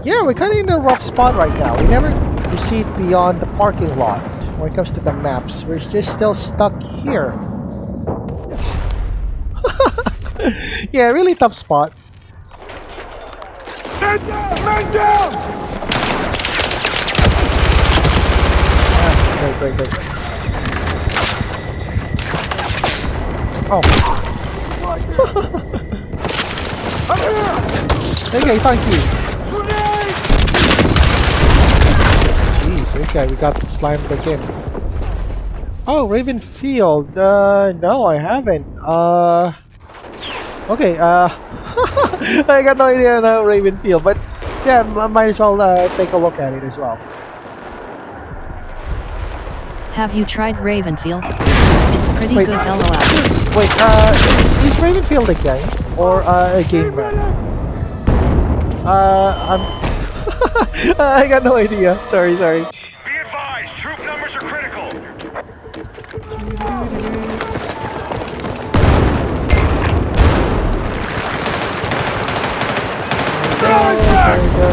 Speaker 1: Yeah, we're kind of in a rough spot right now. We never proceed beyond the parking lot when it comes to the maps. We're just still stuck here. Yeah, really tough spot.
Speaker 3: Man down! Man down!
Speaker 1: Great. Oh. Okay, thank you. Jeez, okay, we got slimed again. Oh, Ravenfield. No, I haven't. Okay, I got no idea on how Ravenfield, but yeah, might as well take a look at it as well.
Speaker 2: Have you tried Ravenfield? It's pretty
Speaker 1: Wait.
Speaker 2: good LOL.
Speaker 1: Wait, is Ravenfield a game or a game map? I'm. I got no idea. Sorry.
Speaker 3: Be advised, troop numbers are critical.
Speaker 1: There we go.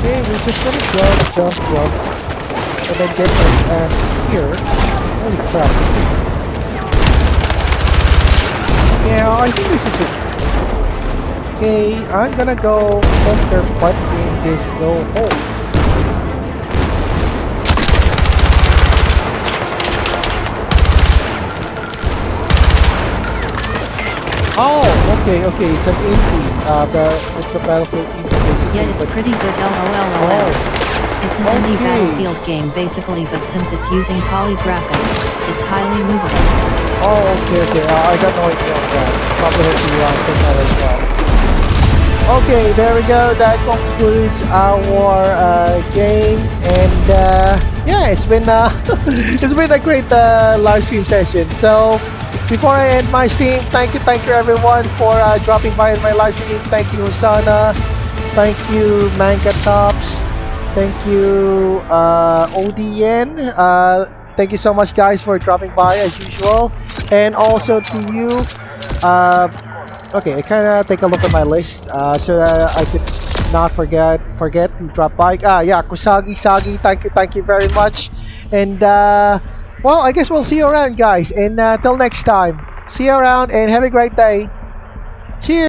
Speaker 1: Okay, we're just gonna jump, and then get our ass here. Holy crap. Yeah, I think this is it. Okay, I'm gonna go poke their butt in this little hole. Oh, okay, it's an indie. It's a Battlefield indie basically.
Speaker 2: Yet it's pretty good LOL. It's an indie Battlefield game basically, but since it's using poly graphics, it's highly movable.
Speaker 1: Oh, okay. I got no idea on that. Probably have to check that as well. Okay, there we go. That concludes our game, and yeah, it's been it's been a great live stream session. So before I end my stream, thank you everyone for dropping by in my live stream. Thank you, Osana. Thank you, Manga Tops. Thank you, ODN. Thank you so much, guys, for dropping by as usual. And also to you, okay, I kind of take a look at my list so that I could not forget to drop by. Yeah, Kusagi Sagi, thank you very much. And well, I guess we'll see you around, guys. And till next time, see you around and have a great day. Cheers.